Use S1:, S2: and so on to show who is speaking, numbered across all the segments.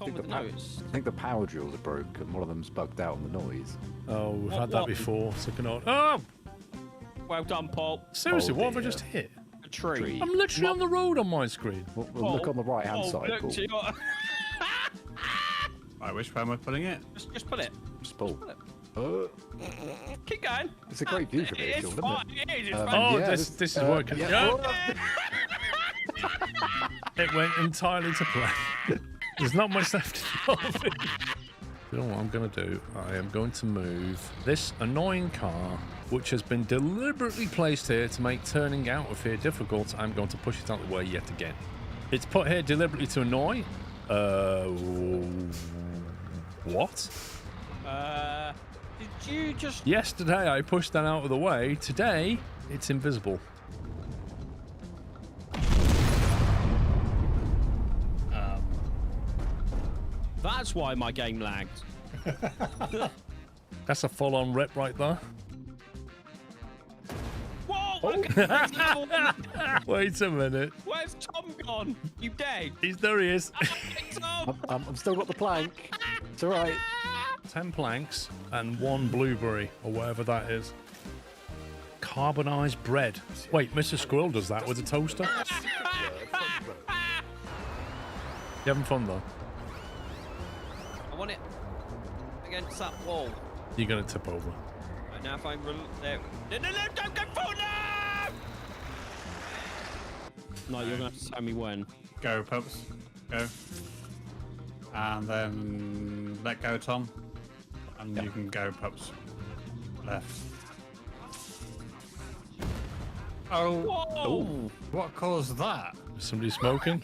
S1: Tom with the notes.
S2: I think the power drills are broke and one of them's bugged out on the noise.
S3: Oh, we've had that before. So oh!
S1: Well done, Paul.
S3: Seriously, what have I just hit?
S1: A tree.
S3: I'm literally on the road on my screen.
S2: We'll look on the right-hand side,
S1: look
S2: Paul.
S1: to your...
S4: Right, which way am I putting it?
S1: Just pull it.
S2: Just pull.
S1: Pull it.
S2: Uh,
S1: Keep going.
S2: it's a great view from here,
S1: It's
S2: Sean,
S1: fine.
S2: isn't it?
S1: It is. It's
S2: Um,
S1: fine.
S3: Oh,
S2: yeah,
S3: this is working.
S2: yeah.
S3: It went entirely to plan. There's not much left of it. You know what I'm going to do? I am going to move this annoying car, which has been deliberately placed here to make turning out of here difficult. I'm going to push it out of the way yet again. It's put here deliberately to annoy. What?
S1: Did you just...
S3: Yesterday I pushed that out of the way. Today it's invisible.
S1: That's why my game lagged.
S3: That's a full-on rip right there.
S1: Whoa!
S3: Wait a minute.
S1: Where's Tom gone? You dead?
S3: There he is.
S1: Tom!
S2: I've still got the plank. It's all right.
S3: 10 planks and 1 blueberry, or whatever that is. Carbonized bread. Wait, Mr. Squirrel does that with a toaster? You having fun, though?
S1: I want it against that wall.
S3: You're going to tip over.
S1: Right now, if I'm there. No, don't go forward! No, you're gonna have to tell me when.
S4: Go, Pups. Go. And then let go, Tom. And you can go, Pups. Left. Oh.
S1: Whoa!
S4: What caused that?
S3: Somebody smoking?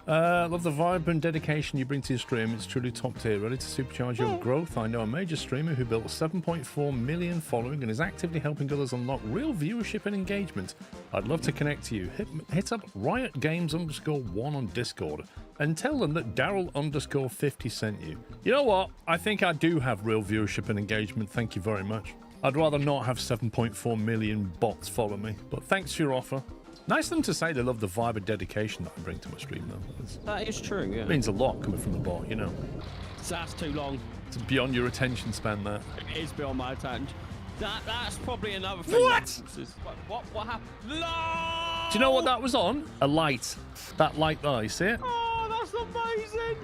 S3: Love the vibe and dedication you bring to your stream. It's truly top tier. Ready to supercharge your growth. I know a major streamer who built a 7.4 million following and is actively helping others unlock real viewership and engagement. I'd love to connect to you. Hit up Riot Games _1 on Discord and tell them that Daryl _50 sent you. You know what? I think I do have real viewership and engagement. Thank you very much. I'd rather not have 7.4 million bots follow me, but thanks for your offer. Nice of them to say they love the vibe and dedication that I bring to my stream, though.
S1: That is true, yeah.
S3: It means a lot coming from the bot, you know.
S1: That's too long.
S3: It's beyond your attention span, there.
S1: It is beyond my attention. That's probably another thing.
S3: What?
S1: What happened? No!
S3: Do you know what that was on? A light. That light there, you see it?
S1: Oh, that's amazing!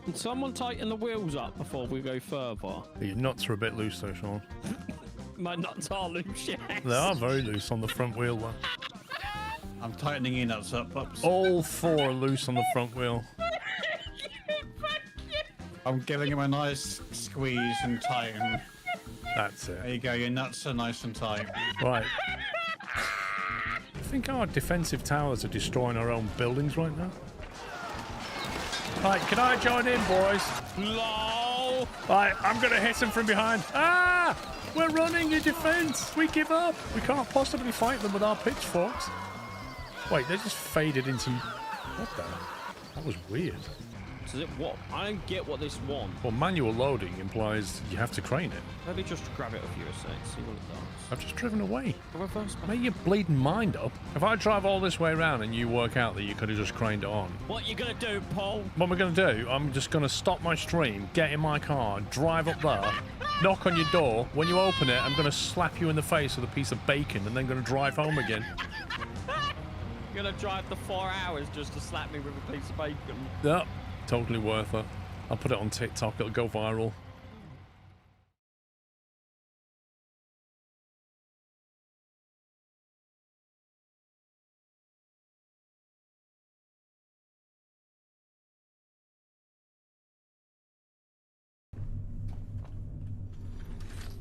S1: Can someone tighten the wheels up before we go further?
S3: Your nuts are a bit loose, though, Sean.
S1: My nuts are loose, yes.
S3: They are very loose on the front wheel, though.
S4: I'm tightening your nuts up, Pups.
S3: All 4 are loose on the front wheel.
S4: I'm giving him a nice squeeze and tighten.
S3: That's
S4: There
S3: it.
S4: you go, your nuts are nice and tight.
S3: Right. I think our defensive towers are destroying our own buildings right now. Right, can I join in, boys?
S1: LOL!
S3: Right, I'm going to hit him from behind. Ah! We're running in defense. We give up. We can't possibly fight them with our pitchforks. Wait, they just faded into... What the... That was weird.
S1: Does it what? I don't get what this wants.
S3: Well, manual loading implies you have to crane it.
S1: Let me just grab it off you a sec, see what it does.
S3: I've just driven away.
S1: Reverse back.
S3: Make your bleeding mind up. If I drive all this way around and you work out that you could have just craned it on,
S1: What you gonna do, Paul?
S3: what am I going to do? I'm just going to stop my stream, get in my car, drive up there, knock on your door. When you open it, I'm going to slap you in the face with a piece of bacon and then going to drive home again.
S1: You're gonna drive the 4 hours just to slap me with a piece of bacon.
S3: Yep, totally worth it. I'll put it on TikTok. It'll go viral.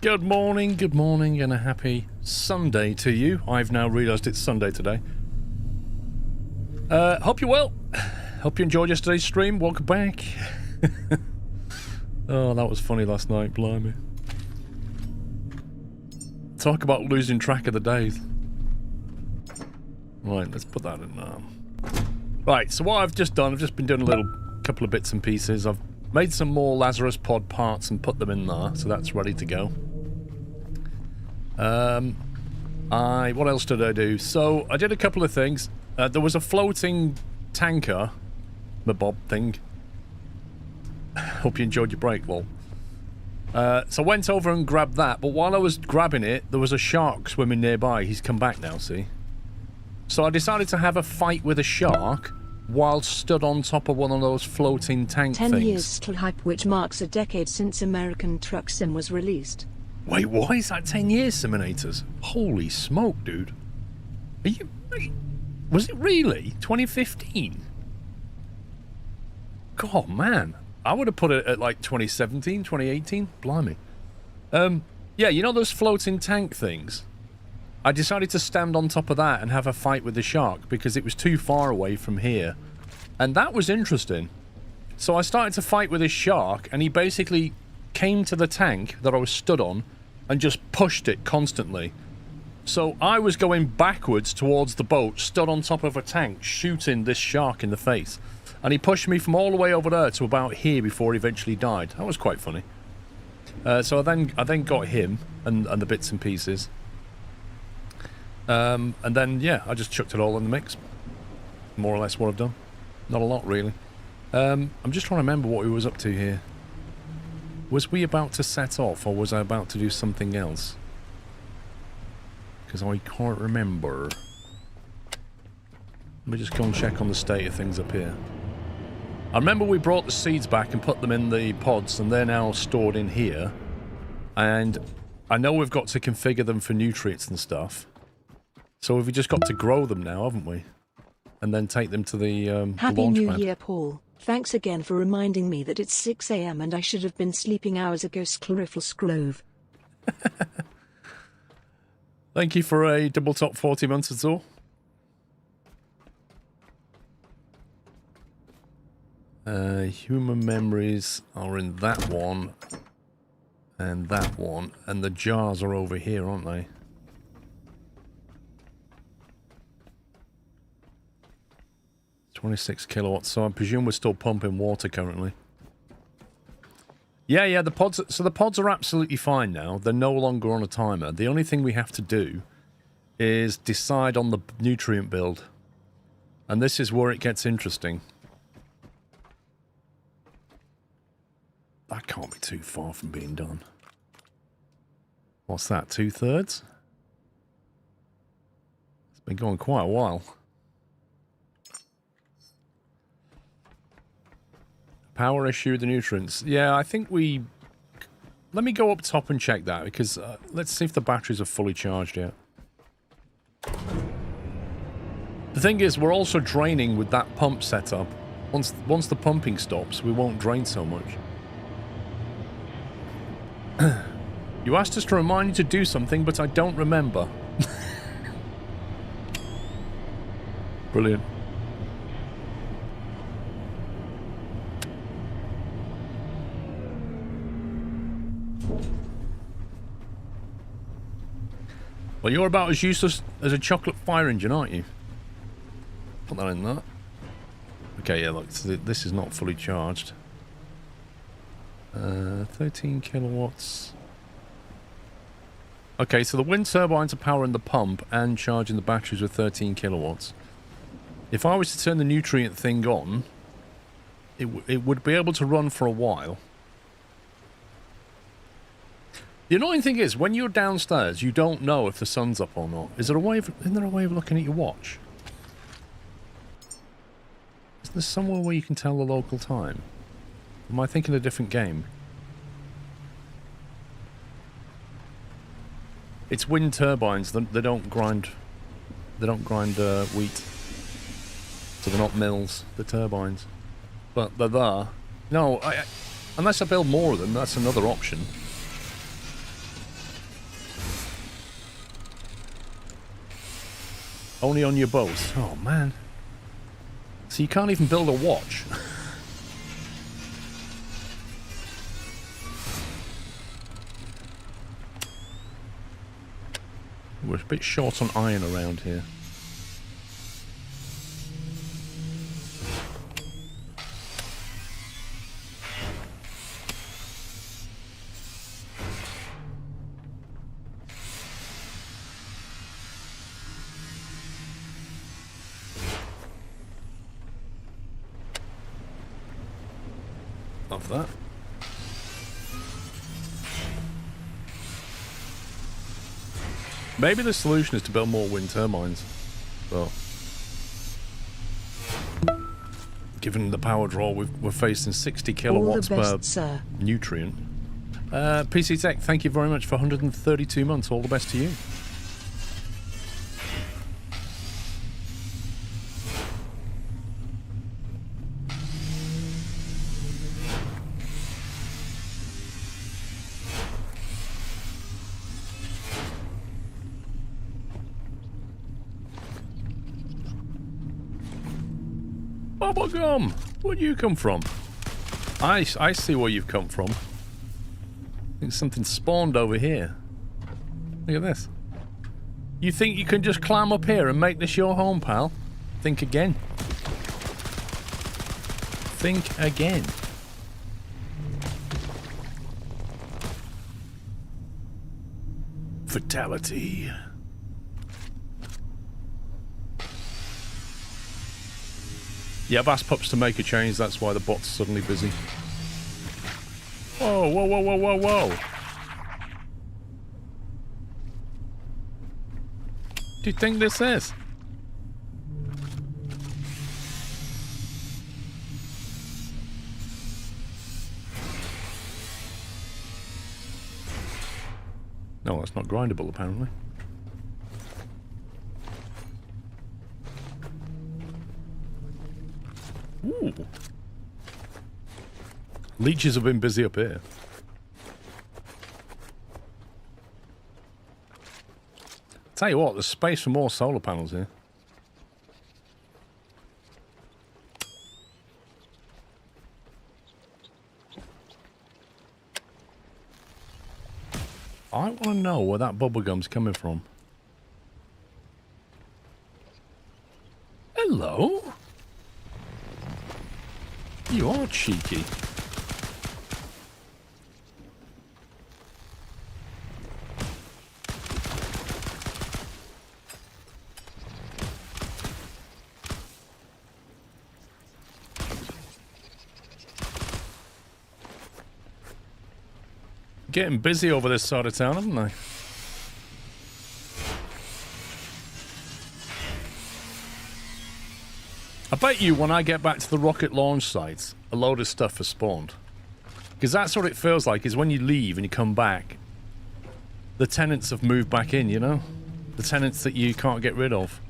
S3: Good morning, and a happy Sunday to you. I've now realised it's Sunday today. Hope you're well. Hope you enjoyed yesterday's stream. Welcome back. Oh, that was funny last night, blimey. Talk about losing track of the days. Right, let's put that in now. Right, so what I've just done, I've just been doing a little couple of bits and pieces. I've made some more Lazarus pod parts and put them in there, so that's ready to go. What else did I do? So I did a couple of things. There was a floating tanker, the bob thing. Hope you enjoyed your break, lol. So I went over and grabbed that, but while I was grabbing it, there was a shark swimming nearby. He's come back now, see? So I decided to have a fight with a shark while stood on top of one of those floating tank
S5: 10
S3: things.
S5: years still hype, which marks a decade since American Truck Sim was released.
S3: Wait, why is that 10 years, Simonators? Holy smoke, dude. Was it really 2015? God, man. I would have put it at like 2017, 2018. Blimey. Yeah, you know those floating tank things? I decided to stand on top of that and have a fight with the shark because it was too far away from here. And that was interesting. So I started to fight with this shark, and he basically came to the tank that I was stood on and just pushed it constantly. So I was going backwards towards the boat, stood on top of a tank, shooting this shark in the face. And he pushed me from all the way over there to about here before he eventually died. That was quite funny. So I then got him and the bits and pieces. And then, yeah, I just chucked it all in the mix. More or less what I've done. Not a lot, really. I'm just trying to remember what we was up to here. Was we about to set off, or was I about to do something else? Because I can't remember. Let me just go and check on the state of things up here. I remember we brought the seeds back and put them in the pods, and they're now stored in here. And I know we've got to configure them for nutrients and stuff. So we've just got to grow them now, haven't we? And then take them to the
S5: Happy
S3: launch
S5: New
S3: pad.
S5: Year, Paul. Thanks again for reminding me that it's 6 AM and I should have been sleeping hours ago. Sclove.
S3: Thank you for a double top 40 months or so. Human memories are in that one. And that one. And the jars are over here, aren't they? $26 kilowatts, so I presume we're still pumping water currently. Yeah, the pods. So the pods are absolutely fine now. They're no longer on a timer. The only thing we have to do is decide on the nutrient build. And this is where it gets interesting. That can't be too far from being done. What's that, 2/3? It's been going quite a while. Power issue with the nutrients. Yeah, I think we... Let me go up top and check that, because let's see if the batteries are fully charged yet. The thing is, we're also draining with that pump setup. Once the pumping stops, we won't drain so much. You asked us to remind you to do something, but I don't remember. Brilliant. Well, you're about as useless as a chocolate fire engine, aren't you? Put that in that. Okay, yeah, look, this is not fully charged. 13 kilowatts. Okay, so the wind turbines are powering the pump and charging the batteries with 13 kilowatts. If I was to turn the nutrient thing on, it would be able to run for a while. The annoying thing is, when you're downstairs, you don't know if the sun's up or not. Isn't there a way of looking at your watch? Is there somewhere where you can tell the local time? Am I thinking a different game? It's wind turbines. They don't grind. They don't grind wheat. So they're not mills. They're turbines. But they're there. No, unless I build more of them, that's another option. Only on your boat. Oh, man. So you can't even build a watch. We're a bit short on iron around here. Love that. Maybe the solution is to build more wind turbines. Well, given the power draw, we're facing 60 kilowatts
S5: All the best,
S3: per
S5: sir.
S3: nutrient. PC Tech, thank you very much for 132 months. All the best to you. Bubblegum! Where'd you come from? I see where you've come from. I think something spawned over here. Look at this. You think you can just climb up here and make this your home, pal? Think again. Think again. Fatality. Yeah, I've asked Pups to make a change, that's why the bot's suddenly busy. Whoa, whoa, whoa, whoa, whoa, whoa! Do you think this is? No, that's not grindable, apparently. Ooh. Leeches have been busy up here. Tell you what, there's space for more solar panels here. I want to know where that bubblegum's coming from. Hello? You are cheeky. Getting busy over this side of town, haven't they? I bet you when I get back to the rocket launch sites, a load of stuff has spawned. Because that's what it feels like, is when you leave and you come back, the tenants have moved back in, you know? The tenants that you can't get rid of.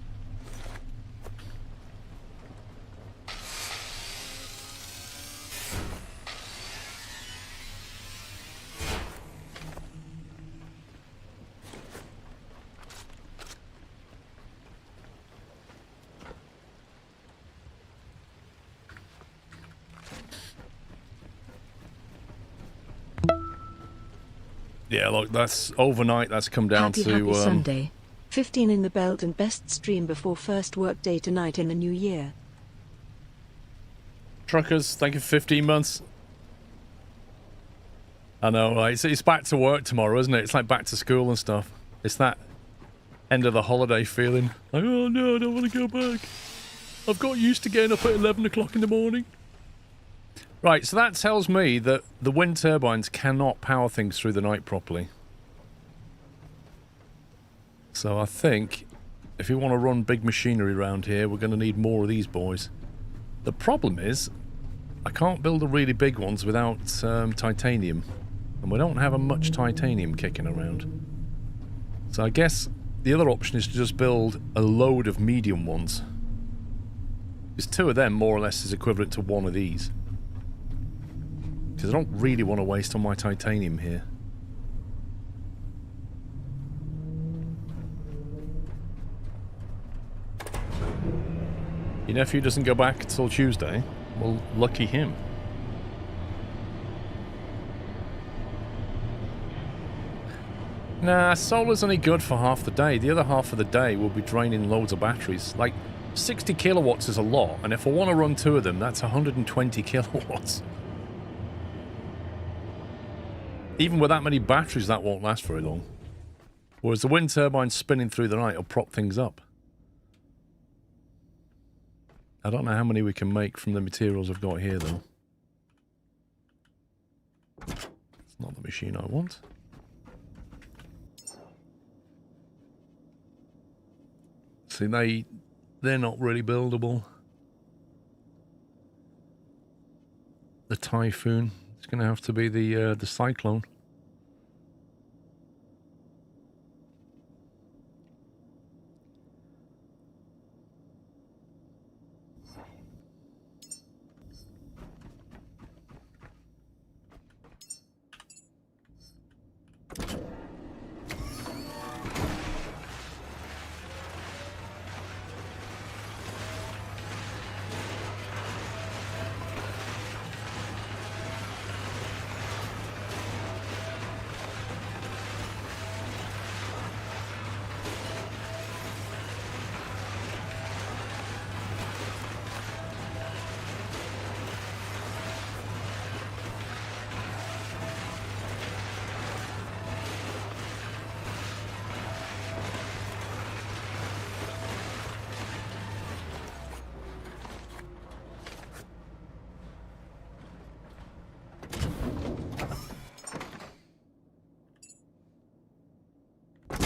S3: Yeah, look, that's overnight, that's come down
S5: Happy Sunday. 15 in the belt and best stream before first work day tonight in the new year.
S3: Truckers, thank you for 15 months. I know, right? It's back to work tomorrow, isn't it? It's like back to school and stuff. It's that end of the holiday feeling. Like, oh no, I don't want to go back. I've got used to getting up at 11 o'clock in the morning. Right, so that tells me that the wind turbines cannot power things through the night properly. So I think if you want to run big machinery around here, we're going to need more of these boys. The problem is, I can't build the really big ones without titanium. And we don't have much titanium kicking around. So I guess the other option is to just build a load of medium ones. Because 2 of them more or less is equivalent to 1 of these. Because I don't really want to waste all my titanium here. Your nephew doesn't go back until Tuesday? Well, lucky him. Nah, solar's only good for half the day. The other half of the day will be draining loads of batteries. Like, 60 kilowatts is a lot, and if I want to run 2 of them, that's 120 kilowatts. Even with that many batteries, that won't last very long. Whereas the wind turbine spinning through the night will prop things up. I don't know how many we can make from the materials I've got here, though. Not the machine I want. See, they're not really buildable. The Typhoon. It's going to have to be the Cyclone.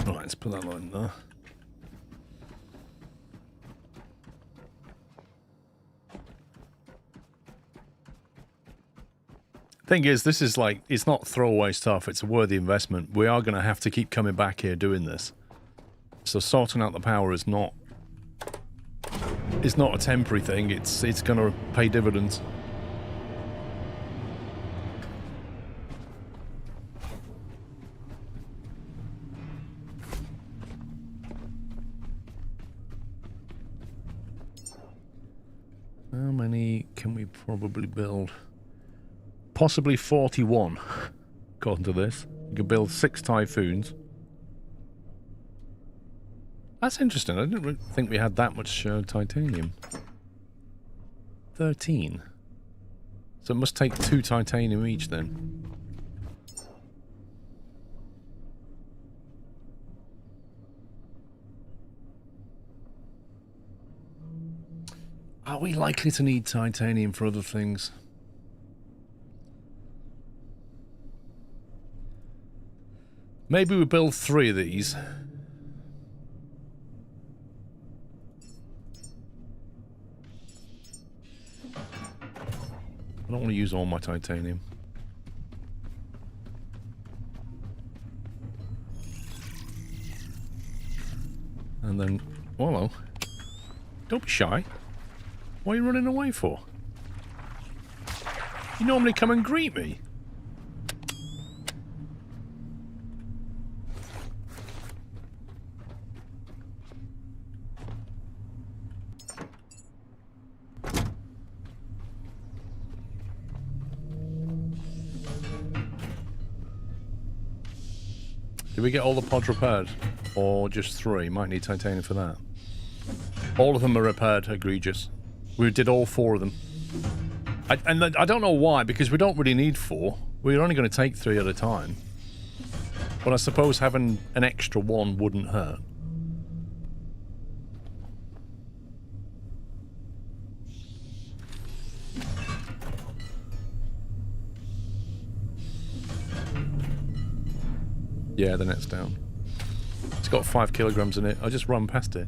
S3: Right, let's put that line there. Thing is, this is like, it's not throwaway stuff, it's a worthy investment. We are going to have to keep coming back here doing this. So sorting out the power is not a temporary thing, it's going to pay dividends. How many can we probably build? Possibly 41, according to this. You could build 6 Typhoons. That's interesting. I didn't really think we had that much titanium. 13. So it must take 2 titanium each then. Are we likely to need titanium for other things? Maybe we build 3 of these. I don't want to use all my titanium. And then, hello. Don't be shy. What are you running away for? You normally come and greet me. Did we get all the pods repaired? Or just 3? Might need titanium for that. All of them are repaired, egregious. We did all 4 of them. I don't know why, because we don't really need 4. We're only going to take 3 at a time. But I suppose having an extra 1 wouldn't hurt. Yeah, the net's down. It's got 5 kilograms in it. I just run past it.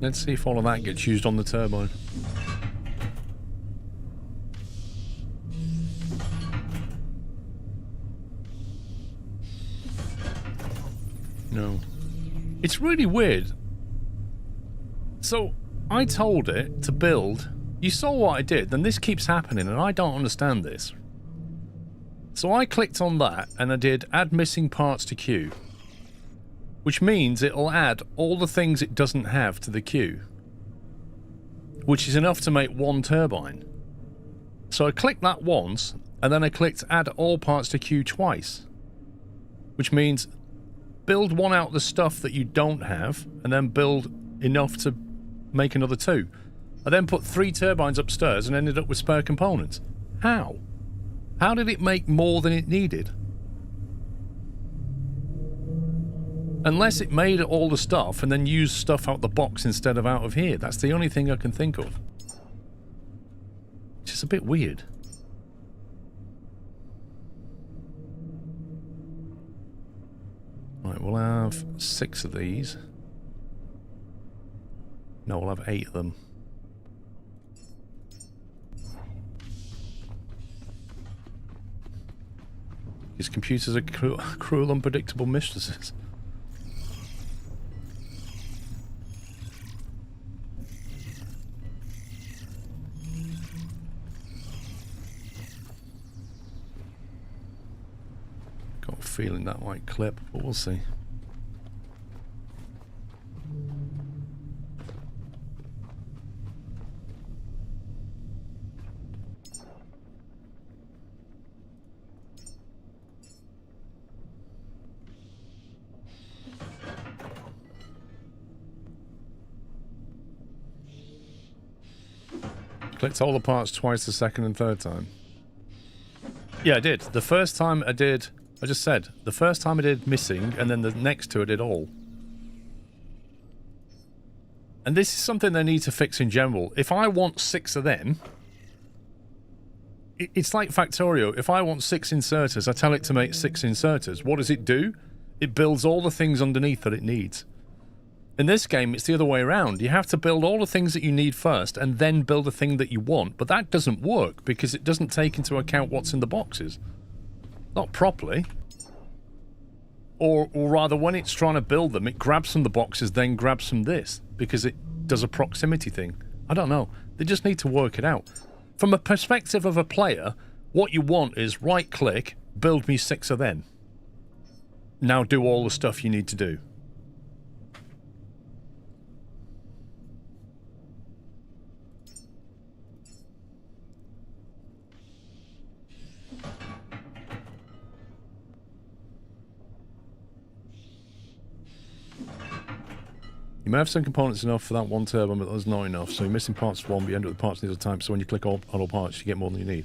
S3: Let's see if all of that gets used on the turbine. No. It's really weird. So, I told it to build. You saw what I did, and this keeps happening, and I don't understand this. So I clicked on that, and I did add missing parts to queue. Which means it'll add all the things it doesn't have to the queue. Which is enough to make 1 turbine. So I clicked that once, and then I clicked add all parts to queue twice. Which means build one out of the stuff that you don't have, and then build enough to make another 2. I then put 3 turbines upstairs and ended up with spare components. How? How did it make more than it needed? Unless it made all the stuff and then used stuff out the box instead of out of here. That's the only thing I can think of. Which is a bit weird. Right, we'll have 6 of these. No, we'll have 8 of them. These computers are cruel, unpredictable mistresses. Got a feeling that might clip, but we'll see. Clicked all the parts twice the second and third time. Yeah, I did. The first time I did... I just said. The first time I did missing, and then the next 2 I did all. And this is something they need to fix in general. If I want 6 of them... It's like Factorio. If I want 6 inserters, I tell it to make 6 inserters. What does it do? It builds all the things underneath that it needs. In this game, it's the other way around. You have to build all the things that you need first and then build the thing that you want. But that doesn't work because it doesn't take into account what's in the boxes. Not properly. Or rather, when it's trying to build them, it grabs from the boxes, then grabs from this. Because it does a proximity thing. I don't know. They just need to work it out. From a perspective of a player, what you want is right-click, build me 6 of them. Now do all the stuff you need to do. You may have some components enough for that one turbine, but there's not enough. So you're missing parts for one, but you end up with parts needed at a time. So when you click on all parts, you get more than you need.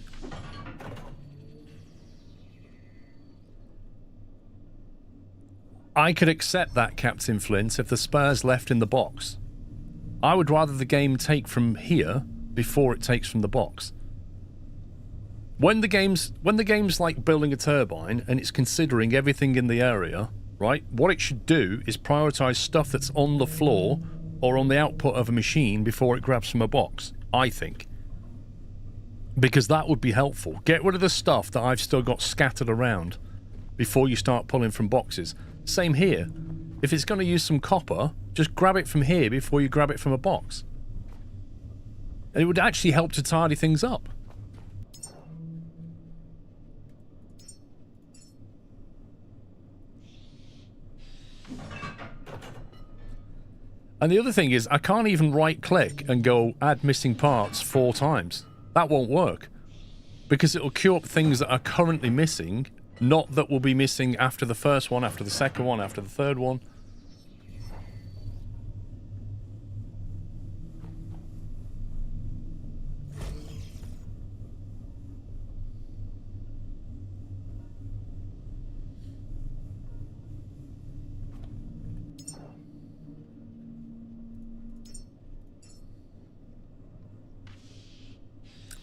S3: I could accept that, Captain Flint, if the spares left in the box. I would rather the game take from here before it takes from the box. When the game's like building a turbine and it's considering everything in the area, right? What it should do is prioritize stuff that's on the floor or on the output of a machine before it grabs from a box, I think. Because that would be helpful. Get rid of the stuff that I've still got scattered around before you start pulling from boxes. Same here. If it's going to use some copper, just grab it from here before you grab it from a box. And it would actually help to tidy things up. And the other thing is, I can't even right-click and go add missing parts 4 times. That won't work. Because it'll queue up things that are currently missing, not that will be missing after the first one, after the second one, after the third one.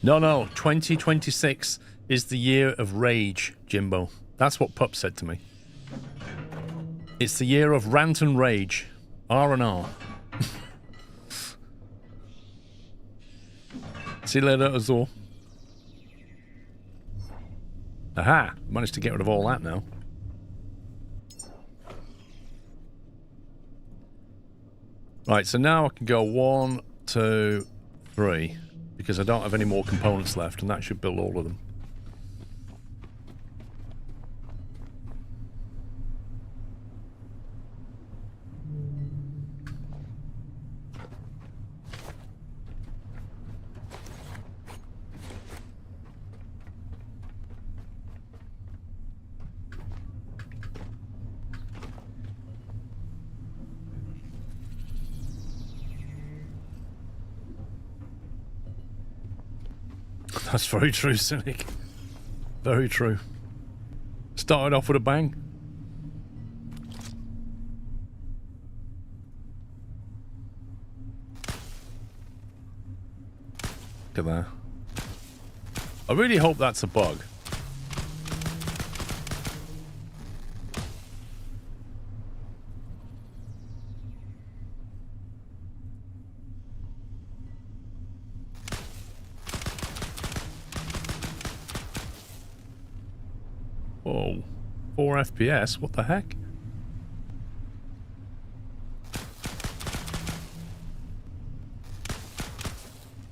S3: No, 2026 is the year of rage, Jimbo. That's what Pup said to me. It's the year of rant and rage. R&R. See you later, Azor. Aha! Managed to get rid of all that now. Right, so now I can go 1, 2, 3. Because I don't have any more components left, and that should build all of them. That's very true, Cynic. Very true. Started off with a bang. Look at that. I really hope that's a bug. Whoa. 4 FPS? What the heck?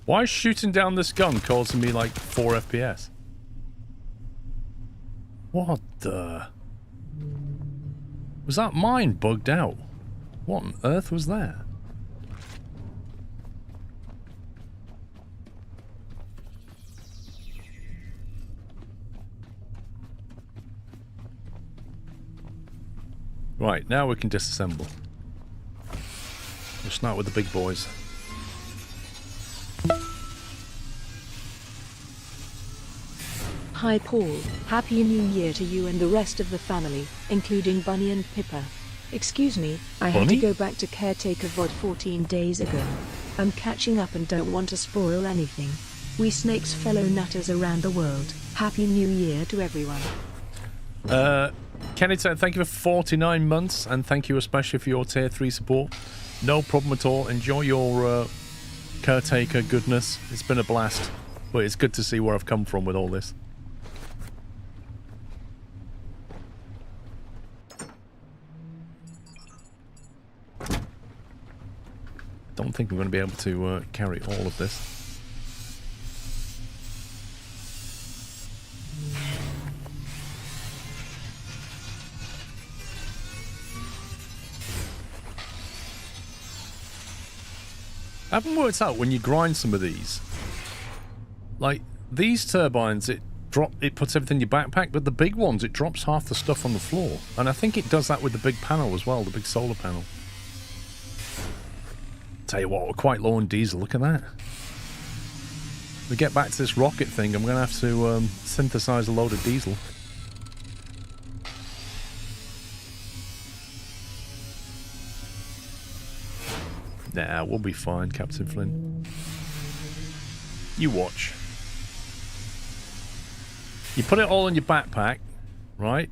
S3: Why is shooting down this gun causing me like 4 FPS? What the... Was that mine bugged out? What on earth was that? Right, now we can disassemble. We'll start with the big boys.
S5: Hi Paul, Happy New Year to you and the rest of the family, including Bunny and Pippa. Excuse me, I had to
S3: Bunny?
S5: go back to Caretaker VOD 14 days ago. I'm catching up and don't want to spoil anything. We snakes fellow nutters around the world. Happy New Year to everyone.
S3: Kenny said thank you for 49 months and thank you especially for your tier 3 support. No problem at all. Enjoy your Caretaker goodness. It's been a blast. But it's good to see where I've come from with all this. Don't think I'm going to be able to carry all of this. I haven't worked out when you grind some of these. Like, these turbines, it puts everything in your backpack, but the big ones, it drops half the stuff on the floor. And I think it does that with the big panel as well, the big solar panel. Tell you what, we're quite low on diesel, look at that. We get back to this rocket thing, I'm going to have to synthesize a load of diesel. Nah, we'll be fine, Captain Flynn. You watch. You put it all in your backpack, right?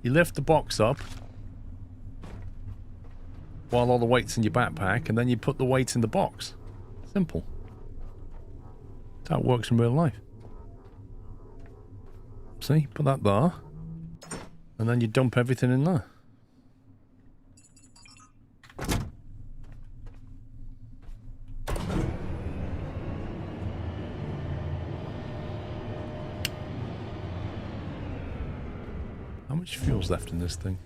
S3: You lift the box up while all the weight's in your backpack, and then you put the weight in the box. Simple. That's how it works in real life. See? Put that there. And then you dump everything in there. How much fuel's left in this thing?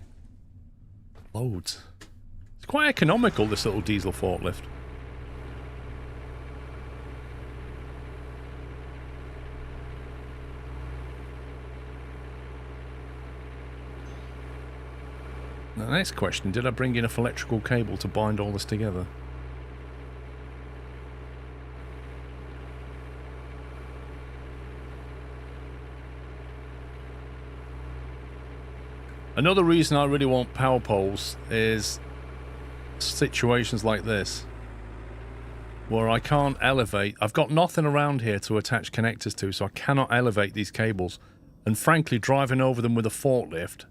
S3: Loads. It's quite economical, this little diesel forklift. Now, the next question, did I bring enough electrical cable to bind all this together? Another reason I really want power poles is situations like this where I can't elevate. I've got nothing around here to attach connectors to, so I cannot elevate these cables. And frankly, driving over them with a forklift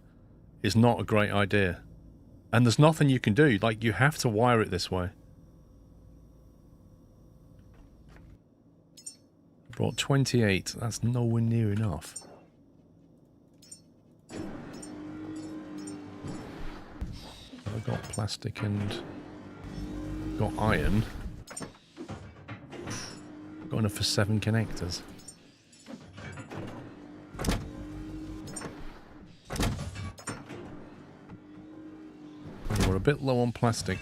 S3: is not a great idea. And there's nothing you can do. Like, you have to wire it this way. Brought 28. That's nowhere near enough. I've got plastic and got iron. Got enough for 7 connectors. We're a bit low on plastic.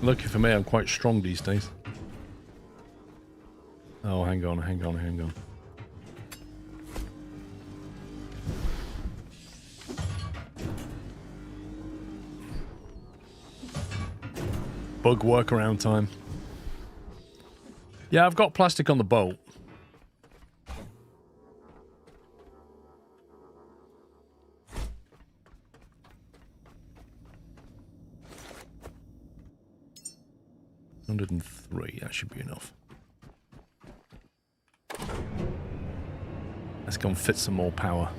S3: Lucky for me, I'm quite strong these days. Oh, hang on. Bug workaround time. Yeah, I've got plastic on the boat. $103, that should be enough. Let's go and fit some more power.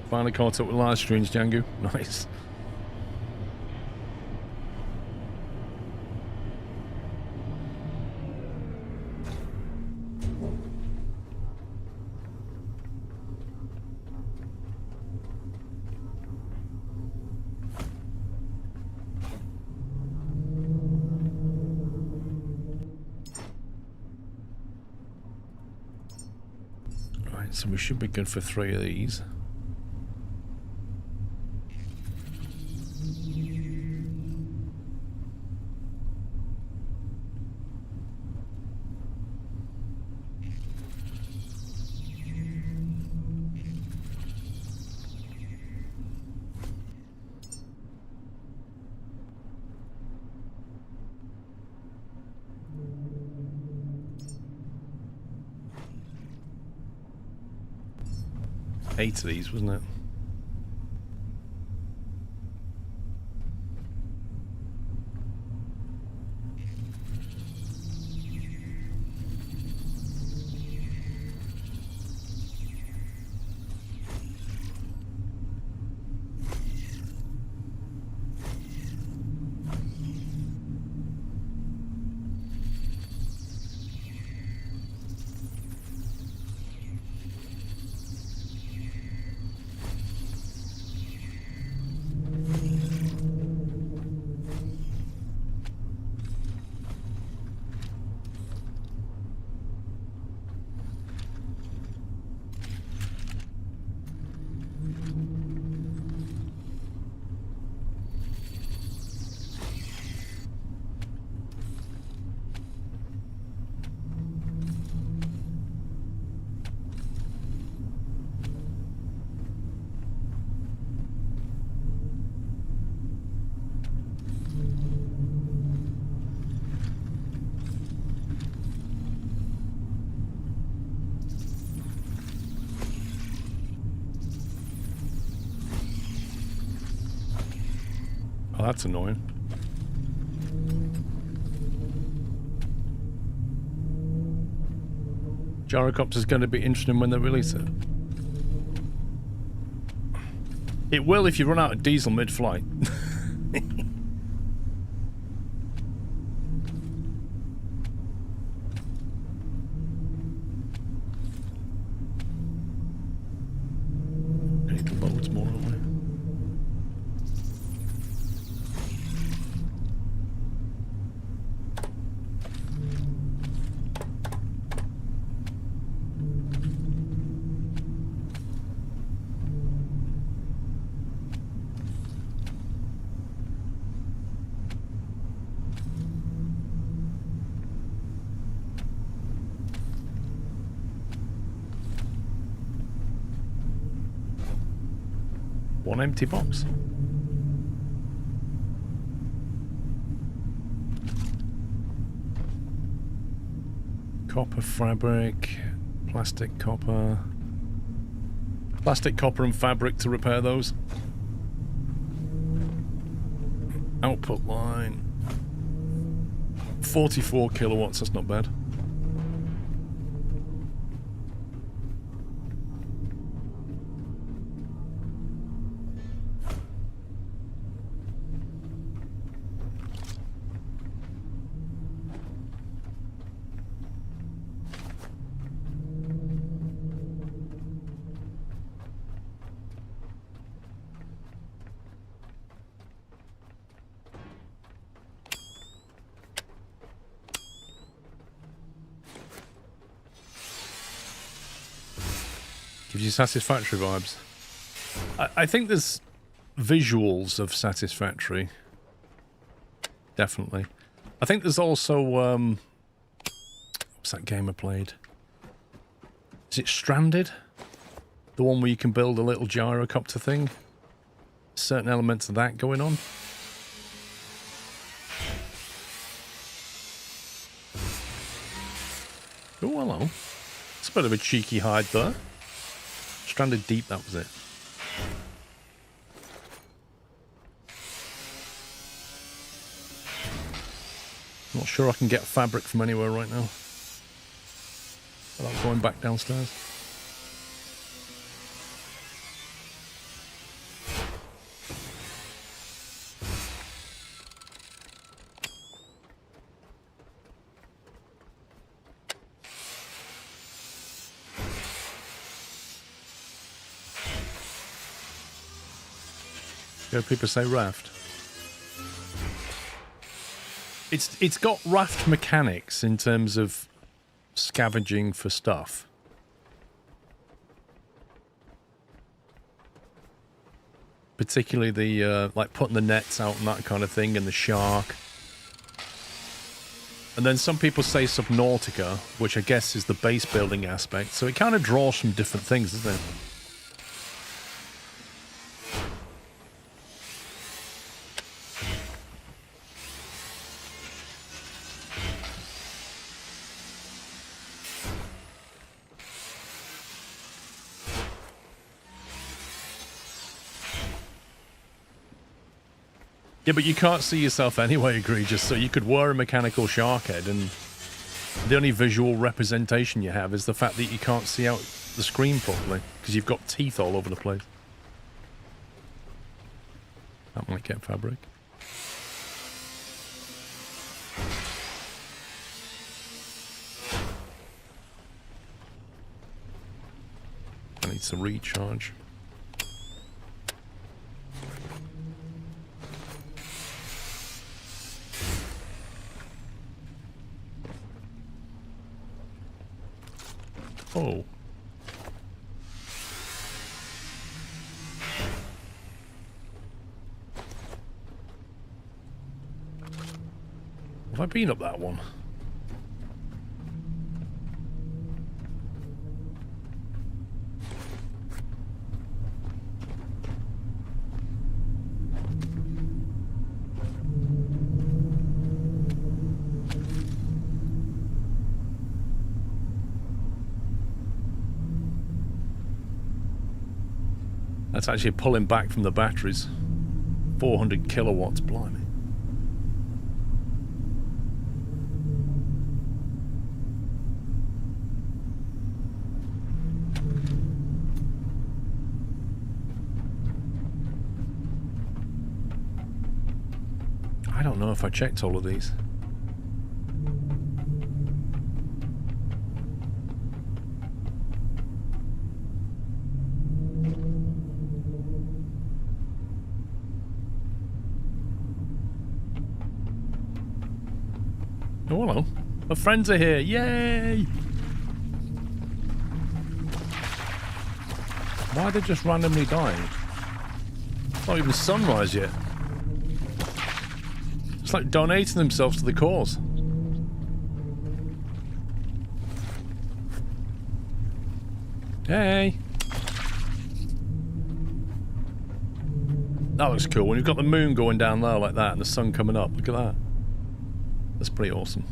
S3: Finally caught up with live streams, Django. Nice. Right, so we should be good for 3 of these. Eight of these, wasn't it? Oh, that's annoying. Gyrocopter's going to be interesting when they release it. It will if you run out of diesel mid-flight. I need to load more on there. One empty box. Copper fabric, plastic copper. Plastic copper and fabric to repair those. Output line. 44 kilowatts, that's not bad. Gives you Satisfactory vibes. I think there's visuals of Satisfactory. Definitely. I think there's also... what's that game I played? Is it Stranded? The one where you can build a little gyrocopter thing? Certain elements of that going on. Oh, hello. It's a bit of a cheeky hide there. Stranded Deep, that was it. Not sure I can get fabric from anywhere right now. Without going back downstairs. Hear people say raft. It's got raft mechanics in terms of scavenging for stuff. Particularly the like putting the nets out and that kind of thing, and the shark. And then some people say Subnautica, which I guess is the base building aspect. So it kind of draws from different things, doesn't it? Yeah, but you can't see yourself anyway, Egregious, so you could wear a mechanical shark head and the only visual representation you have is the fact that you can't see out the screen properly because you've got teeth all over the place. That might get fabric. I need some recharge. Oh. Have I been up that one? That's actually pulling back from the batteries. 400 kilowatts, blimey. I don't know if I checked all of these. Oh, hello. My friends are here. Yay! Why are they just randomly dying? It's not even sunrise yet. It's like donating themselves to the cause. Hey! That looks cool. When you've got the moon going down there like that and the sun coming up. Look at that. That's pretty awesome.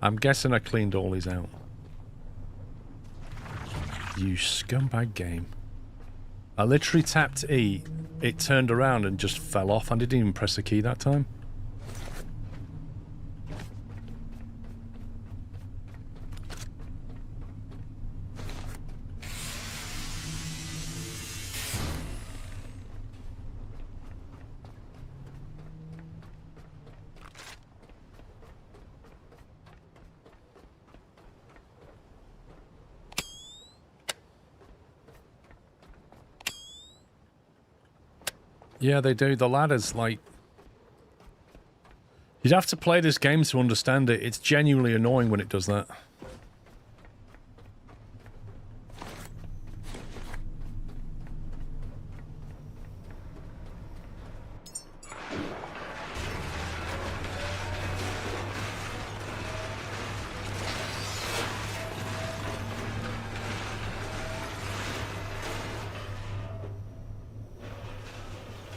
S3: I'm guessing I cleaned all these out. You scumbag game. I literally tapped E, it turned around and just fell off. I didn't even press the key that time. Yeah, they do. The ladders, like... You'd have to play this game to understand it. It's genuinely annoying when it does that.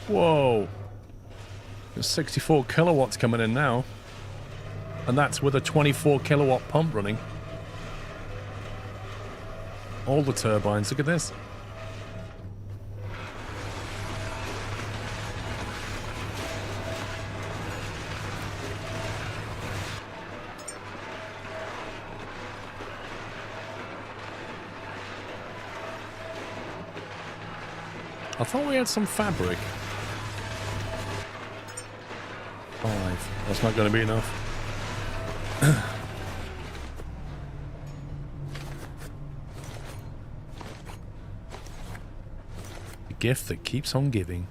S3: Whoa. There's 64 kilowatts coming in now. And that's with a 24 kilowatt pump running. All the turbines, look at this. I thought we had some fabric. 5. That's not going to be enough. The gift that keeps on giving.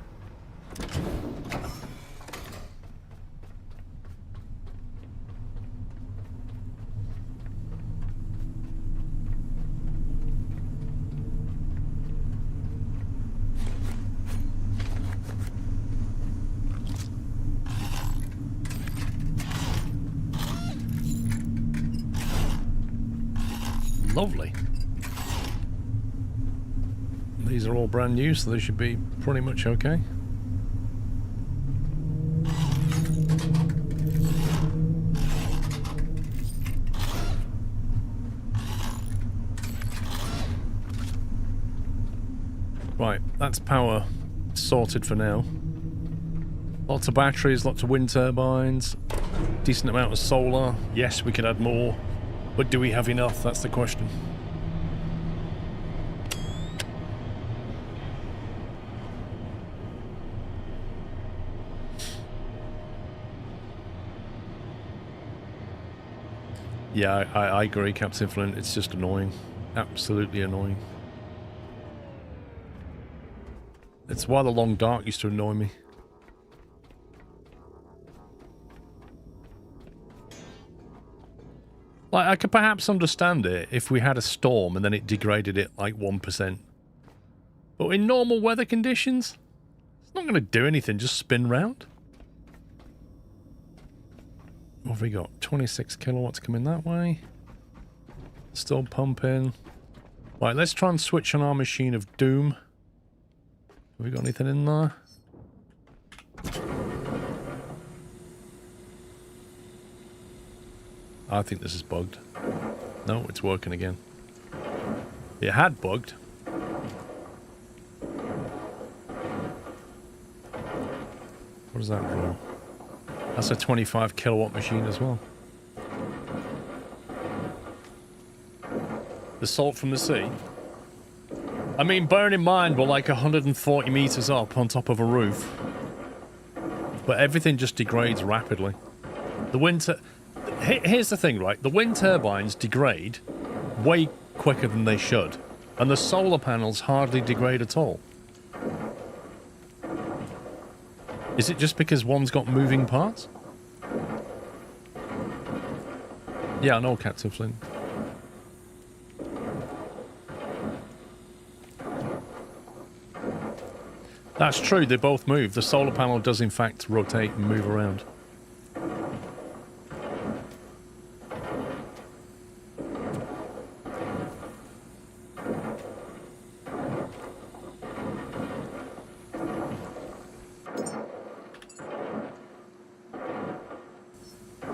S3: Lovely. These are all brand new, so they should be pretty much okay. Right, that's power sorted for now. Lots of batteries, lots of wind turbines, decent amount of solar. Yes, we could add more. But do we have enough? That's the question. Yeah, I agree, Captain Flint. It's just annoying. Absolutely annoying. It's why the long dark used to annoy me. Like, I could perhaps understand it if we had a storm and then it degraded it like 1%. But in normal weather conditions, it's not going to do anything, just spin round. What have we got? 26 kilowatts coming that way. Still pumping. Right, let's try and switch on our machine of doom. Have we got anything in there? I think this is bugged. No, it's working again. It had bugged. What does that draw? That's a 25 kilowatt machine as well. The salt from the sea. I mean, bearing in mind we're like 140 meters up on top of a roof. But everything just degrades rapidly. The winter... Here's the thing, right? The wind turbines degrade way quicker than they should. And the solar panels hardly degrade at all. Is it just because one's got moving parts? Yeah, I know, Captain Flint. That's true, they both move. The solar panel does in fact rotate and move around.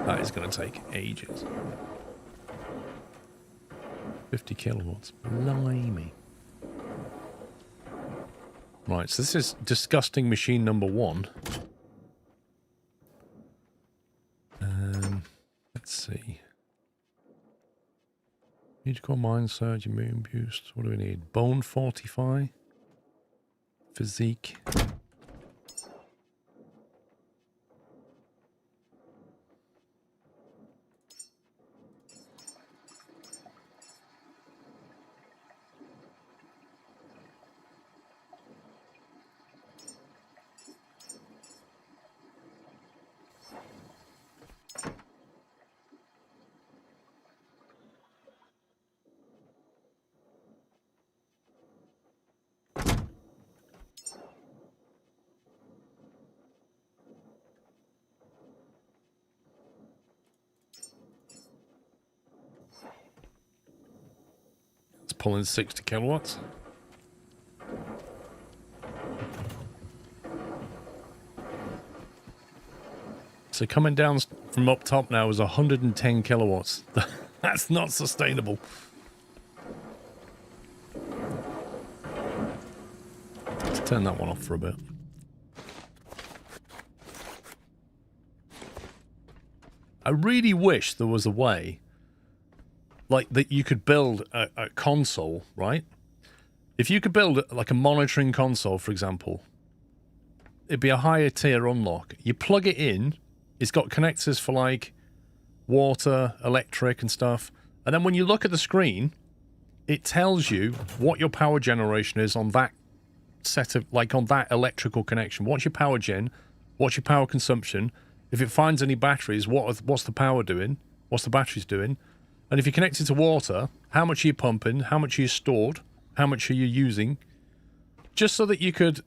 S3: That is going to take ages. 50 kilowatts. Blimey. Right, so this is disgusting machine number 1. Let's see. Need to call mind surge, immune boost. What do we need? Bone fortify. Physique. pulling 60 kilowatts. So coming down from up top now is 110 kilowatts. That's not sustainable. Let's turn that one off for a bit. I really wish there was a way like that you could build a console, right? If you could build like a monitoring console, for example, it'd be a higher tier unlock. You plug it in, it's got connectors for like water, electric and stuff. And then when you look at the screen, it tells you what your power generation is on that set of, like on that electrical connection. What's your power gen? What's your power consumption? If it finds any batteries, what's the power doing? What's the batteries doing? And if you connect it to water, how much are you pumping? How much are you stored? How much are you using? Just so that you could,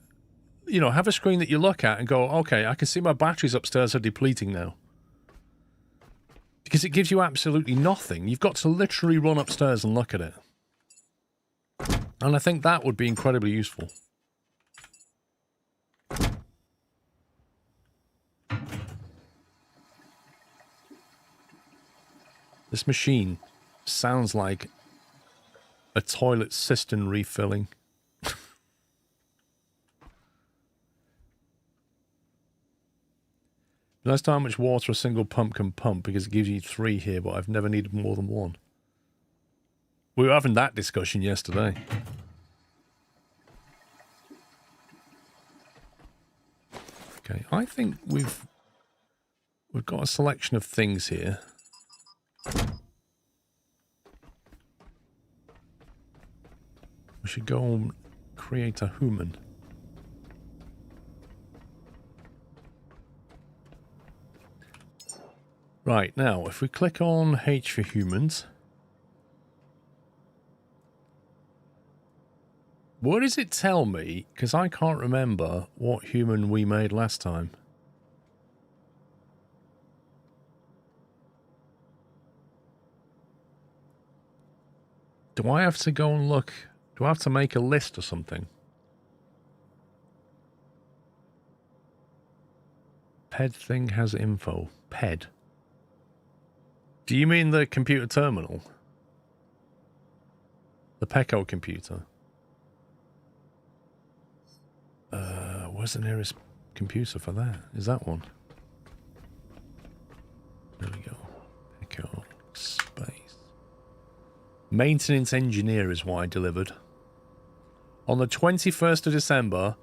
S3: you know, have a screen that you look at and go, okay, I can see my batteries upstairs are depleting now. Because it gives you absolutely nothing. You've got to literally run upstairs and look at it. And I think that would be incredibly useful. This machine sounds like a toilet cistern refilling. That's how much water a single pump can pump, because it gives you 3 here, but I've never needed more than 1. We were having that discussion yesterday. Okay, I think we've got a selection of things here. We should go and create a human. Right, now, if we click on H for humans, what does it tell me? Because I can't remember what human we made last time. Do I have to go and look? Do I have to make a list or something? PED thing has info. PED. Do you mean the computer terminal? The Pecco computer? Where's the nearest computer for that? Is that one? There we go. Pecco space. Maintenance engineer is what I delivered. On the 21st of December,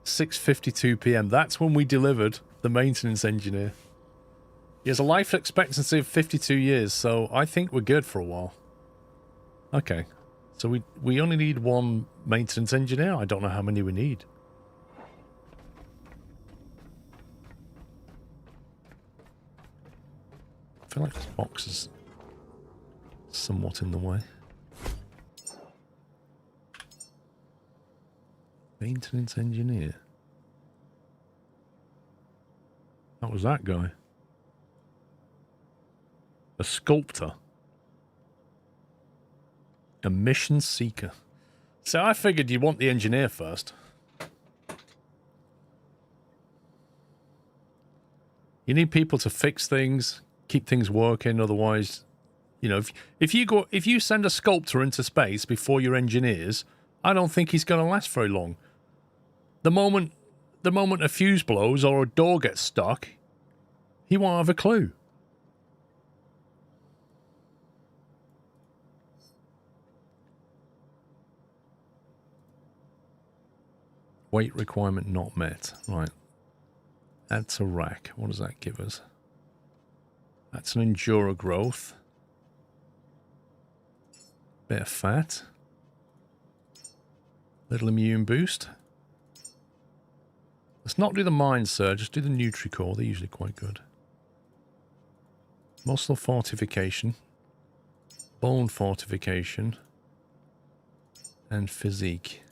S3: 6:52 PM. That's when we delivered the maintenance engineer. He has a life expectancy of 52 years, so I think we're good for a while. Okay. So we only need 1 maintenance engineer. I don't know how many we need. I feel like this box is somewhat in the way. Maintenance engineer. That was that guy. A sculptor. A mission seeker. So I figured you'd want the engineer first. You need people to fix things, keep things working, otherwise, you know, if you send a sculptor into space before your engineers, I don't think he's going to last very long. The moment a fuse blows or a door gets stuck, he won't have a clue. Weight requirement not met. Right. Add to rack. What does that give us? That's an enduro growth. Bit of fat. Little immune boost. Let's not do the mind surge, just do the Nutri-Core. They're usually quite good. Muscle fortification. Bone fortification. And physique.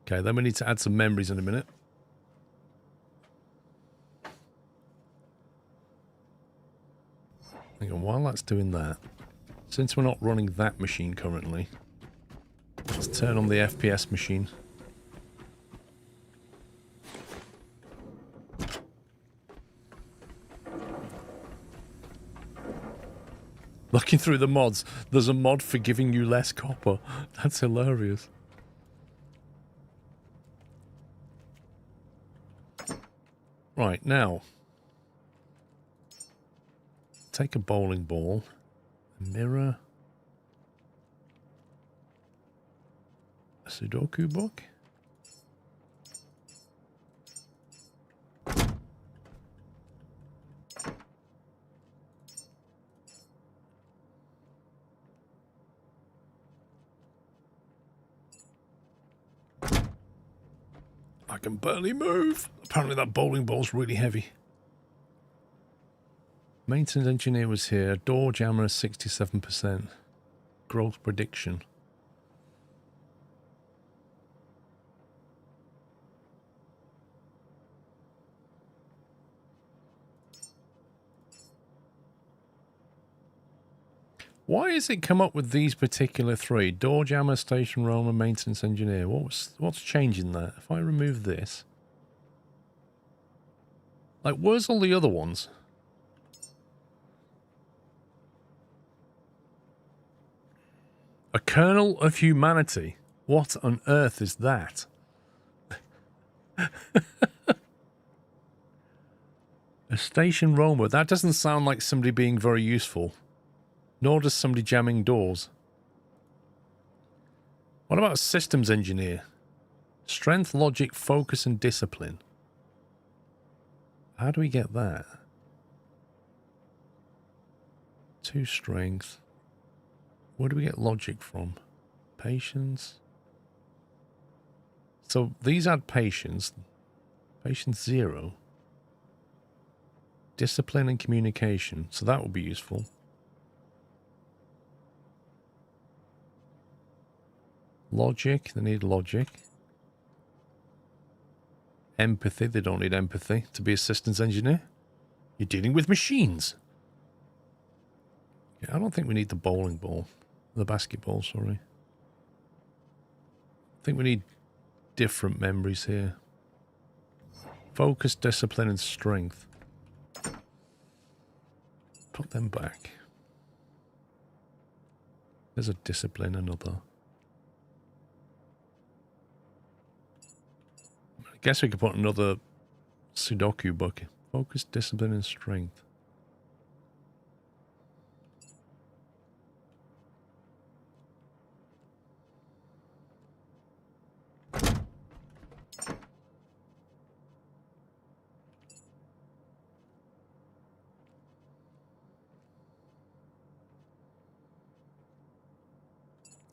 S3: Okay, then we need to add some memories in a minute. Hang on, while that's doing that, Since we're not running that machine currently, let's turn on the FPS machine. Looking through the mods, there's a mod for giving you less copper. That's hilarious. Right, now. Take a bowling ball, a mirror, a Sudoku book. I can barely move. Apparently that bowling ball's really heavy. Maintenance engineer was here. Door jammer 67%. Growth prediction. Why has it come up with these particular three? Door jammer, station roamer, maintenance engineer. What's changing that? If I remove this, like, where's all the other ones? A kernel of humanity. What on earth is that? A station roamer. That doesn't sound like somebody being very useful. Nor does somebody jamming doors. What about a systems engineer? Strength, logic, focus, and discipline. How do we get that? 2 strength. Where do we get logic from? Patience. So these add patience. Patience 0. Discipline and communication. So that would be useful. Logic, they need logic. Empathy, they don't need empathy to be a systems engineer. You're dealing with machines. Yeah, I don't think we need the bowling ball. The basketball, sorry. I think we need different memories here. Focus, discipline, and strength. Put them back. There's a discipline, another. I guess we could put another Sudoku book. Focus, discipline, and strength.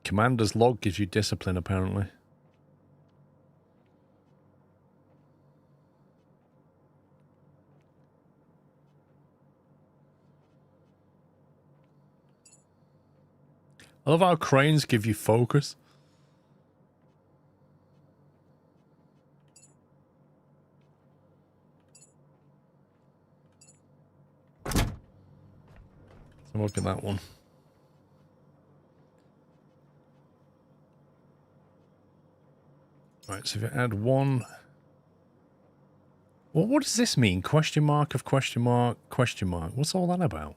S3: Commander's log gives you discipline, apparently. I love how cranes give you focus. Let's look at that one. Right, so if you add one... Well, what does this mean? Question mark of question mark, question mark. What's all that about?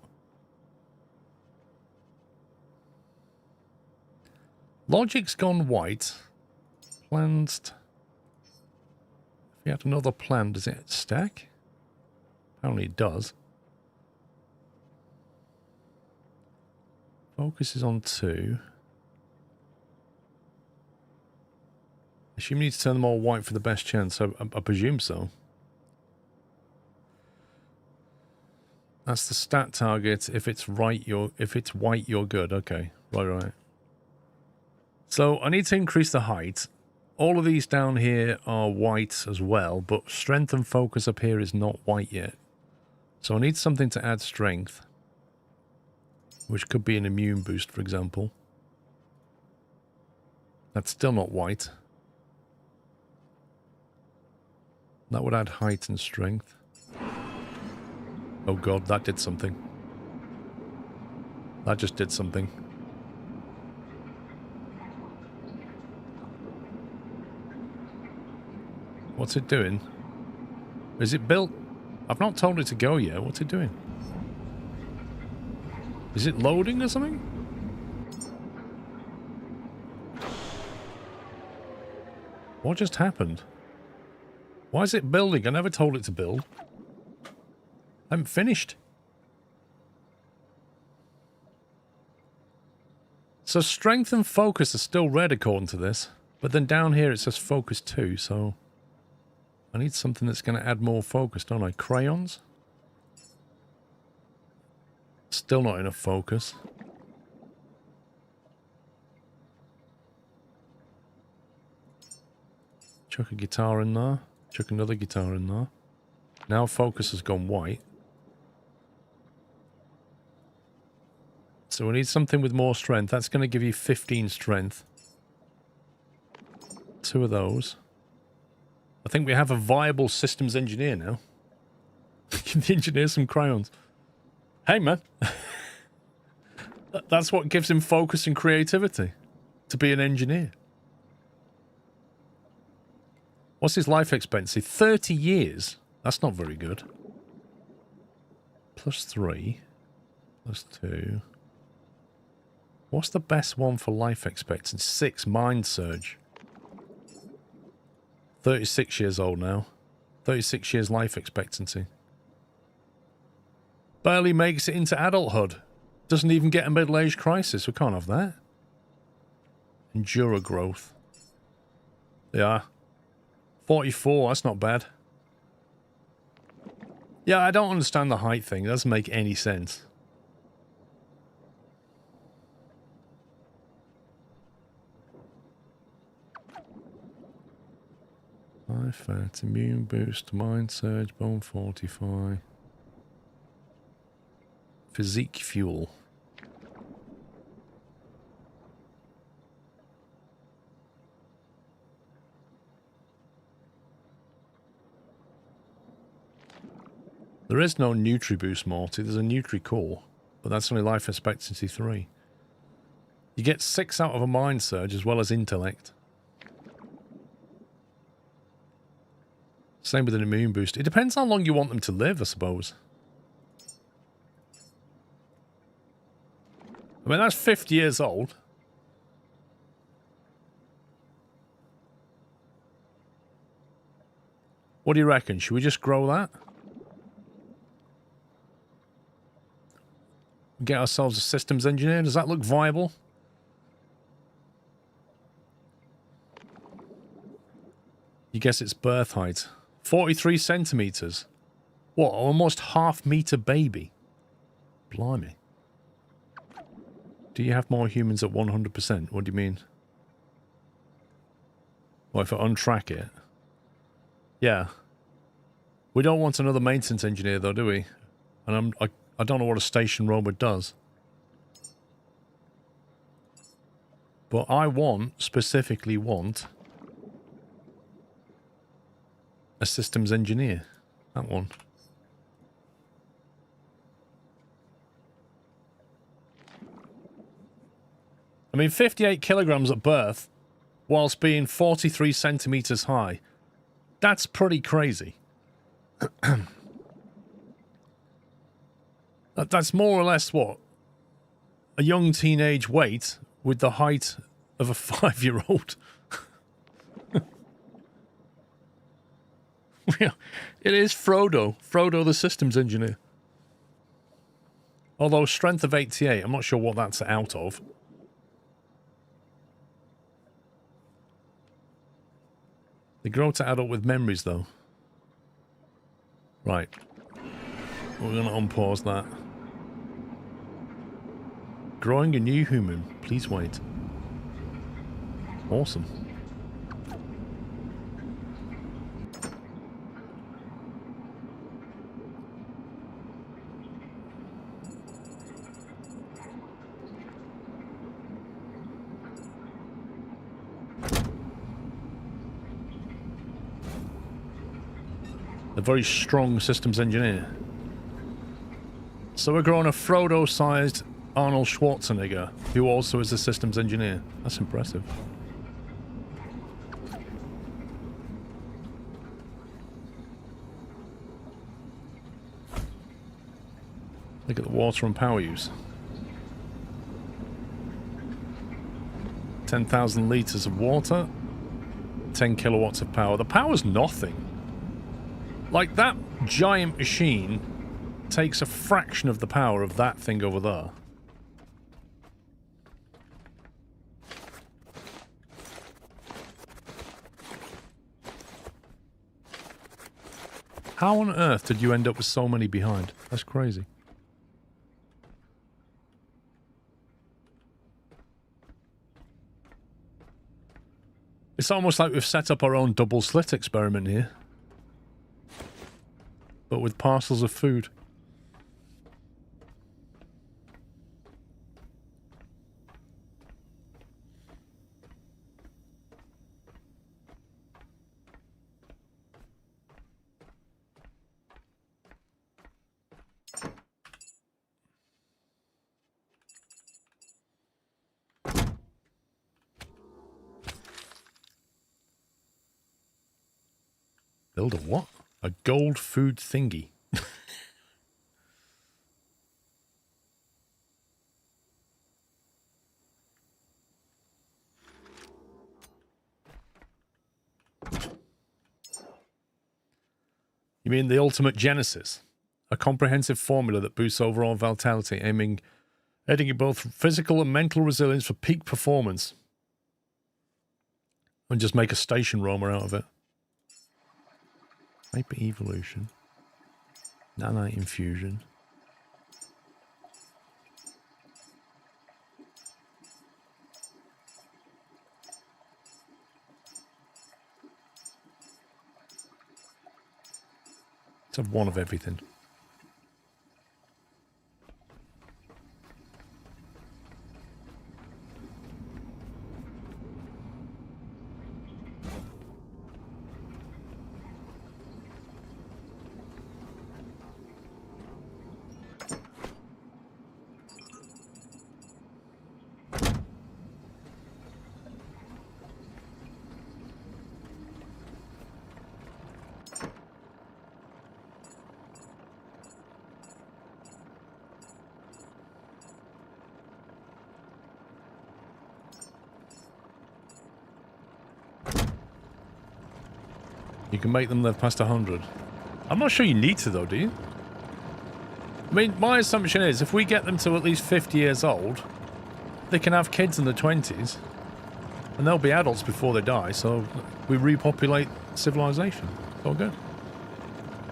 S3: Logic's gone white. Plans... If you add another plan, does it stack? Apparently it does. Focus is on 2. Assume you need to turn them all white for the best chance. I presume so. That's the stat target. If it's right, if it's white, you're good. Okay, right. So I need to increase the height. All of these down here are white as well, but strength and focus up here is not white yet. So I need something to add strength, which could be an immune boost, for example. That's still not white. That would add height and strength. Oh god, that did something. That just did something. What's it doing? Is it built? I've not told it to go yet. What's it doing? Is it loading or something? What just happened? Why is it building? I never told it to build. I haven't finished. So strength and focus are still red according to this. But then down here it says focus 2, so... I need something that's going to add more focus, don't I? Crayons? Still not enough focus. Chuck a guitar in there. Chuck another guitar in there. Now focus has gone white. So we need something with more strength. That's going to give you 15 strength. 2 of those. I think we have a viable systems engineer now. Give the engineer some crayons. Hey, man. That's what gives him focus and creativity. To be an engineer. What's his life expectancy? 30 years? That's not very good. Plus 3. Plus 2. What's the best one for life expectancy? 6. Mind surge. 36 years old now. 36 years life expectancy. Barely makes it into adulthood. Doesn't even get a middle-age crisis. We can't have that. Enduro growth. Yeah. 44, that's not bad. Yeah, I don't understand the height thing. It doesn't make any sense. High fat, immune boost, mind surge, bone fortify. Physique fuel. There is no Nutri-Boost, Morty. There's a Nutri-Core, but that's only life expectancy 3. You get 6 out of a mind surge as well as intellect. Same with an immune boost. It depends how long you want them to live, I suppose. I mean, that's 50 years old. What do you reckon? Should we just grow that? Get ourselves a systems engineer? Does that look viable? You guess its birth height. 43 centimeters. What, almost half-meter baby? Blimey. Do you have more humans at 100%? What do you mean? Well, if I untrack it... Yeah. We don't want another maintenance engineer, though, do we? And I don't know what a station robot does. But I specifically want... a systems engineer. That one. I mean, 58 kilograms at birth, whilst being 43 centimeters high. That's pretty crazy. That's more or less what? A young teenage weight with the height of a 5-year-old. Yeah, it is Frodo. Frodo the systems engineer. Although strength of 88, I'm not sure what that's out of. They grow to adult with memories, though. Right. We're going to unpause that. Growing a new human. Please wait. Awesome. A very strong systems engineer. So we're growing a Frodo-sized Arnold Schwarzenegger, who also is a systems engineer. That's impressive. Look at the water and power use. 10,000 litres of water, 10 kilowatts of power. The power's nothing. Like, that giant machine takes a fraction of the power of that thing over there. How on earth did you end up with so many behind? That's crazy. It's almost like we've set up our own double slit experiment here. But with parcels of food. Build a what? A gold food thingy. You mean the ultimate genesis? A comprehensive formula that boosts overall vitality, aiming at both physical and mental resilience for peak performance. And just make a station roamer out of it. Hyper evolution. Nanite infusion. Let's have one of everything. You can make them live past 100. I'm not sure you need to, though, do you? I mean, my assumption is if we get them to at least 50 years old, they can have kids in their 20s, and they'll be adults before they die, so we repopulate civilization. It's all good.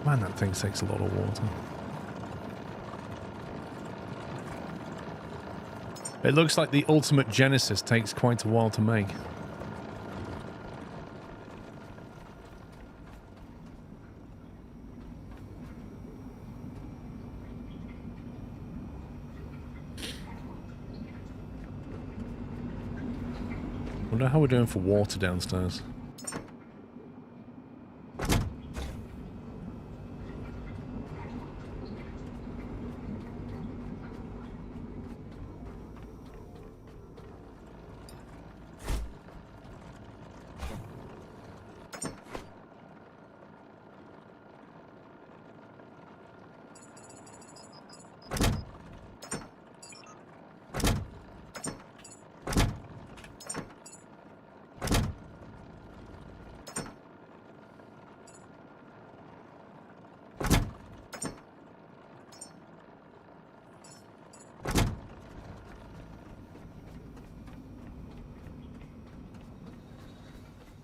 S3: Man, that thing takes a lot of water. It looks like the ultimate genesis takes quite a while to make. Wonder how we're doing for water downstairs.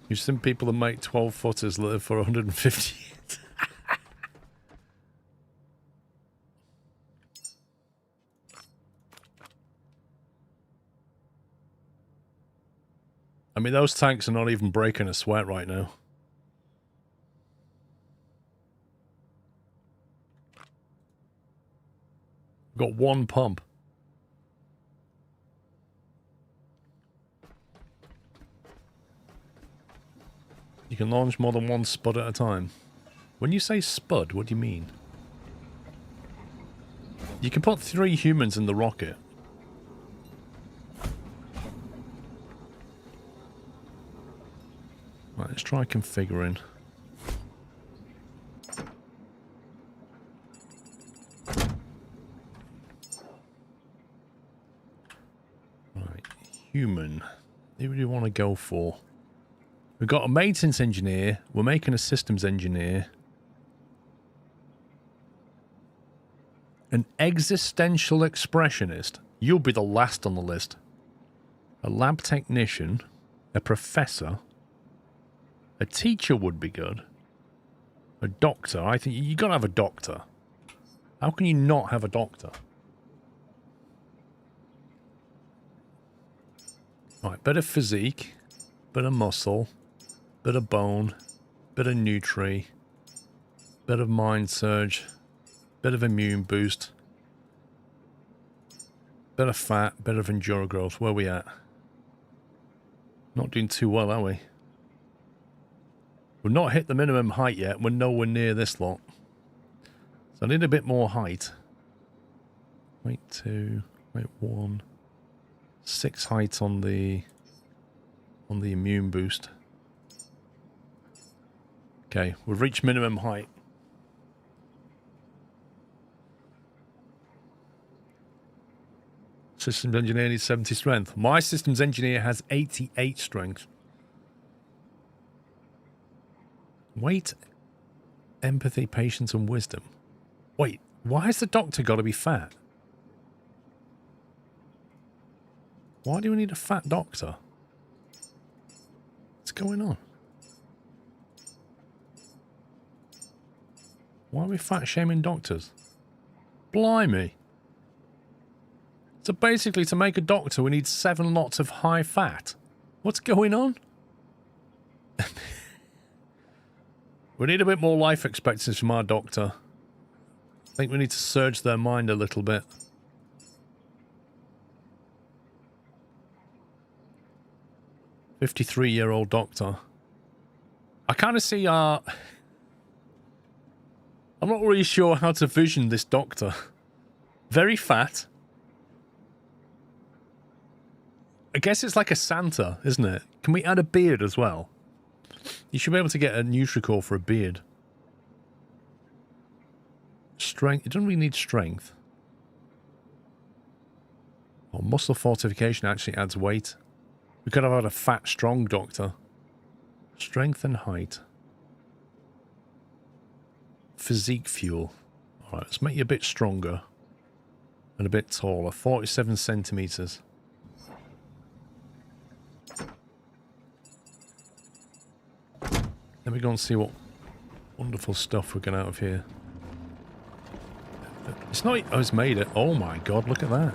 S3: You've seen people that make 12-footers live for 150 years. I mean, those tanks are not even breaking a sweat right now. We've got one pump. You can launch more than one spud at a time. When you say spud, what do you mean? You can put 3 humans in the rocket, Let's try configuring. Right, human. Who do you want to go for? We've got a maintenance engineer. We're making a systems engineer. An existential expressionist. You'll be the last on the list. A lab technician. A professor. A teacher would be good. A doctor. I think you got to have a doctor. How can you not have a doctor? Right, bit of physique. Bit of muscle. Bit of bone. Bit of nutri. Bit of mind surge. Bit of immune boost. Bit of fat. Bit of enduro growth. Where are we at? Not doing too well, are we? We've not hit the minimum height yet. We're nowhere near this lot. So I need a bit more height. Wait 2. Wait 1. 6 height on the immune boost. Okay, we've reached minimum height. Systems engineer needs 70 strength. My systems engineer has 88 strength. Weight, empathy, patience, and wisdom. Wait, why has the doctor got to be fat? Why do we need a fat doctor? What's going on? Why are we fat shaming doctors? Blimey. So basically, to make a doctor, we need 7 lots of high fat. What's going on? We need a bit more life expectancy from our doctor. I think we need to surge their mind a little bit. "53-year-old doctor." I kind of see our... I'm not really sure how to vision this doctor. Very fat. I guess it's like a Santa, isn't it? Can we add a beard as well? You should be able to get a Nutri-Core for a beard. Strength. It doesn't really need strength. Oh, muscle fortification actually adds weight. We could have had a fat, strong doctor. Strength and height. Physique fuel. Alright, let's make you a bit stronger. And a bit taller. 47 centimeters. Let me go and see what wonderful stuff we get out of here. It's not... Oh, it's made it. Oh my god, look at that.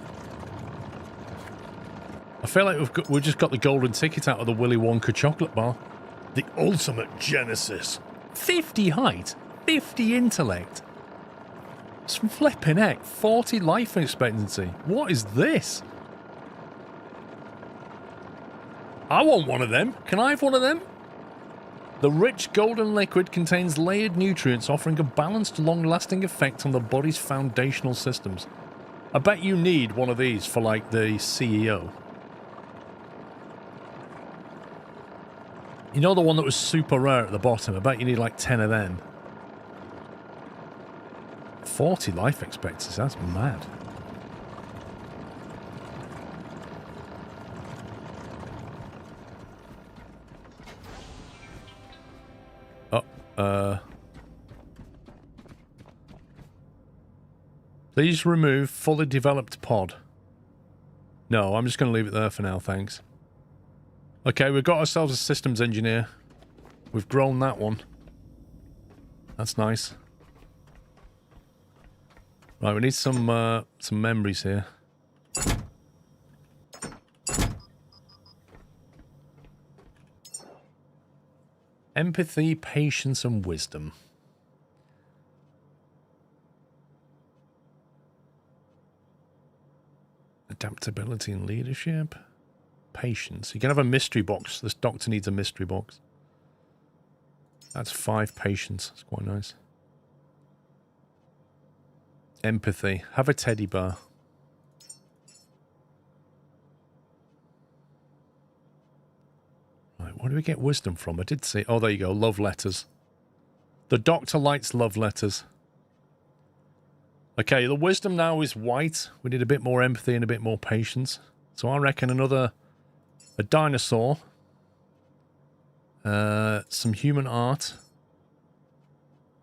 S3: I feel like we've just got the golden ticket out of the Willy Wonka chocolate bar. The ultimate Genesis. 50 height. 50 intellect. Some flipping heck. 40 life expectancy. What is this? I want one of them. Can I have one of them? The rich golden liquid contains layered nutrients offering a balanced, long-lasting effect on the body's foundational systems. I bet you need one of these for, like, the CEO. You know the one that was super rare at the bottom? I bet you need, like, 10 of them. 40 life expectancy, that's mad. Please remove fully developed pod. No, I'm just going to leave it there for now, thanks. Okay, we've got ourselves a systems engineer. We've grown that one. That's nice. Right, we need some memories here. Empathy, patience, and wisdom. Adaptability and leadership. Patience. You can have a mystery box. This doctor needs a mystery box. That's 5 patience. That's quite nice. Empathy. Have a teddy bear. Right, Where do we get wisdom from? I did see... Oh, there you go. Love letters. The doctor likes love letters. Okay, the wisdom now is white. We need a bit more empathy and a bit more patience. So I reckon another... A dinosaur. Some human art.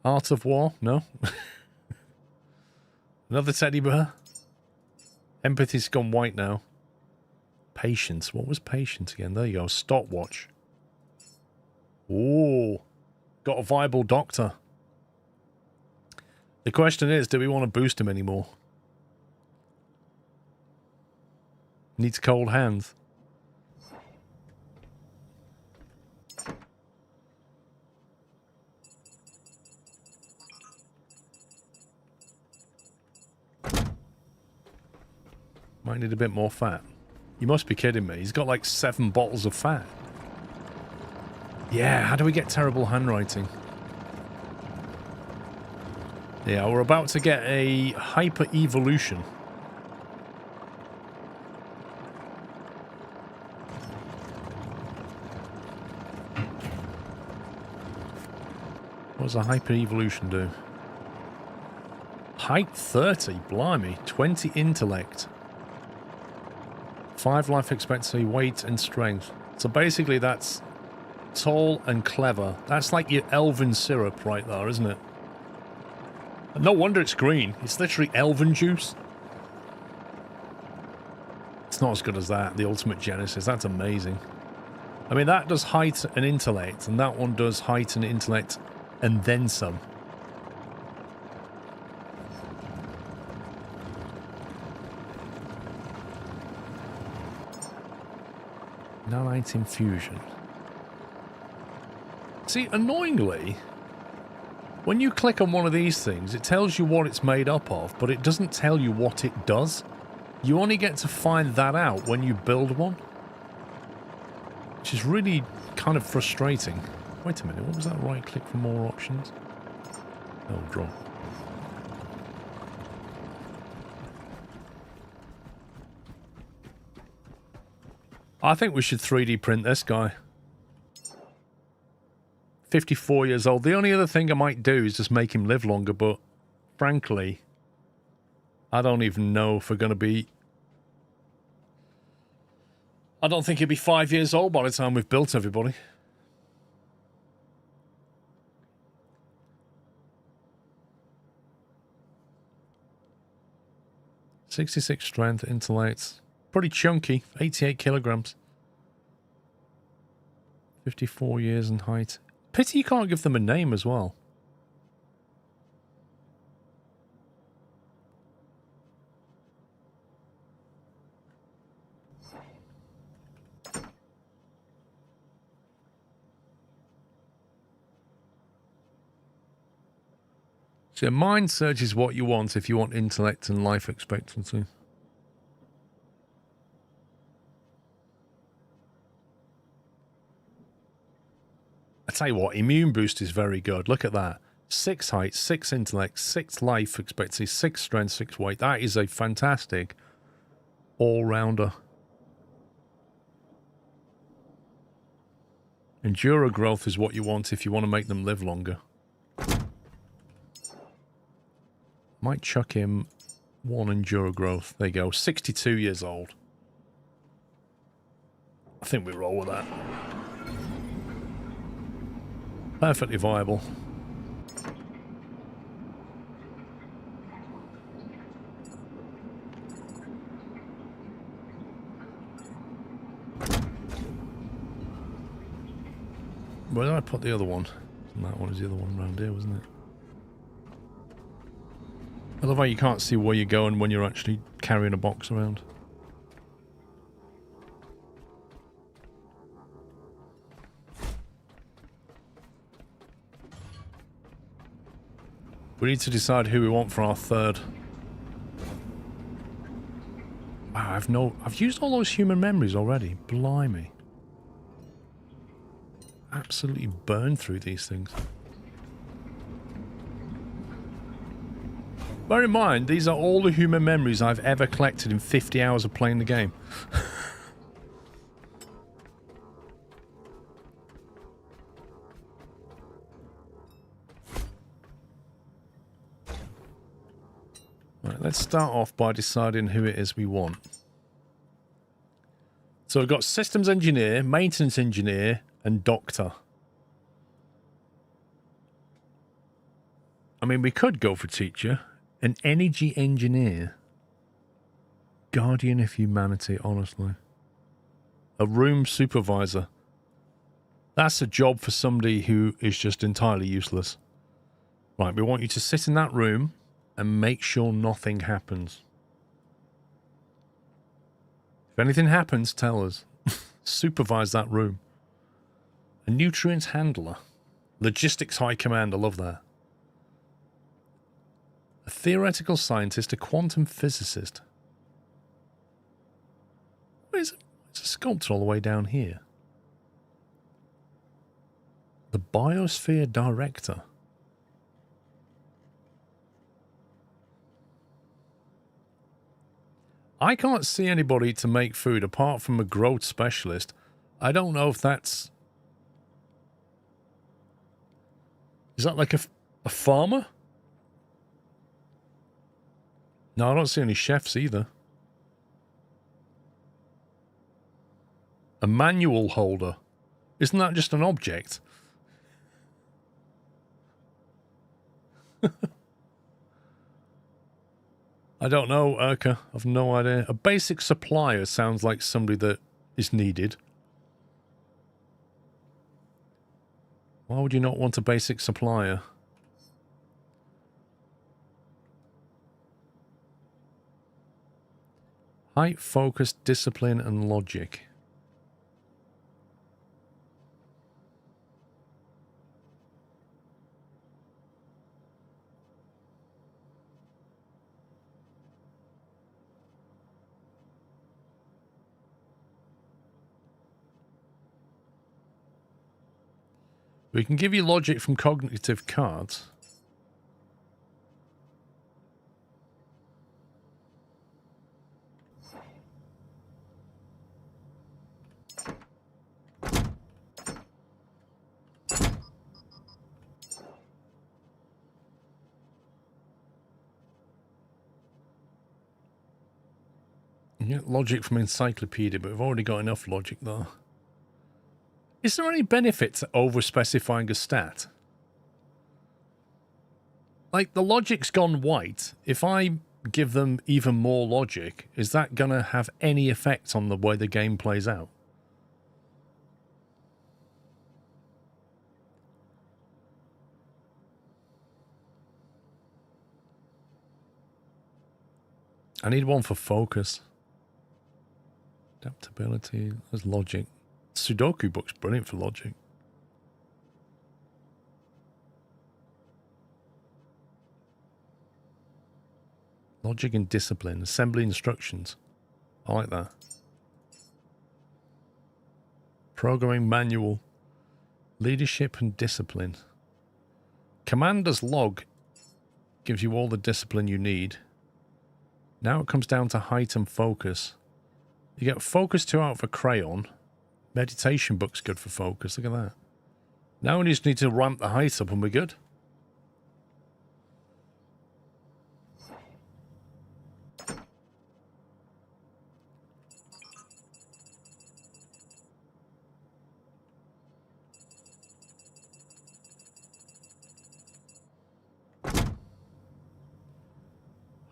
S3: Art of war? No. Another teddy bear. Empathy's gone white now. Patience. What was patience again? There you go. Stopwatch. Ooh. Got a viable doctor. The question is, do we want to boost him anymore? Needs cold hands. Might need a bit more fat. You must be kidding me. He's got like 7 bottles of fat. Yeah, how do we get terrible handwriting? Yeah, we're about to get a hyper-evolution. What does a hyper-evolution do? Height 30, blimey. 20 intellect. 5 life expectancy, weight, and strength. So basically that's tall and clever. That's like your elven syrup right there, isn't it? No wonder it's green. It's literally elven juice. It's not as good as that, the Ultimate Genesis. That's amazing. I mean, that does height and intellect, and that one does height and intellect, and then some. Nanite infusion. See, annoyingly, when you click on one of these things, it tells you what it's made up of, but it doesn't tell you what it does. You only get to find that out when you build one, which is really kind of frustrating. Wait a minute, what was that? Right click for more options? Oh, draw. I think we should 3D print this guy. 54 years old. The only other thing I might do is just make him live longer, but frankly, I don't even know if we're going to be... I don't think he'll be 5 years old by the time we've built everybody. .66 strength, intellect. Pretty chunky. 88 kilograms. 54 years in height. Pity you can't give them a name as well. So a mind search is what you want if you want intellect and life expectancy. I tell you what, immune boost is very good. Look at that. 6 height, 6 intellect, 6 life expectancy, 6 strength, 6 weight. That is a fantastic all-rounder. Enduro growth is what you want if you want to make them live longer. Might chuck him 1 enduro growth. There you go. 62 years old. I think we roll with that. Perfectly viable. Where did I put the other one? And that one is the other one around here, wasn't it? I love how you can't see where you're going when you're actually carrying a box around. We need to decide who we want for our third. Wow, I've used all those human memories already. Blimey. Absolutely burned through these things. Bear in mind, these are all the human memories I've ever collected in 50 hours of playing the game. Right, let's start off by deciding who it is we want. So we've got systems engineer, maintenance engineer, and doctor. I mean, we could go for teacher, an energy engineer, guardian of humanity, honestly. A room supervisor. That's a job for somebody who is just entirely useless. Right, we want you to sit in that room and make sure nothing happens. If anything happens, tell us. Supervise that room. A nutrients handler. Logistics high command, I love that. A theoretical scientist, a quantum physicist. Where's a sculptor all the way down here? The biosphere director. I can't see anybody to make food apart from a growth specialist. I don't know if that's... Is that like a farmer? No, I don't see any chefs either. A manual holder. Isn't that just an object? I don't know, Urka. I've no idea. A basic supplier sounds like somebody that is needed. Why would you not want a basic supplier? Height, focus, discipline, and logic. We can give you logic from cognitive cards. Yeah, logic from encyclopedia, but we've already got enough logic though. Is there any benefit to over-specifying a stat? Like, the logic's gone white. If I give them even more logic, is that going to have any effect on the way the game plays out? I need one for focus. Adaptability, there's logic. Sudoku book's brilliant for logic. Logic and discipline. Assembly instructions. I like that. Programming manual. Leadership and discipline. Commander's log gives you all the discipline you need. Now it comes down to height and focus. You get focus 2 out of a crayon. Meditation book's good for focus. Look at that. Now we just need to ramp the height up and we're good.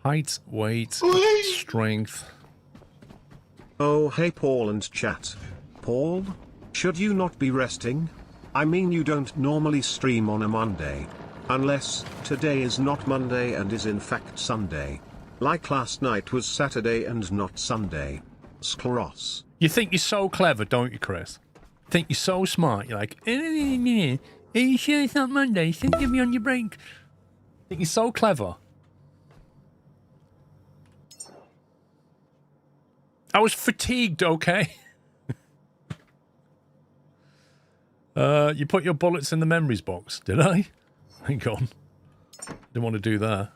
S3: Height, weight, strength.
S6: Oh, hey Paul and chat. Paul? Should you not be resting? I mean, you don't normally stream on a Monday. Unless, today is not Monday and is in fact Sunday. Like last night was Saturday and not Sunday. Skleros.
S3: You think you're so clever, don't you, Chris? Think you're so smart. You're like, are you sure it's not Monday? You think you'll be on your break? Think you're so clever. I was fatigued, okay? You put your bullets in the memories box, did I? Hang on. Didn't want to do that.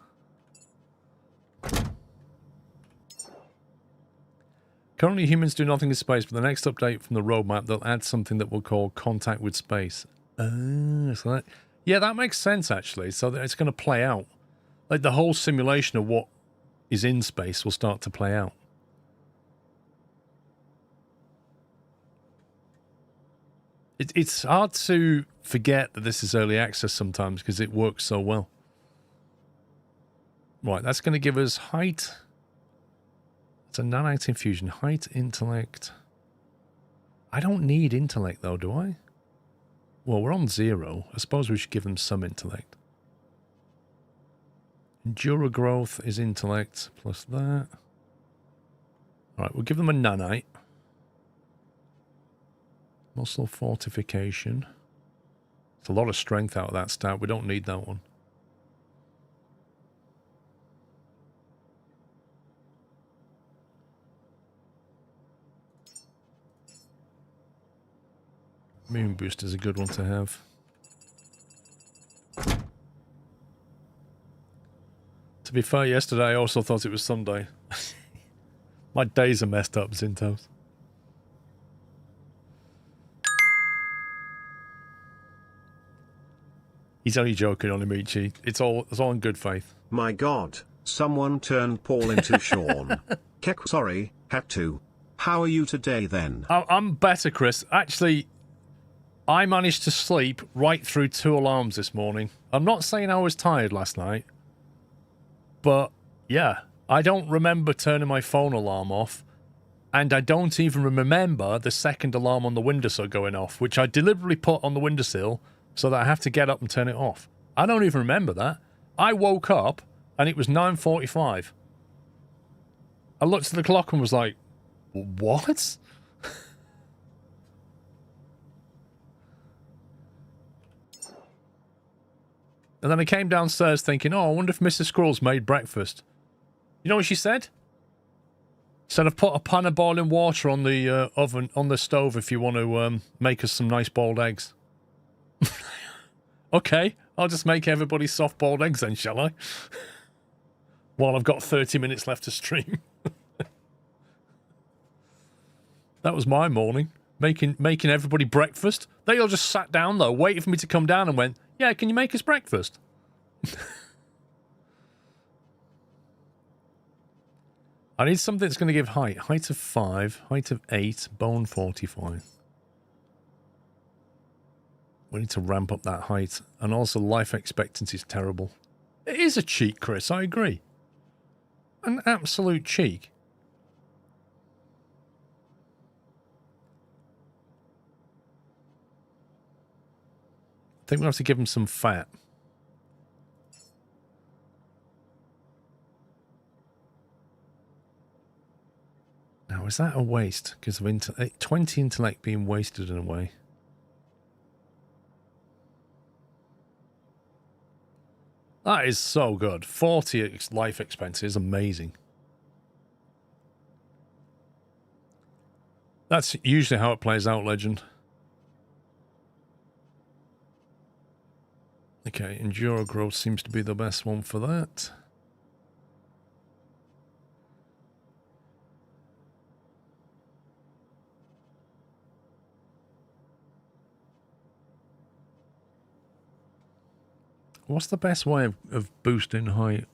S3: Currently, humans do nothing in space, but the next update from the roadmap, they'll add something that we'll call contact with space. So that, yeah, that makes sense, actually. So that it's going to play out. Like the whole simulation of what is in space will start to play out. It's hard to forget that this is early access sometimes because it works so well. Right, that's going to give us height. It's a nanite infusion. Height, intellect. I don't need intellect though, do I? Well, we're on 0. I suppose we should give them some intellect. Endura growth is intellect plus that. Alright, we'll give them a nanite. Muscle fortification. It's a lot of strength out of that stat. We don't need that one. Moon boost is a good one to have. To be fair, yesterday I also thought it was Sunday. My days are messed up, Zintos. He's only joking on Amici. It's all in good faith.
S6: My God, someone turned Paul into Sean. Sorry, had to. How are you today then?
S3: I'm better, Chris. Actually, I managed to sleep right through 2 alarms this morning. I'm not saying I was tired last night, but yeah, I don't remember turning my phone alarm off, and I don't even remember the second alarm on the windowsill going off, which I deliberately put on the windowsill so that I have to get up and turn it off. I don't even remember that. I woke up and it was 9:45. I looked at the clock and was like, what? And then I came downstairs thinking, oh, I wonder if Mrs. Squirrel's made breakfast. You know what she said? She said, I've put a pan of boiling water on the oven, on the stove if you want to make us some nice boiled eggs. Okay, I'll just make everybody soft boiled eggs then, shall I? While I've got 30 minutes left to stream. That was my morning. Making everybody breakfast. They all just sat down though, waiting for me to come down and went, yeah, can you make us breakfast? I need something that's going to give height. Height of 5, height of 8, bone 45. We need to ramp up that height. And also life expectancy is terrible. It is a cheek, Chris, I agree. An absolute cheek. I think we'll have to give him some fat. Now, is that a waste? Because of 20 intellect being wasted in a way. That is so good. 40 life expense is amazing. That's usually how it plays out, Legend. Okay, Enduro growth seems to be the best one for that. What's the best way of boosting height?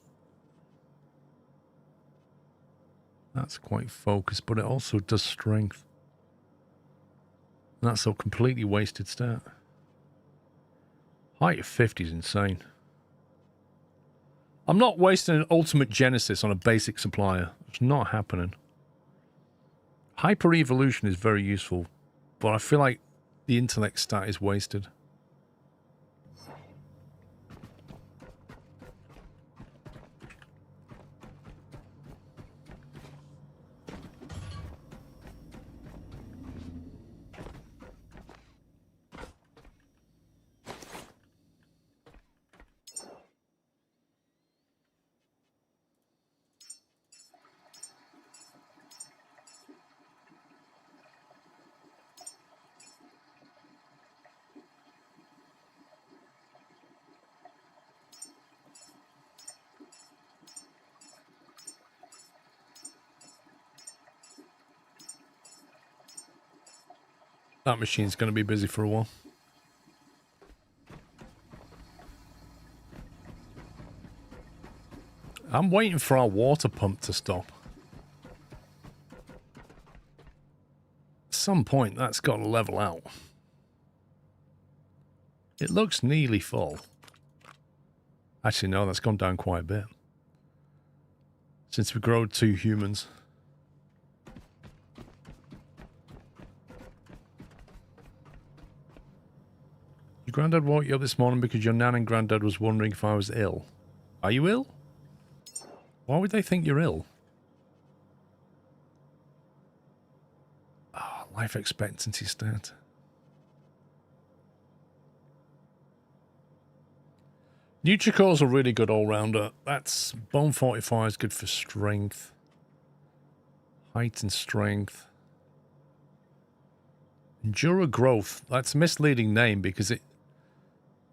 S3: That's quite focused, but it also does strength. That's a completely wasted stat. Height of 50 is insane. I'm not wasting an ultimate Genesis on a basic supplier. It's not happening. Hyper evolution is very useful, but I feel like the intellect stat is wasted. That machine's going to be busy for a while. I'm waiting for our water pump to stop. At some point, that's got to level out. It looks nearly full. Actually, no, that's gone down quite a bit. Since we growed 2 humans. Your granddad woke you up this morning because your nan and granddad was wondering if I was ill. Are you ill? Why would they think you're ill? Oh, life expectancy stat. Nutricore's a really good all-rounder. That's bone fortify is good for strength. Height and strength. Endura growth. That's a misleading name because it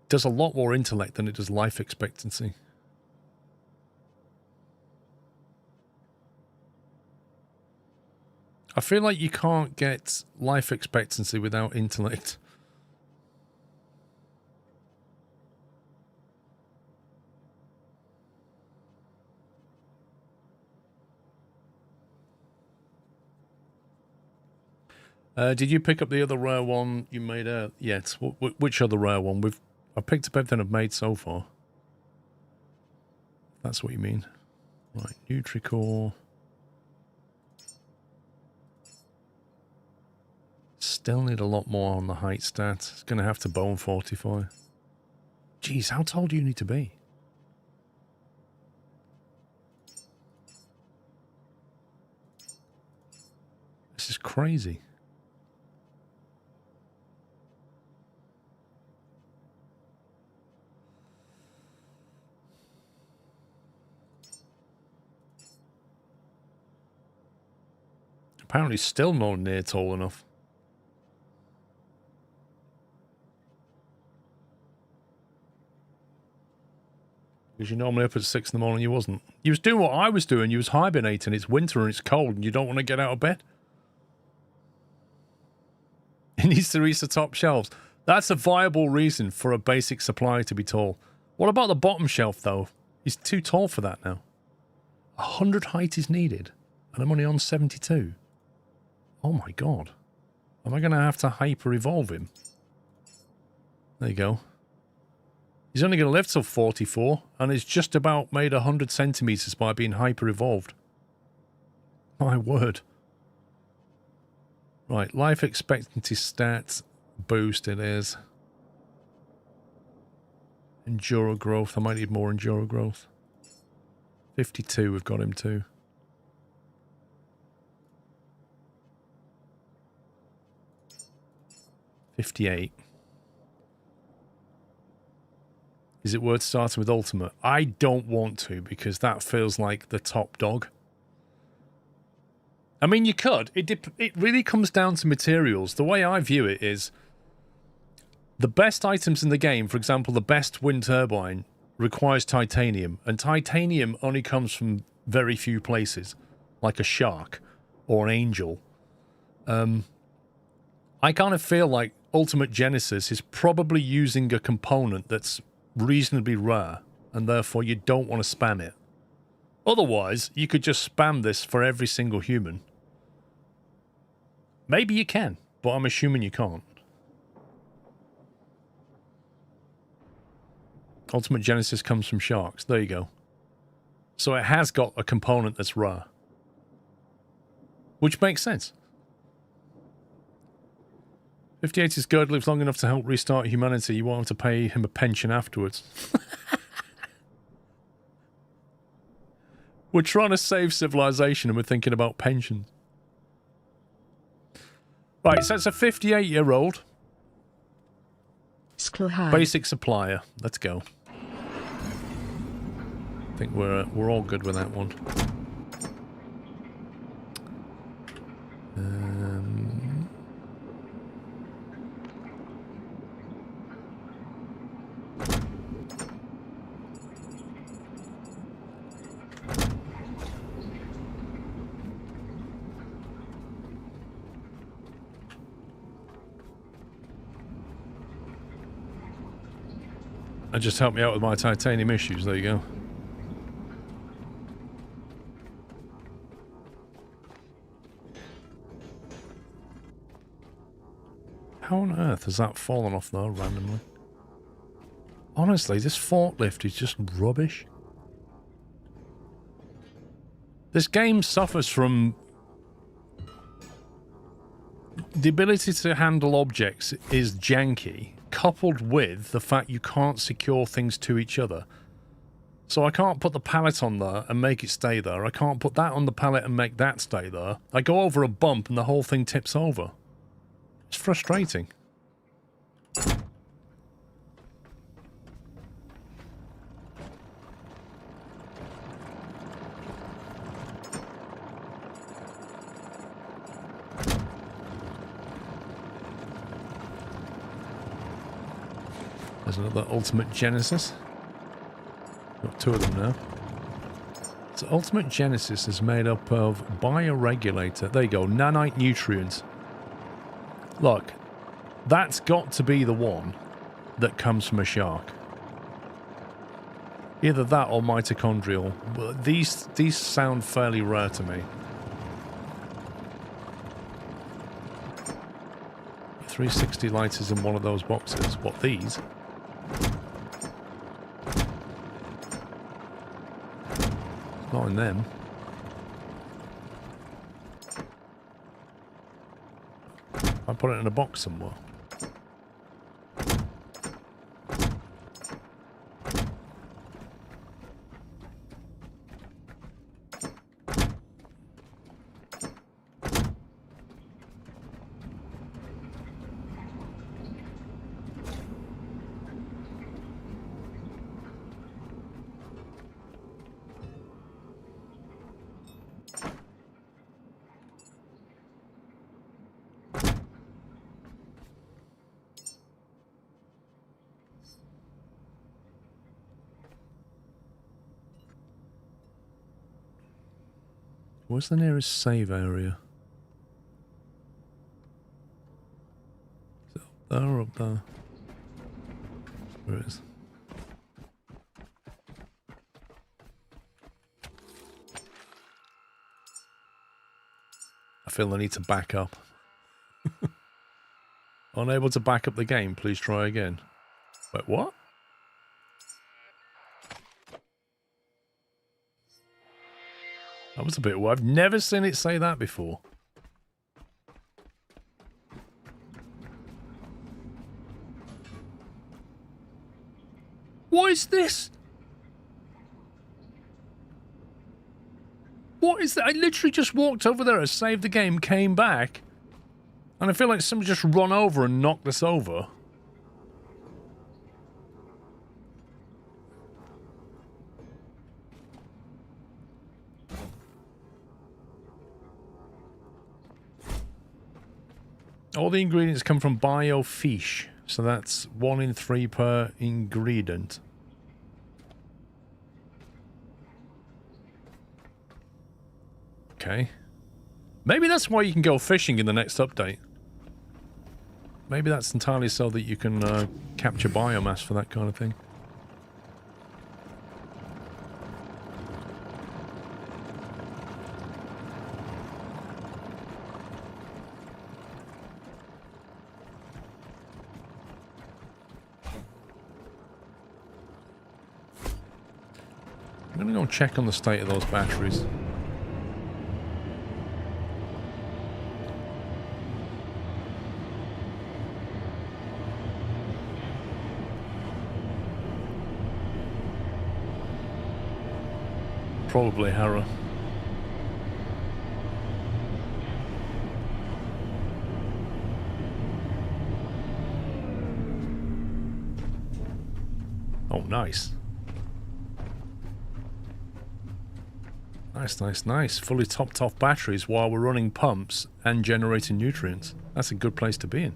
S3: does a lot more intellect than it does life expectancy. I feel like you can't get life expectancy without intellect. Did you pick up the other rare one you made out? Yes. Which other rare one? I've picked up everything I've made so far. That's what you mean. Right, Nutricore. Still need a lot more on the height stat. It's going to have to bone fortify. Jeez, how tall do you need to be? This is crazy. Apparently still not near tall enough. Because you're normally up at 6 in the morning, you wasn't. You was doing what I was doing, you was hibernating, it's winter and it's cold and you don't want to get out of bed. It needs to reach the top shelves. That's a viable reason for a basic supplier to be tall. What about the bottom shelf though? He's too tall for that now. 100 height is needed and I'm only on 72. Oh my god. Am I going to have to hyper-evolve him? There you go. He's only going to live till 44, and he's just about made 100 centimeters by being hyper-evolved. My word. Right, life expectancy stats boost it is. Enduro growth. I might need more enduro growth. 52, we've got him too. 58. Is it worth starting with Ultimate? I don't want to because that feels like the top dog. I mean, you could. It really comes down to materials. The way I view it is the best items in the game, for example, the best wind turbine, requires titanium. And titanium only comes from very few places, like a shark or an angel. I kind of feel like Ultimate Genesis is probably using a component that's reasonably rare, and therefore you don't want to spam it. Otherwise, you could just spam this for every single human. Maybe you can, but I'm assuming you can't. Ultimate Genesis comes from sharks. There you go. So it has got a component that's rare. Which makes sense. 58 is good, lives long enough to help restart humanity. You won't have to pay him a pension afterwards. We're trying to save civilization and we're thinking about pensions. Right, so it's a 58-year-old. Basic supplier. Let's go. I think we're all good with that one. Just help me out with my titanium issues. There you go. How on earth has that fallen off though, randomly? Honestly, this forklift is just rubbish. This game suffers from the ability to handle objects is janky, coupled with the fact you can't secure things to each other. So I can't put the pallet on there and make it stay there. I can't put that on the pallet and make that stay there. I go over a bump and the whole thing tips over. It's frustrating. There's another Ultimate Genesis. Got two of them now. So Ultimate Genesis is made up of bioregulator. There you go, nanite nutrients. Look, that's got to be the one that comes from a shark. Either that or mitochondrial. These sound fairly rare to me. 360 lighters in one of those boxes. What, these? Not in them. I put it in a box somewhere. Where's the nearest save area? Is it up there or up there? Where it is? I feel the need to back up. Unable to back up the game, please try again. Wait, what? That was a bit weird. I've never seen it say that before. What is this? What is that? I literally just walked over there and saved the game, came back, and I feel like somebody just run over and knocked this over. All the ingredients come from biofish, so that's 1 in 3 per ingredient. Okay. Maybe that's why you can go fishing in the next update. Maybe that's entirely so that you can capture biomass for that kind of thing. I'm going to go check on the state of those batteries. Probably Hera. Oh, nice. Nice, nice, nice. Fully topped off batteries while we're running pumps and generating nutrients. That's a good place to be in.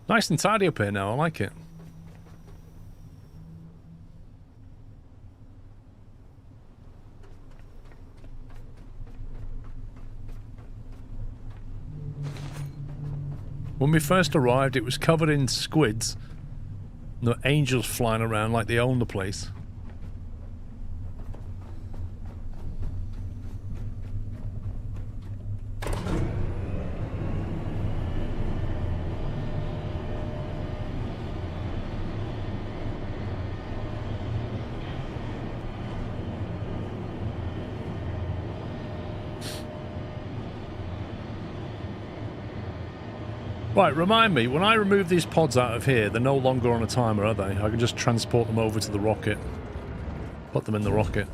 S3: Nice and tidy up here now, I like it. When we first arrived, it was covered in squids. And the angels flying around like they own the place. Right, remind me, when I remove these pods out of here, they're no longer on a timer, are they? I can just transport them over to the rocket. Put them in the rocket.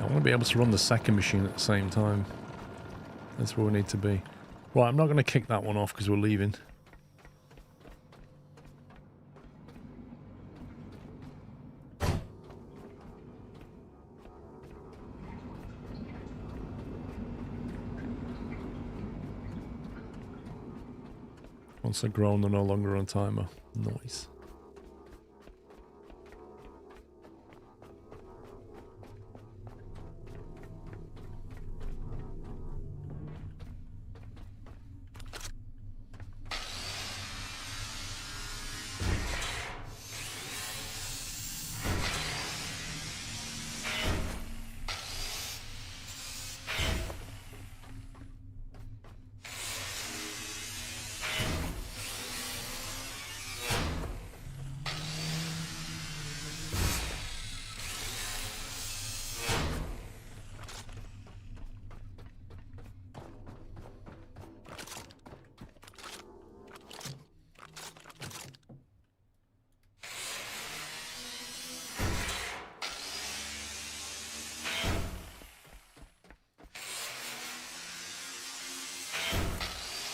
S3: I want to be able to run the second machine at the same time. That's where we need to be. Right, I'm not going to kick that one off because we're leaving. Once they're grown, they're no longer on timer. Nice.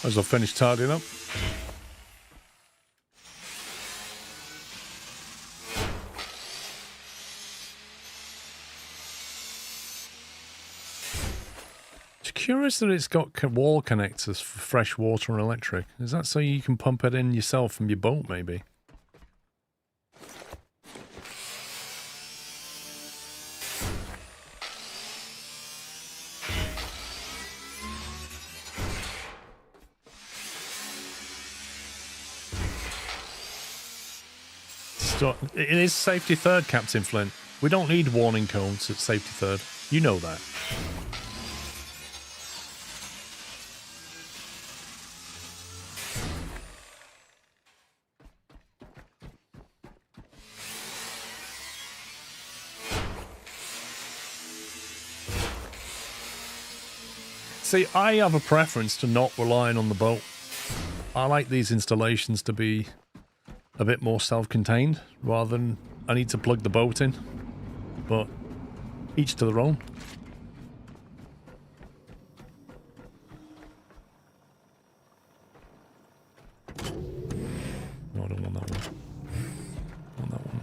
S3: As I finish tidying up. It's curious that it's got wall connectors for fresh water and electric. Is that so you can pump it in yourself from your boat, maybe? It is safety third, Captain Flint. We don't need warning cones at safety third. You know that. See, I have a preference to not relying on the boat. I like these installations to be a bit more self-contained, rather than I need to plug the boat in. But each to their own. No, I don't want that one. I want that one.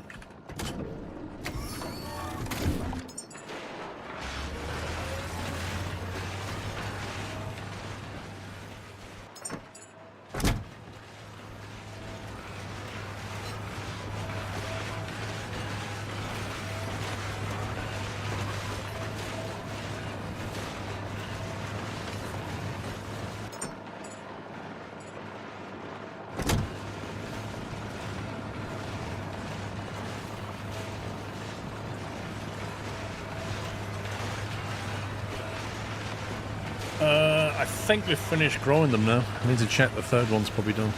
S3: I think we've finished growing them now. I need to check the third one's probably done.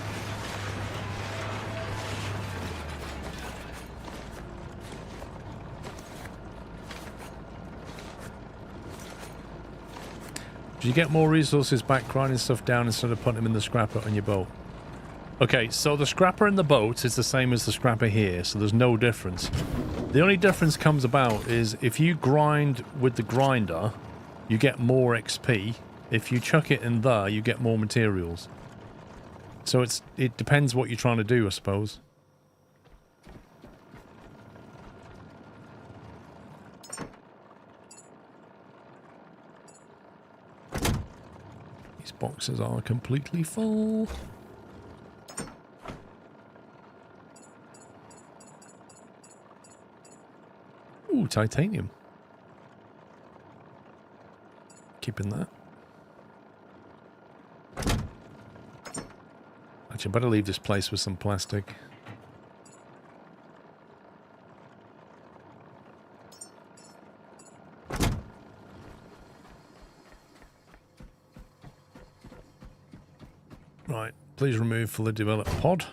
S3: Do you get more resources back grinding stuff down instead of putting them in the scrapper on your boat? Okay, so the scrapper in the boat is the same as the scrapper here, so there's no difference. The only difference comes about is if you grind with the grinder, you get more XP. If you chuck it in there, you get more materials. So it depends what you're trying to do, I suppose. boxes are completely full. Ooh, titanium. Keeping that. Actually, I better leave this place with some plastic. Right, please remove fully developed pod.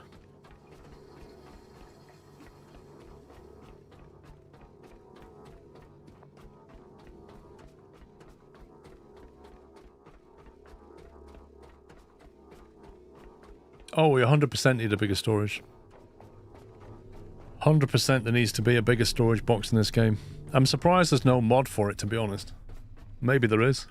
S3: Oh, we 100% need a bigger storage. 100% there needs to be a bigger storage box in this game. I'm surprised there's no mod for it, to be honest. Maybe there is.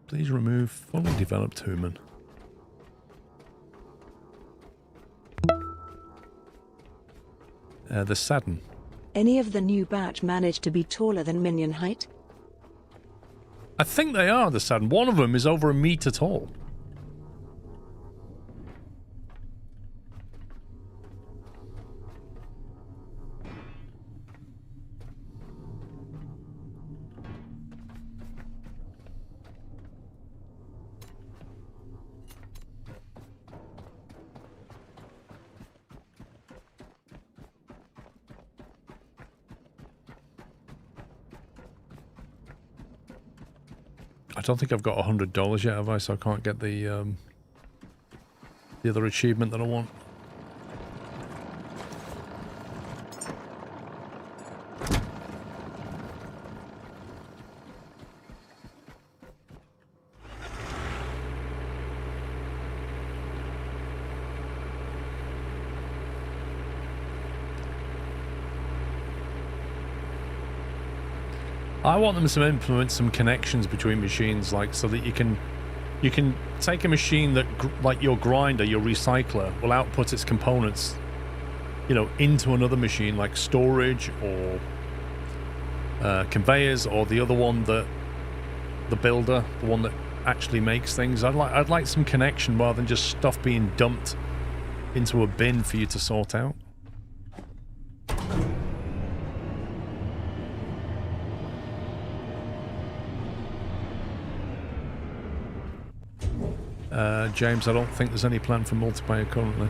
S3: Please remove fully developed human. The Sadden.
S5: Any of the new batch managed to be taller than minion height?
S3: I think they are, the Sadden. One of them is over 1 meter tall. I don't think I've got $100 yet, have I? So I can't get the other achievement that I want. I want them to implement some connections between machines, like so that you can take a machine that like your grinder, your recycler, will output its components, you know, into another machine like storage or conveyors, or the other one that the builder, the one that actually makes things. I'd like some connection rather than just stuff being dumped into a bin for you to sort out. James, I don't think there's any plan for multiplayer currently.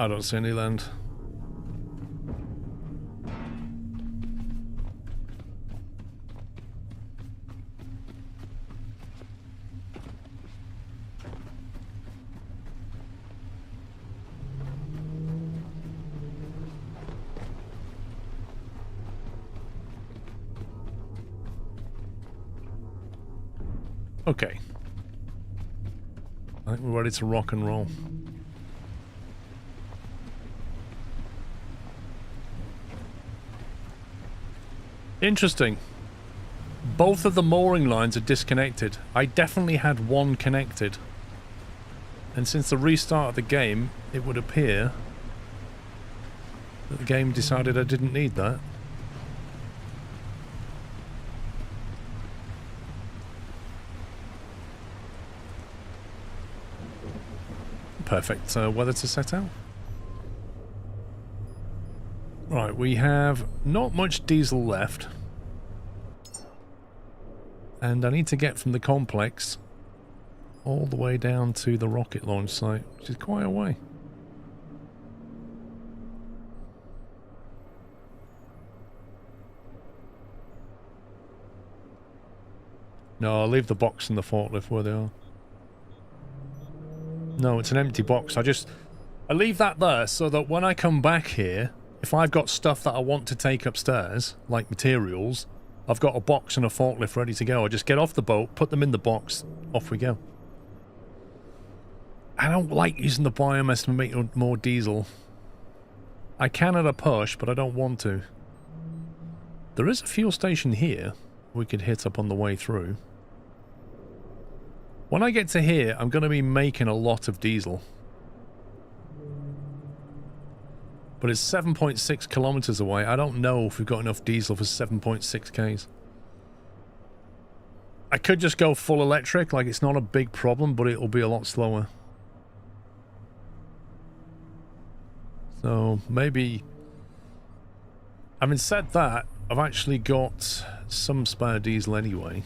S3: I don't see any land. Okay. I think we're ready to rock and roll. Interesting. Both of the mooring lines are disconnected. I definitely had one connected. And since the restart of the game, it would appear that the game decided I didn't need that. Perfect weather to set out. Right, we have not much diesel left. And I need to get from the complex all the way down to the rocket launch site, which is quite a way. No, I'll leave the box and the forklift where they are. No, it's an empty box. I leave that there so that when I come back here, if I've got stuff that I want to take upstairs, like materials, I've got a box and a forklift ready to go. I just get off the boat, put them in the box, off we go. I don't like using the biomass to make more diesel. I can at a push, but I don't want to. There is a fuel station here we could hit up on the way through. When I get to here, I'm going to be making a lot of diesel. But it's 7.6 kilometers away. I don't know if we've got enough diesel for 7.6 Ks. I could just go full electric, like it's not a big problem, but it'll be a lot slower. So maybe... Having said that, I've actually got some spare diesel anyway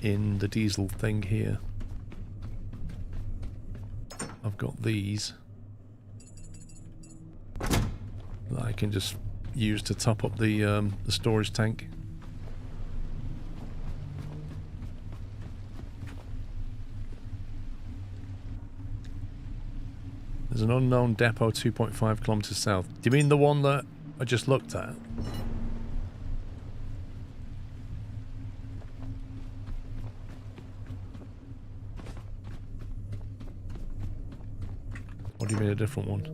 S3: in the diesel thing here. I've got these that I can just use to top up the storage tank. There's an unknown depot 2.5 kilometers south. Do you mean the one that I just looked at? What do you mean a different one?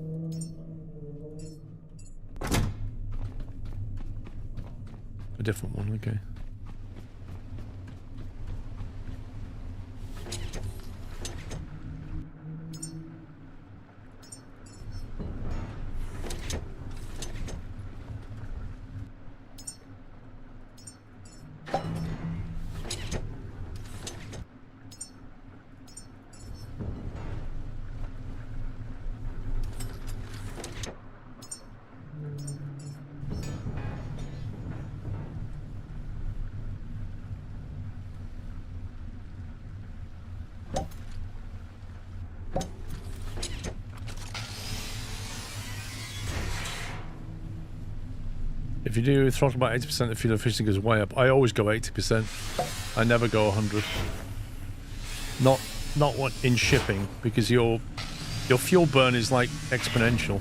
S3: A different one, okay. If you do throttle about 80%, the fuel efficiency goes way up. I always go 80%. I never go 100. Not what in shipping, because your fuel burn is like exponential.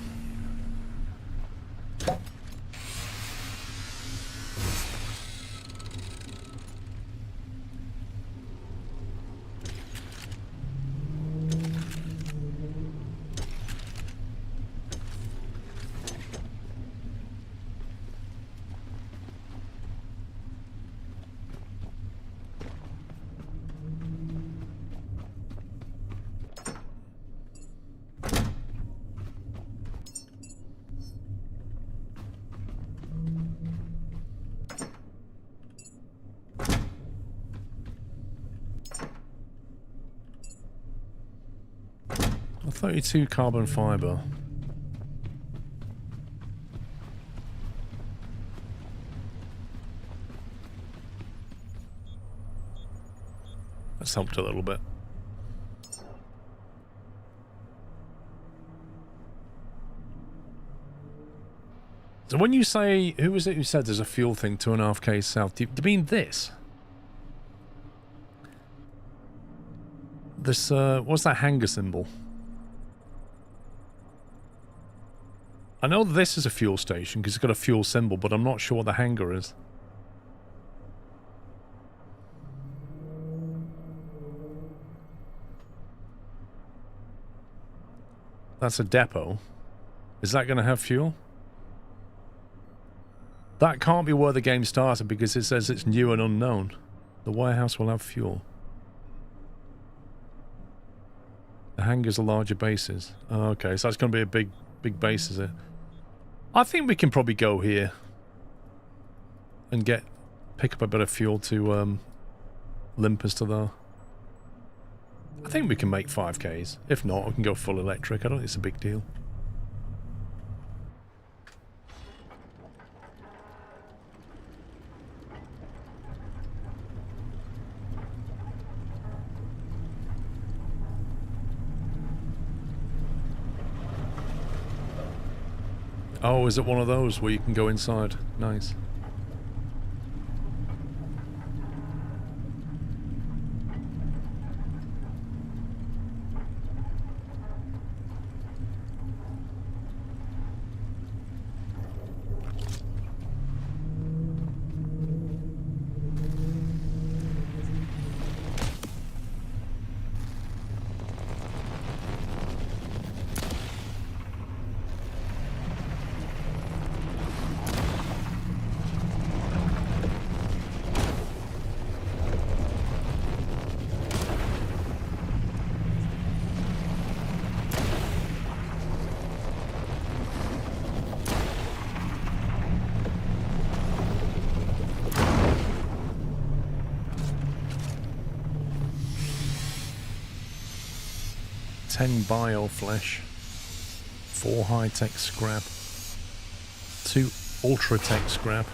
S3: A 32 carbon fibre. That's helped a little bit. So when you say, who was it who said there's a fuel thing 2.5 K south, do you mean this? This, what's that hangar symbol? I know this is a fuel station because it's got a fuel symbol, but I'm not sure what the hangar is. That's a depot. Is that going to have fuel? That can't be where the game started because it says it's new and unknown. The warehouse will have fuel. The hangars are larger bases. Oh, okay, so that's going to be a big base, is it? I think we can probably go here and pick up a bit of fuel to limp us to there. I think we can make 5Ks. If not, we can go full electric. I don't think it's a big deal. Oh, is it one of those where you can go inside? Nice. Bio flesh, 4 high-tech scrap, 2 ultra-tech scrap.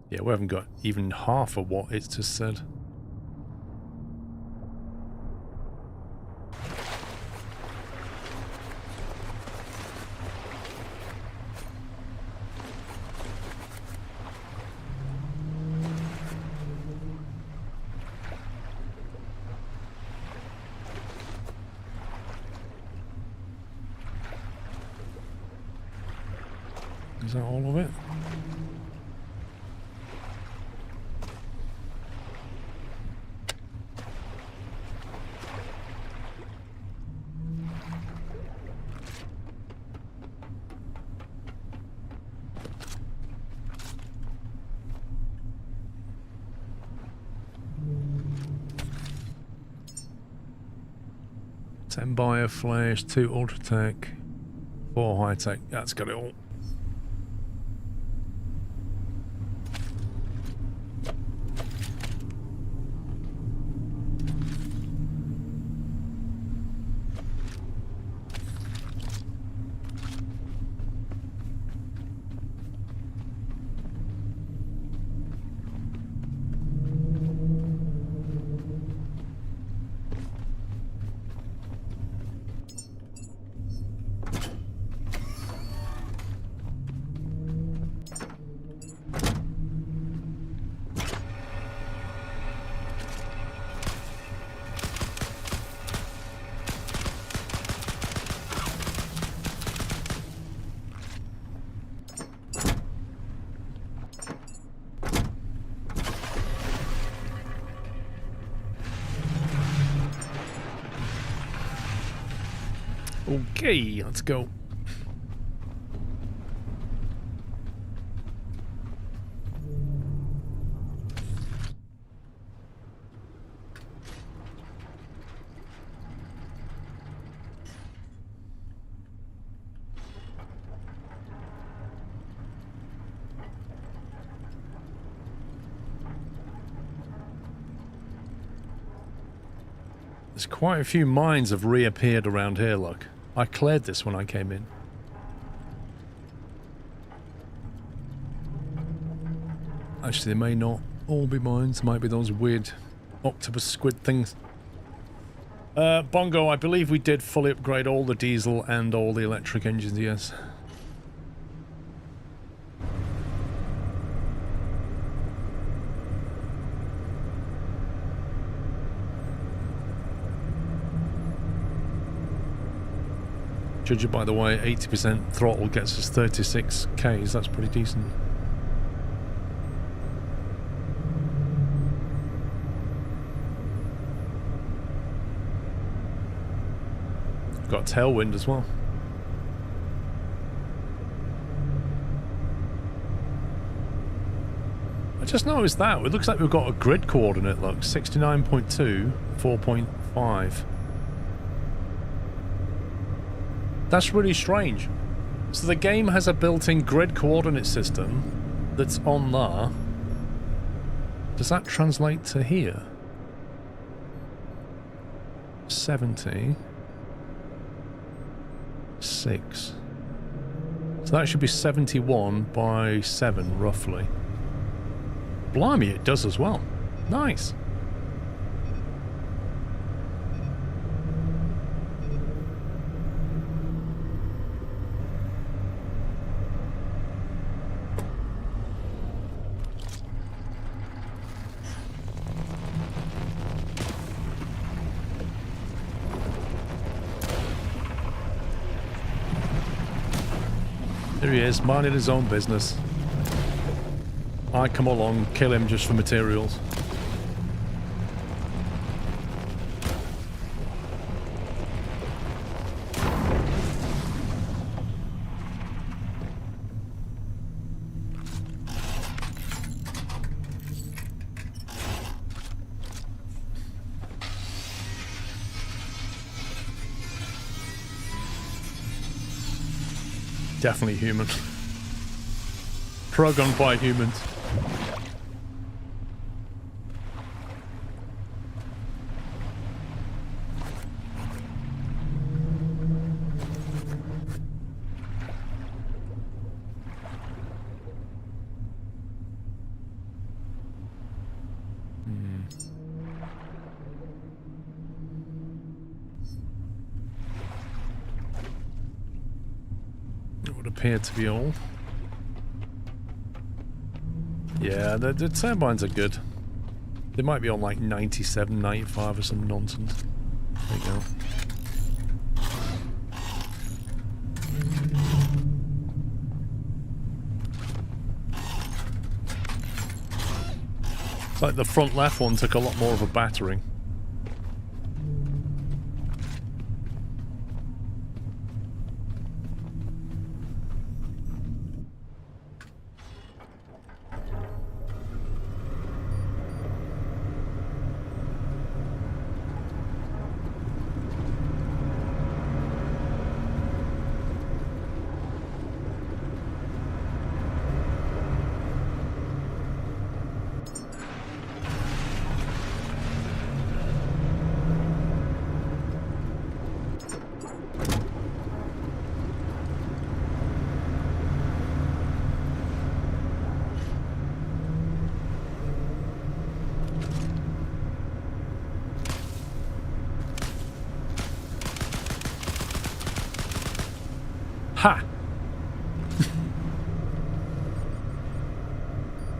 S3: Yeah, we haven't got even half of what it's just said. Is that all of it? Ten bioflash, 2 ultratech, 4 high tech. That's got it all. Okay, let's go. There's quite a few mines have reappeared around here, look. I cleared this when I came in. Actually, they may not all be mines. Might be those weird octopus squid things. Bongo, I believe we did fully upgrade all the diesel and all the electric engines, yes. Judging by the way, 80% throttle gets us 36 Ks, that's pretty decent. Got tailwind as well. I just noticed that. It looks like we've got a grid coordinate, look. 69.2, 4.5. That's really strange. So the game has a built-in grid coordinate system that's on there. Does that translate to here? 70. 6. So that should be 71 by 7, roughly. Blimey, it does as well. Nice. There he is, minding his own business. I come along, kill him just for materials. Definitely human. Programmed by humans. Appear to be all. Yeah, the turbines are good. They might be on like 97, 95 or some nonsense. There you go. It's like the front left one took a lot more of a battering. Ha!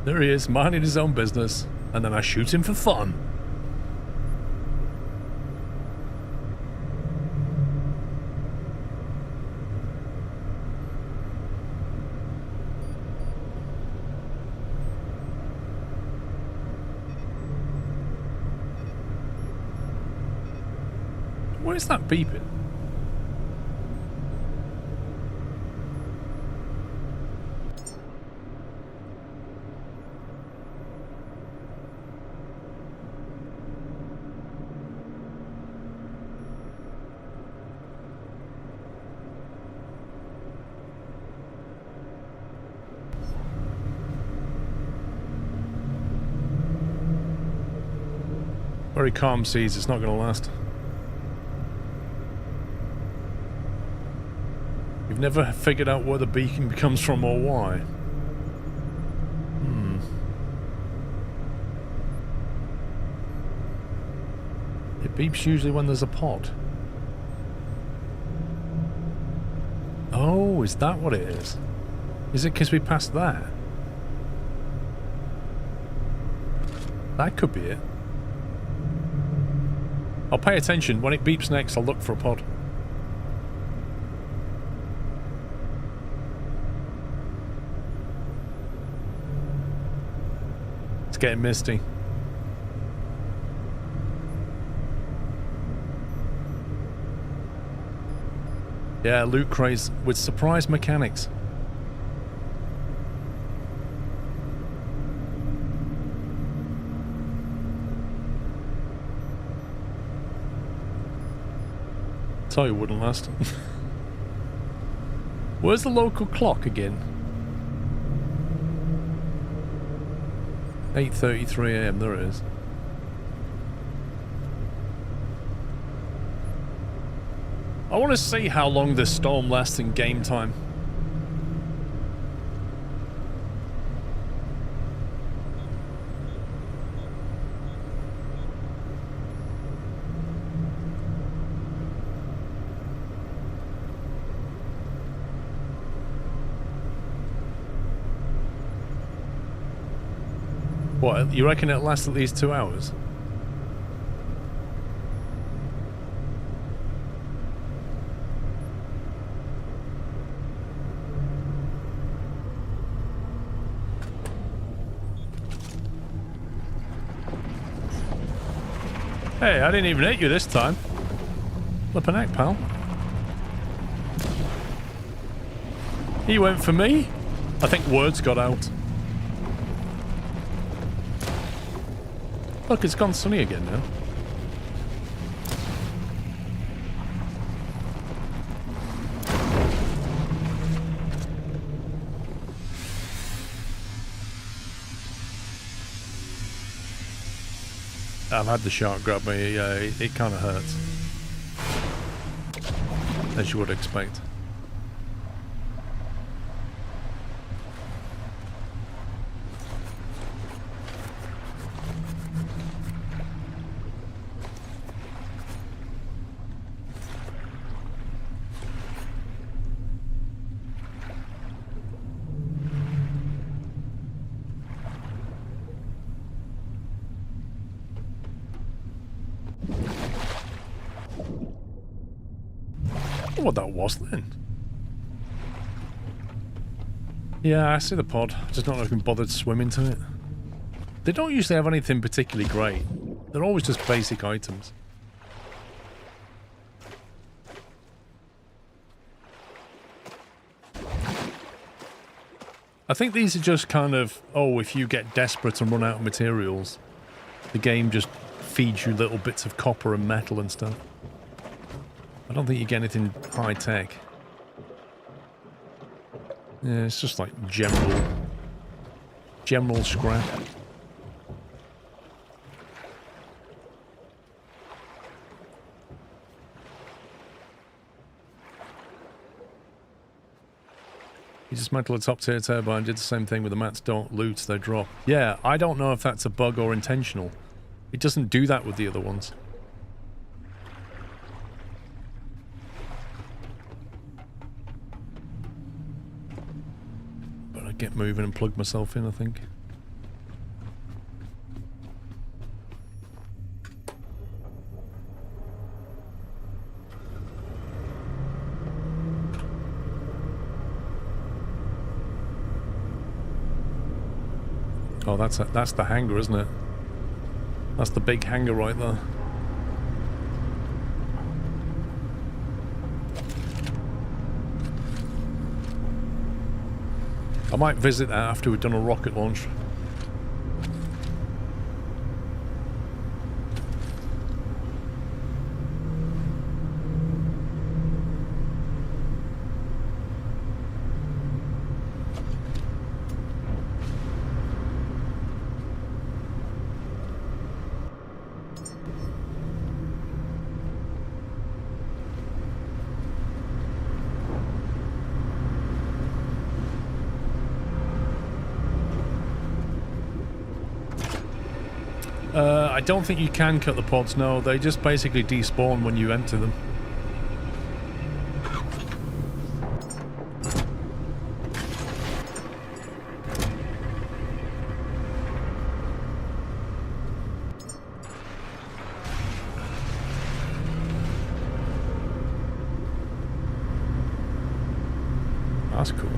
S3: There he is, minding his own business, and then I shoot him for fun. What is that beeping? Very calm seas, it's not going to last. You've never figured out where the beacon comes from or why. It beeps usually when there's a pod. Oh, is that what it is? Is it because we passed that? That could be it. I'll pay attention. When it beeps next, I'll look for a pod. It's getting misty. Yeah, loot craze with surprise mechanics. Tell you wouldn't last. Where's the local clock again? 8:33 AM, there it is. I want to see how long this storm lasts in game time. What, you reckon it'll last at least 2 hours? Hey, I didn't even hit you this time. Flippin' heck, pal. He went for me? I think words got out. Look, it's gone sunny again now. I've had the shark grab me, it kind of hurts. As you would expect. What that was then. Yeah, I see the pod. Just not even bothered swimming to it. They don't usually have anything particularly great. They're always just basic items. I think these are just kind of, oh, if you get desperate and run out of materials, the game just feeds you little bits of copper and metal and stuff. I don't think you get anything high-tech. Yeah, it's just like general scrap. You dismantle a top-tier turbine, did the same thing with the mats don't loot, they drop. Yeah, I don't know if that's a bug or intentional. It doesn't do that with the other ones. Get moving and plug myself in, I think. Oh, that's the hangar, isn't it? That's the big hangar right there. I might visit that after we've done a rocket launch. I don't think you can cut the pods, no. They just basically despawn when you enter them. That's cool.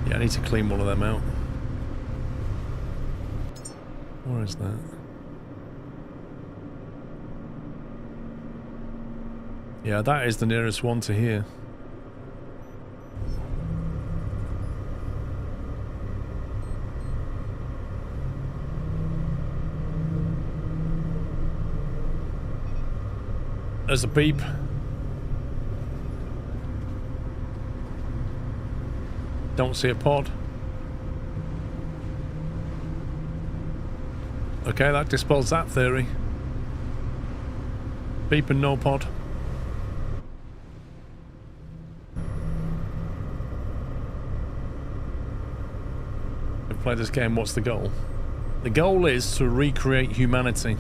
S3: Yeah, I need to clean one of them out. Where is that? Yeah, that is the nearest one to here. There's a beep. Don't see a pod. Okay, that dispels that theory. Beep and no pod. If we play this game, what's the goal? The goal is to recreate humanity.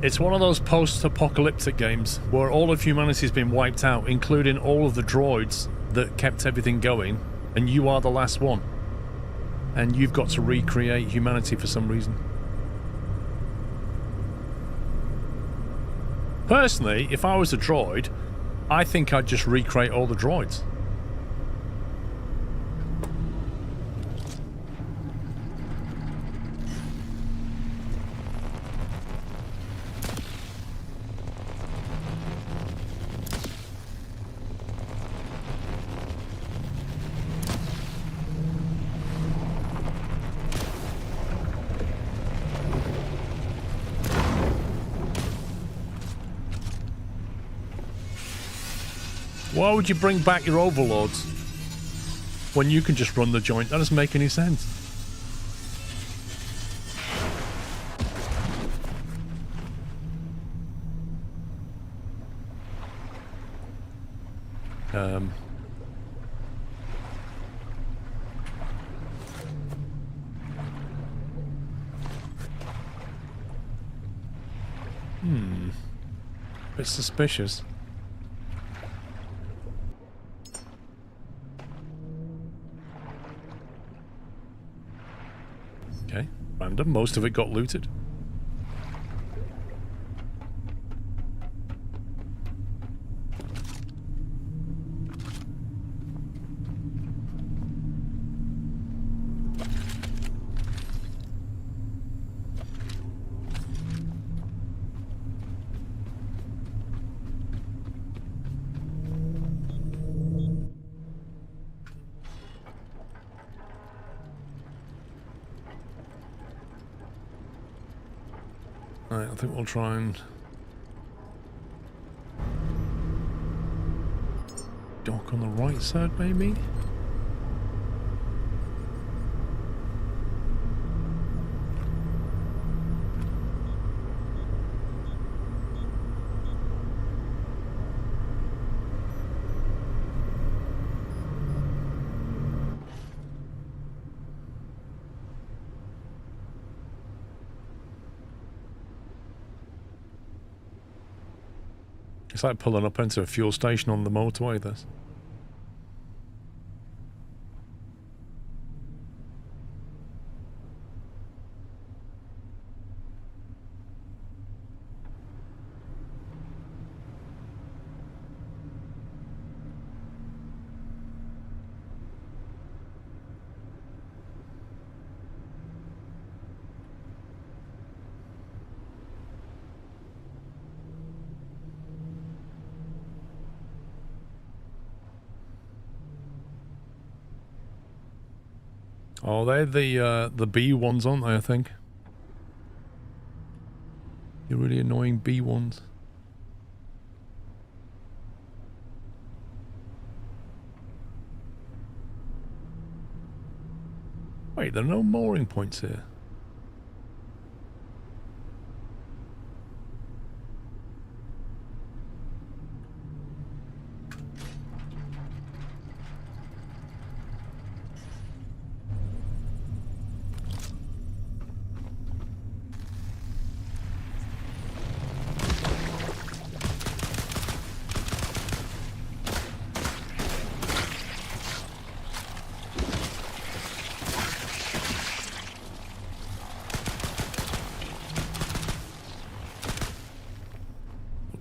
S3: It's one of those post-apocalyptic games where all of humanity's been wiped out, including all of the droids that kept everything going, and you are the last one. and you've got to recreate humanity for some reason. Personally, if I was a droid, I think I'd just recreate all the droids. Why would you bring back your overlords when you can just run the joint? That doesn't make any sense. Bit suspicious. Okay, random. Most of it got looted. Right, I think we'll try and dock on the right side, maybe? It's like pulling up into a fuel station on the motorway, this. Oh, they're the B ones, aren't they, I think? You're really annoying B ones. Wait, there are no mooring points here.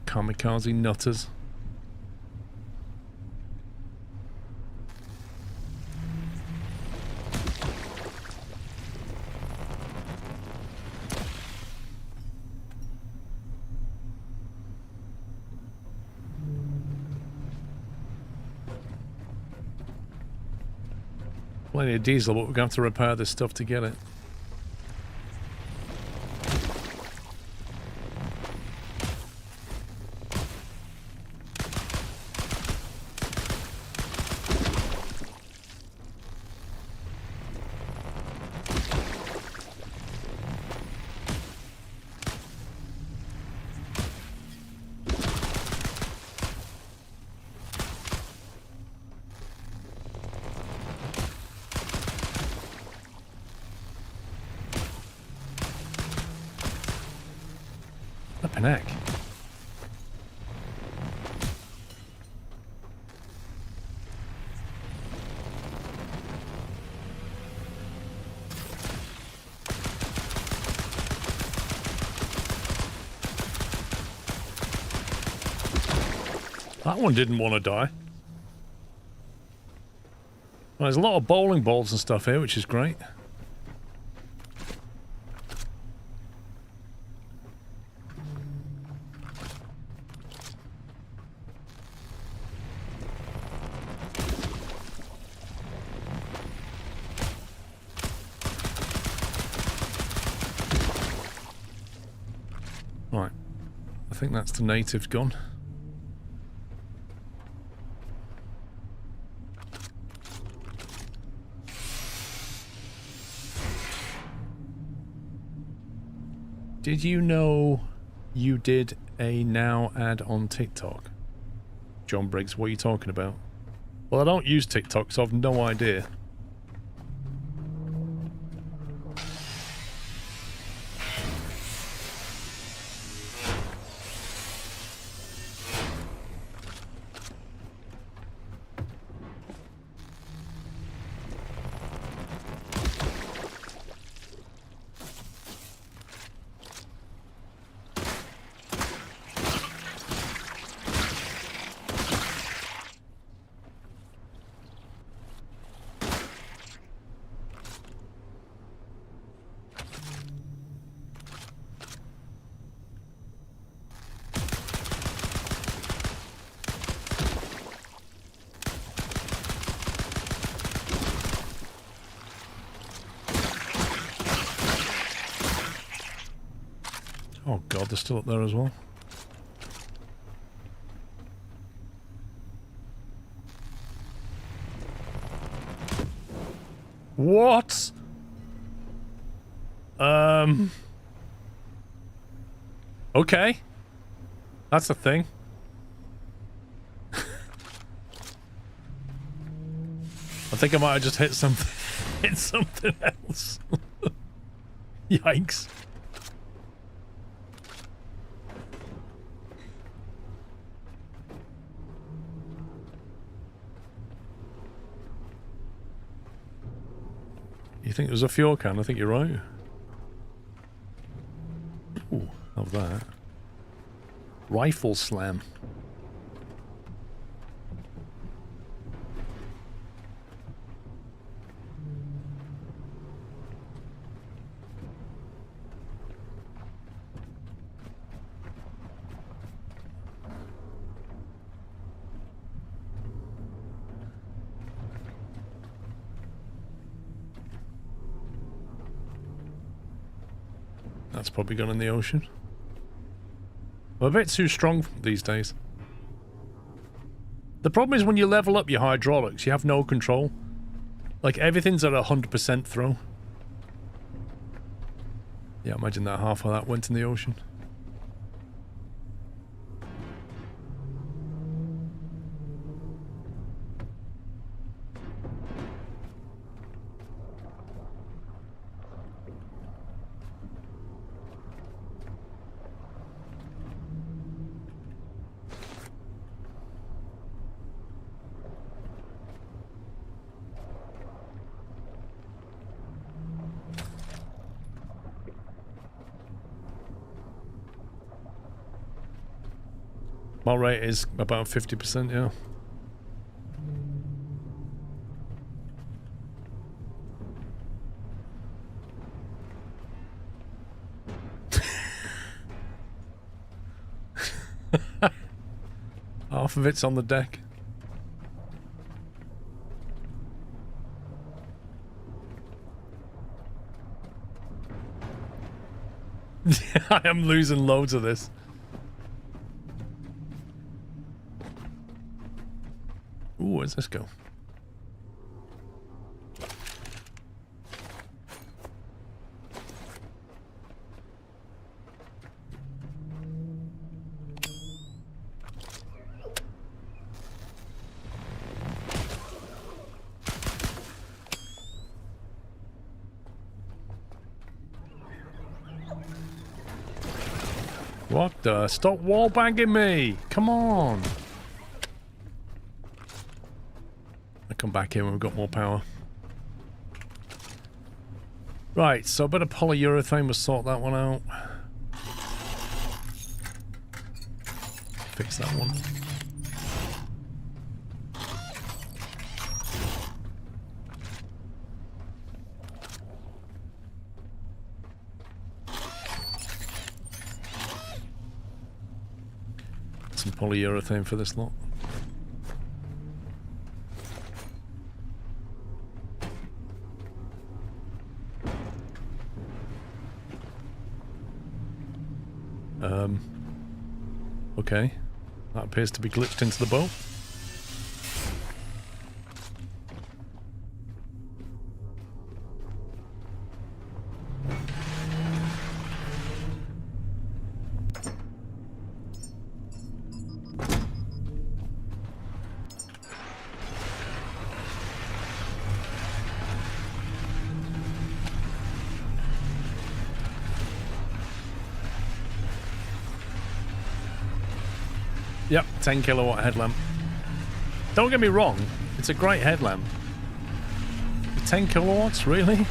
S3: Kamikaze nutters. Plenty of diesel, but we're going to have to repair this stuff to get it. Flippin' heck. That one didn't want to die. Well, there's a lot of bowling balls and stuff here, which is great. Right. I think that's the natives gone. Did you know you did a now ad on TikTok? John Briggs, what are you talking about? Well, I don't use TikTok, so I've no idea. Oh god, they're still up there as well. What? Okay. That's a thing. I think I might have just hit something hit something else. Yikes. You think it was a fuel can? I think you're right. Ooh, love that. Rifle slam. That's probably gone in the ocean. I'm a bit too strong these days. The problem is when you level up your hydraulics, you have no control. Like, everything's at 100% throw. Yeah, imagine that half of that went in the ocean. My rate is about 50%, yeah. Half of it's on the deck. I am losing loads of this. Ooh, where's this go? What the? Stop wallbanging me! Come on! I'll come back here when we've got more power. Right, so a bit of polyurethane will sort that one out. Fix that one. some polyurethane for this lot. Okay. That appears to be glitched into the boat. Yep, 10 kilowatt headlamp. Don't get me wrong, it's a great headlamp. 10 kilowatts, really?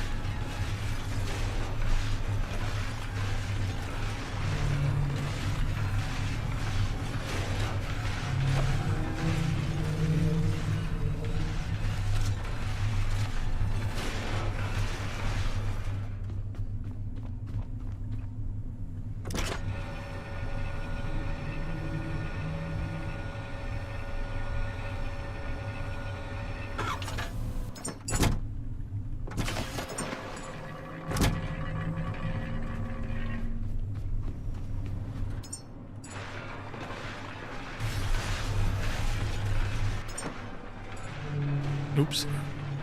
S3: Oops.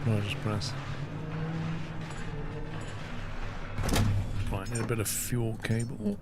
S3: No, I just press. Right, need a bit of fuel cable.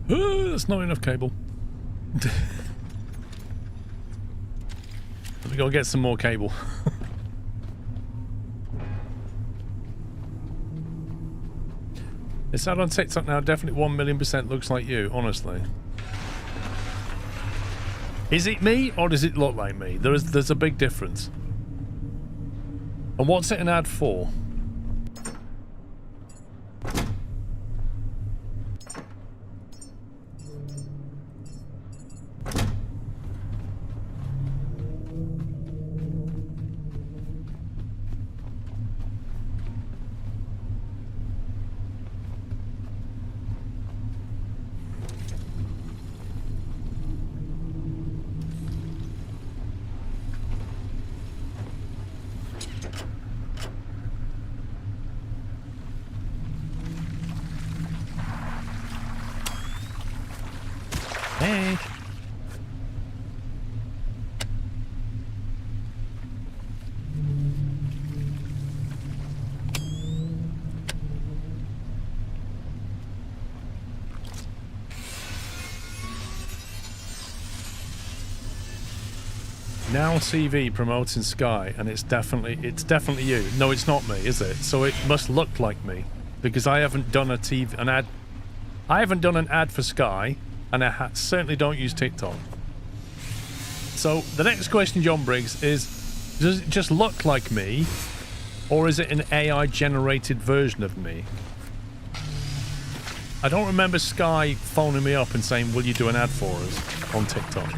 S3: That's not enough cable. We gotta get some more cable. It's out on TikTok now. Definitely 1,000,000% looks like you. Honestly, is it me or does it look like me? There's a big difference. And what's it an ad for? Hey. Now CV promoting Sky, and it's definitely you. No, it's not me, is it? So it must look like me because I haven't done an ad. I haven't done an ad for Sky. And I certainly don't use TikTok. So the next question, John Briggs, is does it just look like me, or is it an AI generated version of me? I don't remember Sky phoning me up and saying, will you do an ad for us on TikTok?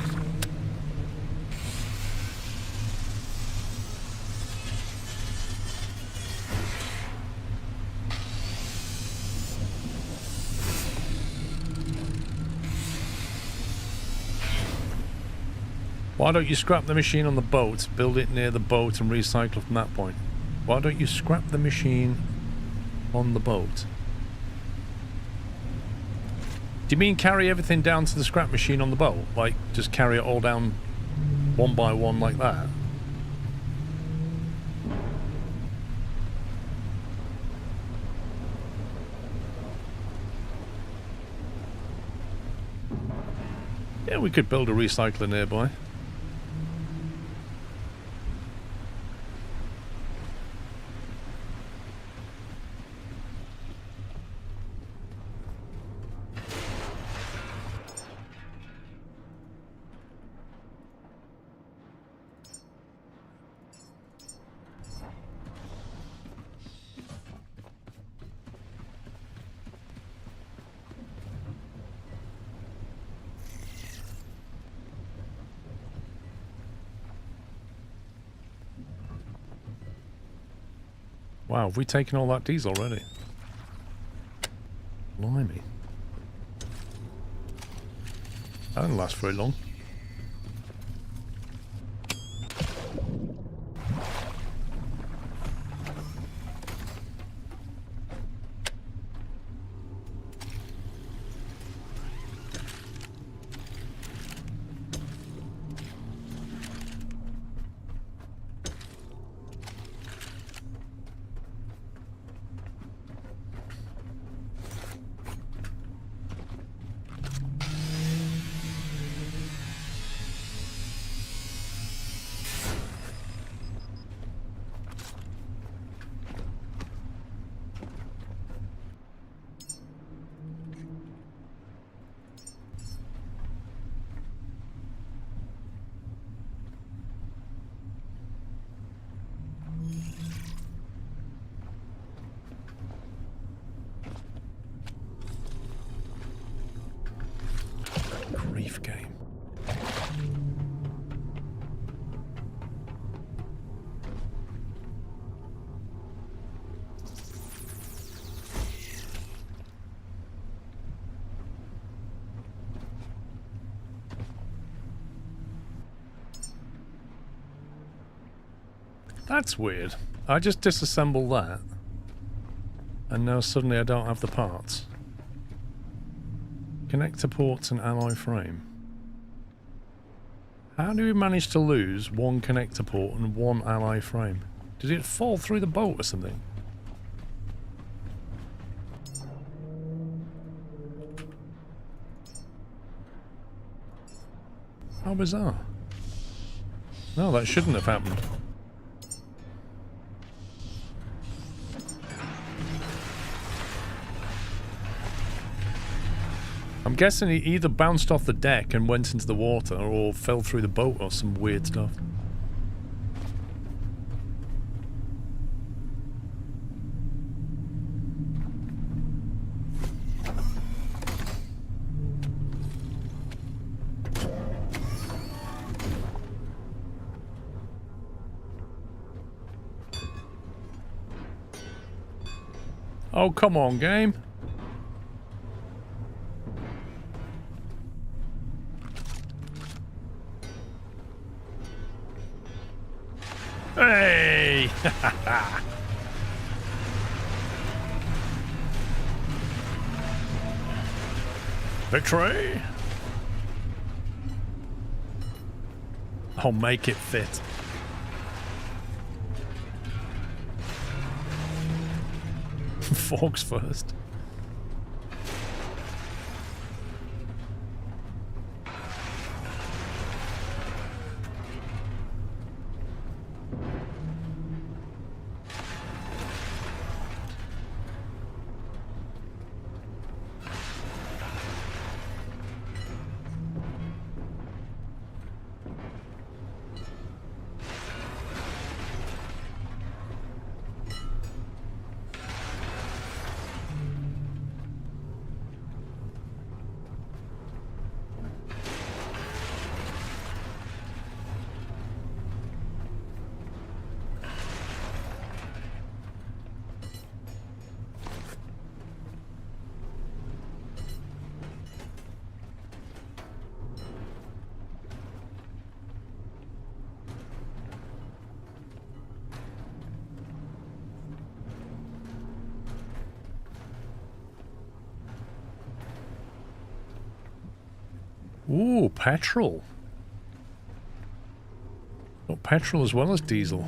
S3: Why don't you scrap the machine on the boat, build it near the boat and recycle from that point? Why don't you scrap the machine on the boat? Do you mean carry everything down to the scrap machine on the boat? Like, just carry it all down one by one like that? Yeah, we could build a recycler nearby. Wow, have we taken all that diesel already? Blimey. That didn't last very long. Grief game. That's weird. I just disassemble that, and now suddenly I don't have the parts. Connector ports and alloy frame. How do we manage to lose one connector port and one alloy frame? Did it fall through the boat or something? How bizarre. No, that shouldn't have happened. I'm guessing he either bounced off the deck and went into the water or fell through the boat or some weird stuff. Oh, come on, game. Hey! Victory! I'll make it fit. Forks first. Ooh, petrol. Got petrol as well as diesel.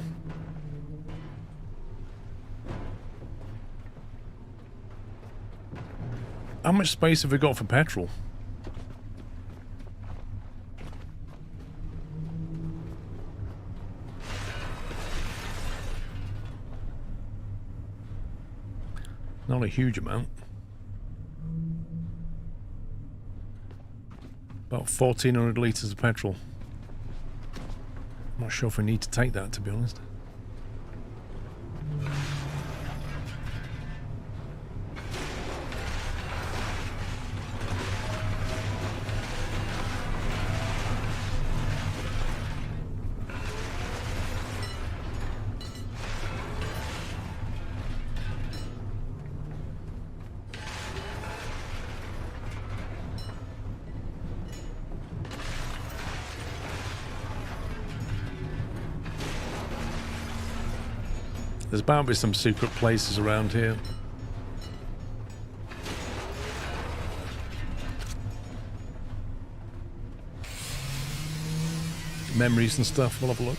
S3: How much space have we got for petrol? Not a huge amount. About 1,400 litres of petrol. I'm not sure if we need to take that, to be honest. There's bound to be some secret places around here. Memories and stuff, we'll have a look.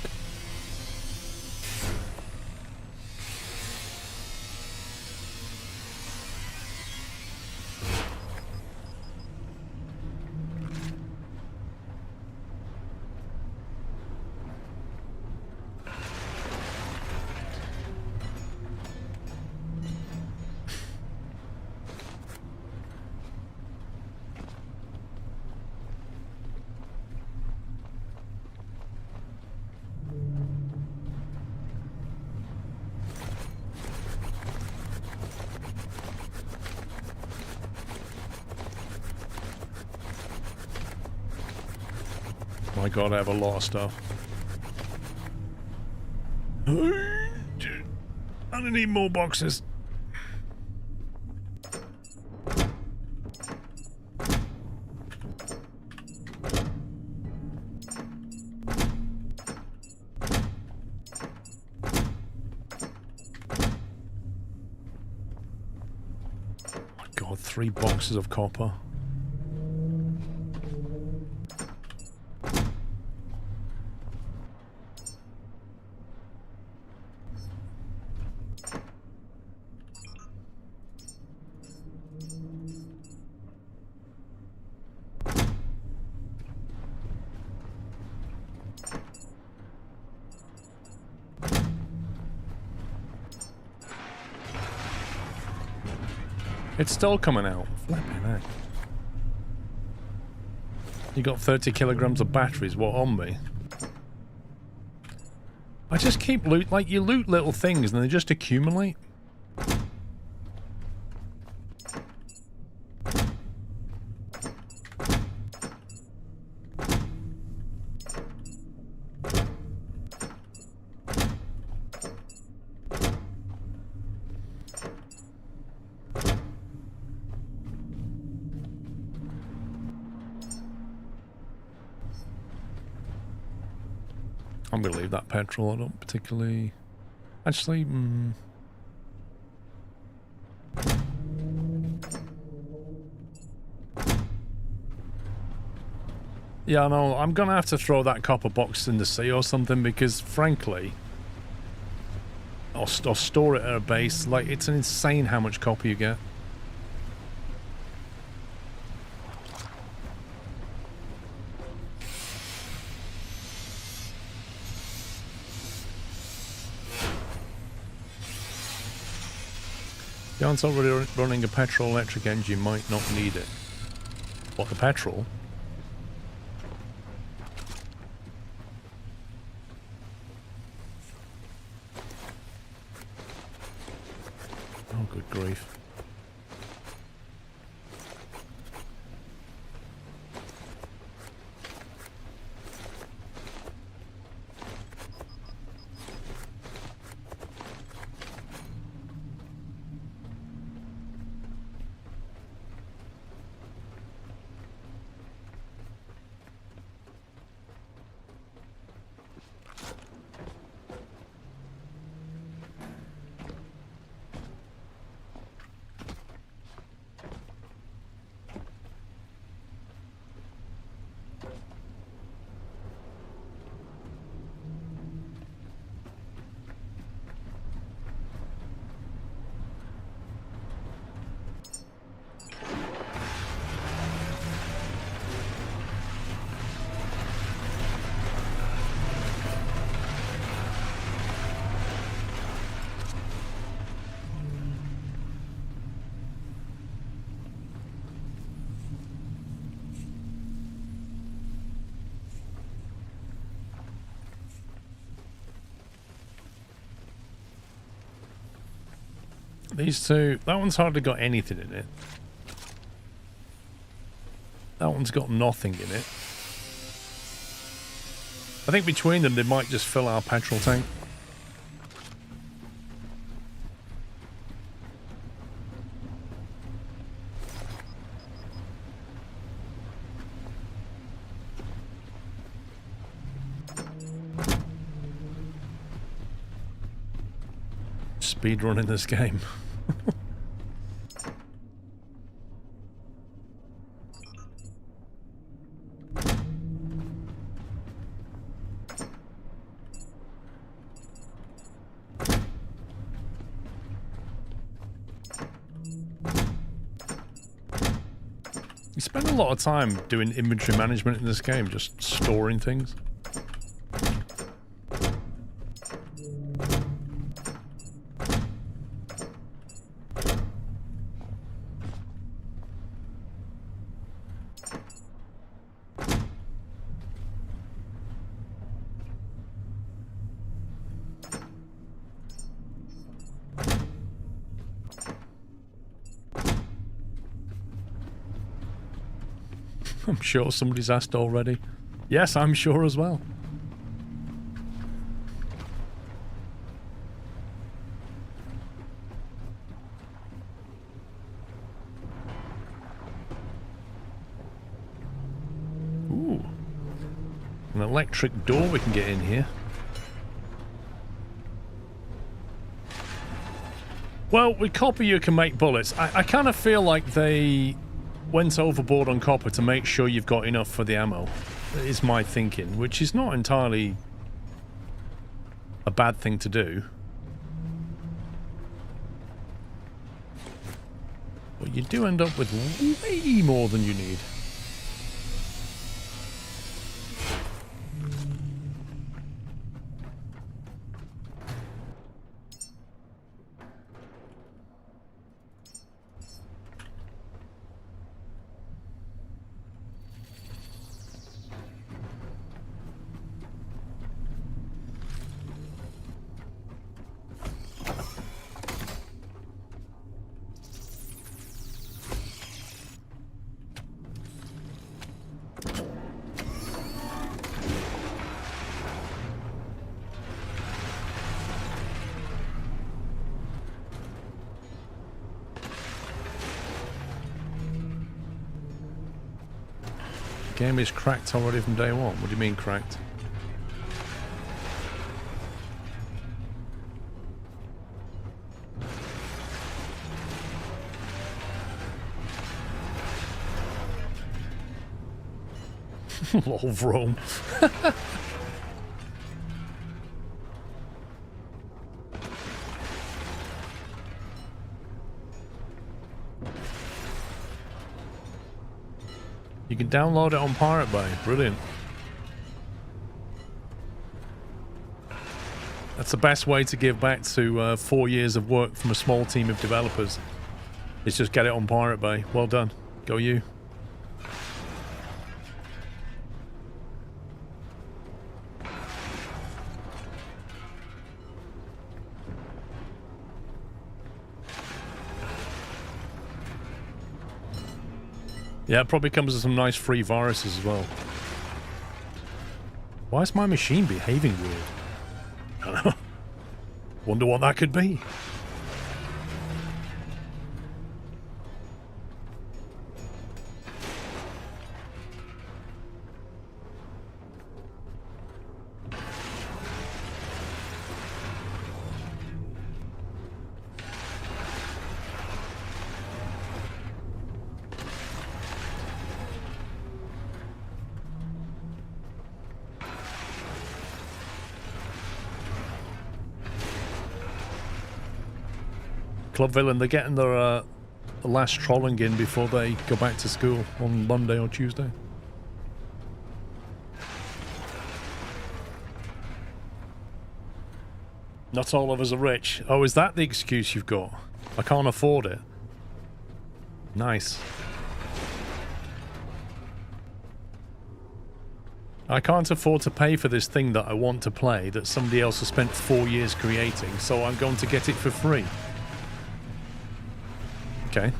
S3: My god, I have a lot of stuff. I need more boxes. My god, 3 boxes of copper. It's still coming out. Flipping heck. You got 30 kilograms of batteries, what, on me? I just keep loot, like, you loot little things and they just accumulate. I'm going to leave that petrol. I don't particularly... Actually, yeah, no, I'm going to have to throw that copper box in the sea or something because, frankly, or store it at a base. Like, it's insane how much copper you get. The answer already running a petrol electric engine might not need it. What, the petrol? Oh, good grief. These two, that one's hardly got anything in it. That one's got nothing in it. I think between them, they might just fill our petrol tank. Speed running this game. You spend a lot of time doing inventory management in this game, just storing things. I'm sure somebody's asked already. Yes, I'm sure as well. Ooh. An electric door we can get in here. Well, with copper you can make bullets. I kind of feel like they went overboard on copper to make sure you've got enough for the ammo, is my thinking, which is not entirely a bad thing to do. But you do end up with way more than you need. Game is cracked already from day one. What do you mean cracked? Lol, Rome. You can download it on Pirate Bay. Brilliant. That's the best way to give back to 4 years of work from a small team of developers. Is just get it on Pirate Bay. Well done. Go you. Yeah, it probably comes with some nice free viruses as well. Why is my machine behaving weird? I don't know. Wonder what that could be. Club Villain, they're getting their last trolling in before they go back to school on Monday or Tuesday. Not all of us are rich. Oh, is that the excuse you've got? I can't afford it. Nice. I can't afford to pay for this thing that I want to play that somebody else has spent 4 years creating, so I'm going to get it for free. Okay.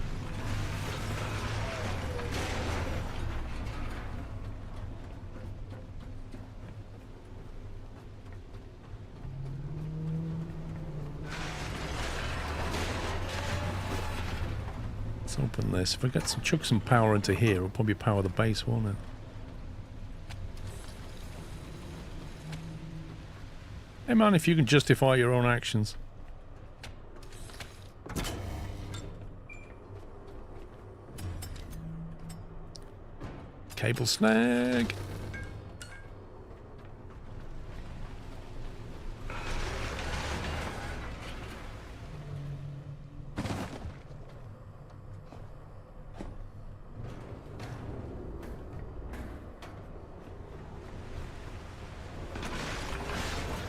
S3: Let's open this. If I get some chuck some power into here, it'll probably power the base, won't it? Hey man, if you can justify your own actions. Cable snag.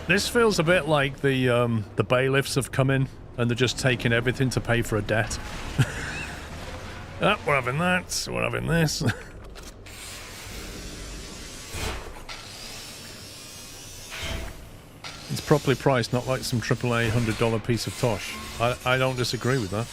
S3: This feels a bit like the bailiffs have come in and they're just taking everything to pay for a debt. Oh, we're having that, we're having this. It's properly priced, not like some AAA $100 piece of tosh. I don't disagree with that.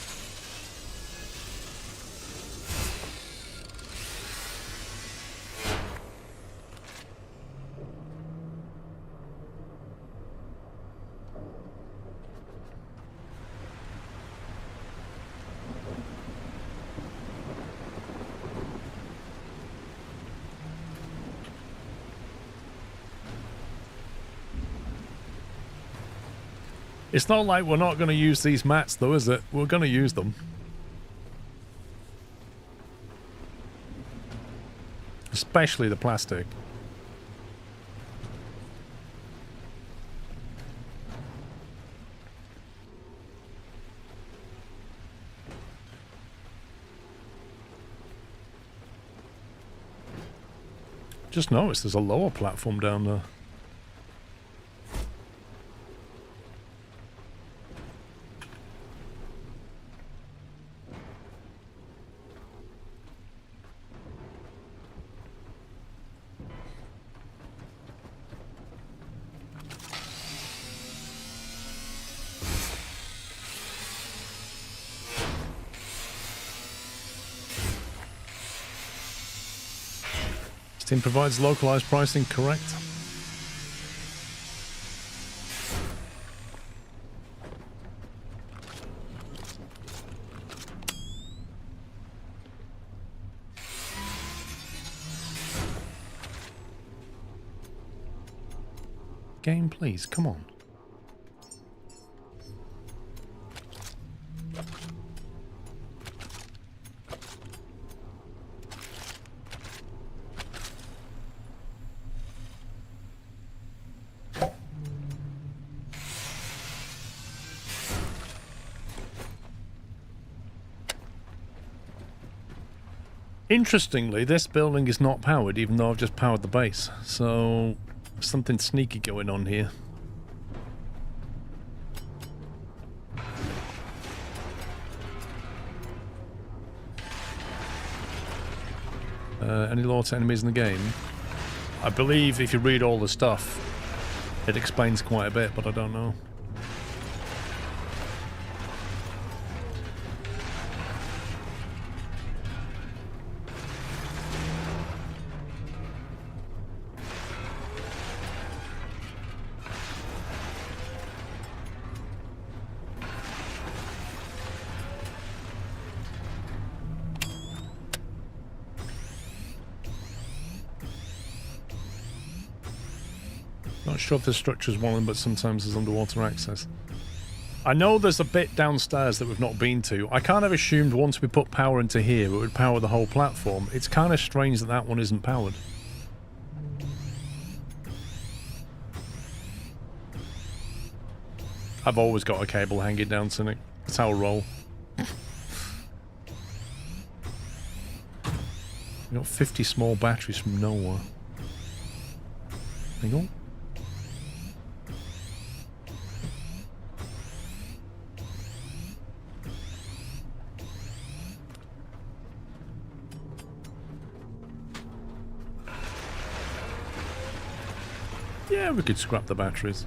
S3: It's not like we're not going to use these mats though, is it? We're going to use them. Especially the plastic. Just noticed there's a lower platform down there. Steam provides localized pricing, correct? Game, please, come on. Interestingly, this building is not powered, even though I've just powered the base. So, something sneaky going on here. Any lore to enemies in the game? I believe if you read all the stuff, it explains quite a bit, but I don't know. Not sure if this structure is one, but sometimes there's underwater access. I know there's a bit downstairs that we've not been to. I kind of assumed once we put power into here, it would power the whole platform. It's kind of strange that that one isn't powered. I've always got a cable hanging down, Cynic. That's how I roll. We got 50 small batteries from nowhere. Hang on. Yeah, we could scrap the batteries.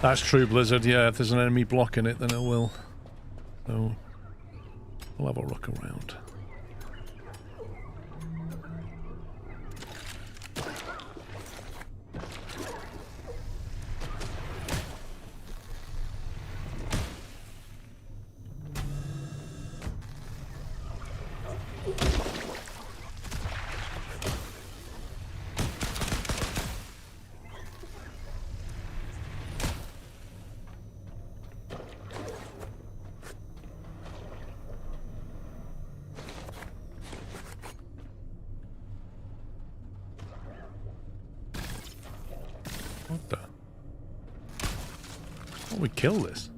S3: That's true, Blizzard. Yeah, if there's an enemy blocking it, then it will. So, we'll have a look around. What the? Why we kill this?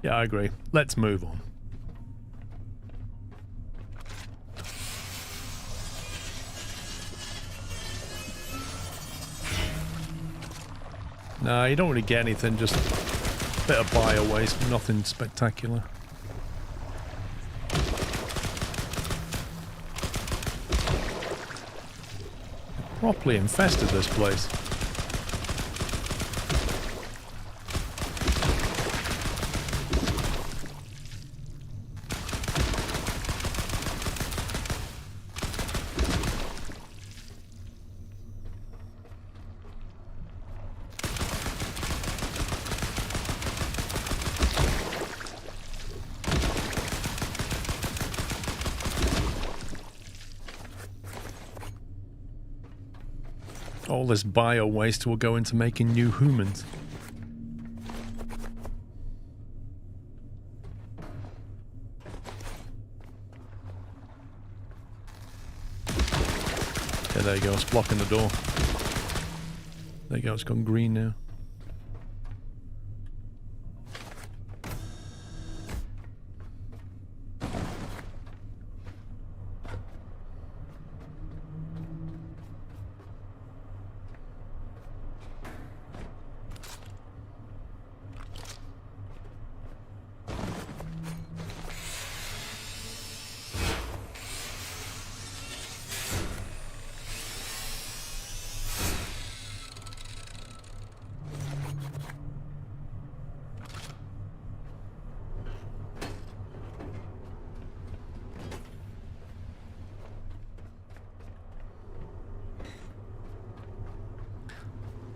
S3: Yeah, I agree. Let's move on. Nah, you don't really get anything, just a bit of bio waste, nothing spectacular. Properly infested this place. All this bio waste will go into making new humans. Yeah, there you go, it's blocking the door. There you go, it's gone green now.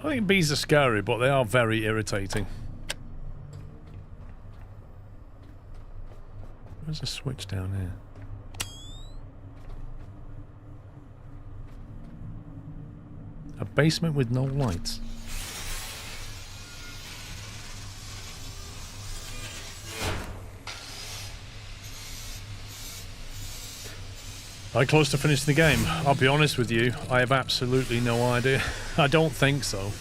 S3: I think bees are scary, but they are very irritating. There's a switch down here. A basement with no lights. Are you close to finishing the game? I'll be honest with you, I have absolutely no idea. I don't think so.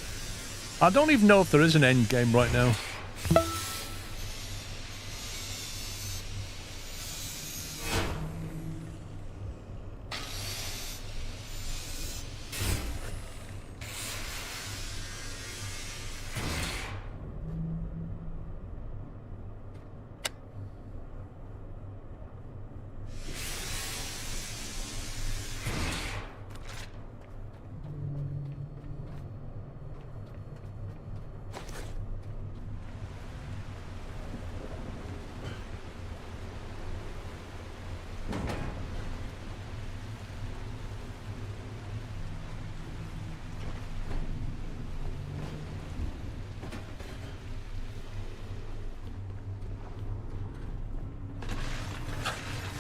S3: I don't even know if there is an end game right now.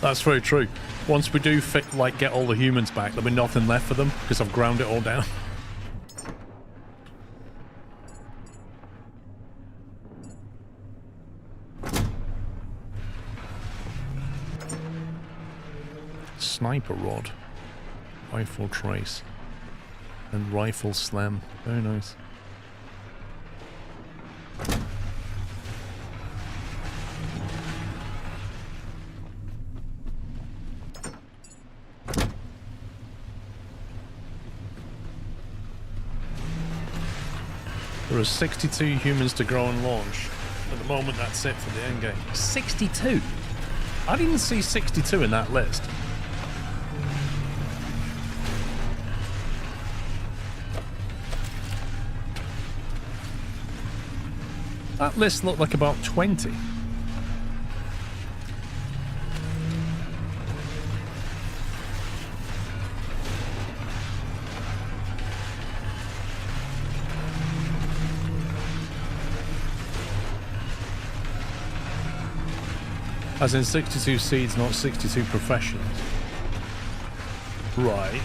S3: That's very true. Once we do get all the humans back, there'll be nothing left for them because I've ground it all down. Sniper rod, rifle trace, and rifle slam. Very nice. There are 62 humans to grow and launch. At the moment, that's it for the end game. 62? I didn't see 62 in that list. That list looked like about 20. As in 62 seeds, not 62 professions. Right.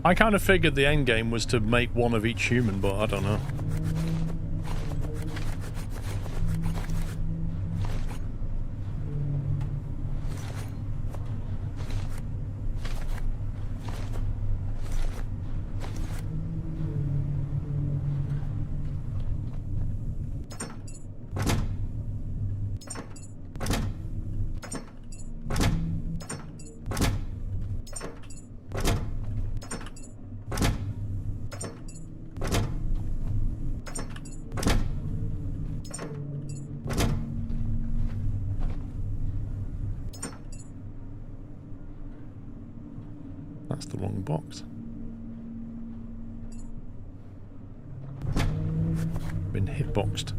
S3: I kind of figured the end game was to make one of each human, but I don't know. That's the wrong box. Been hitboxed.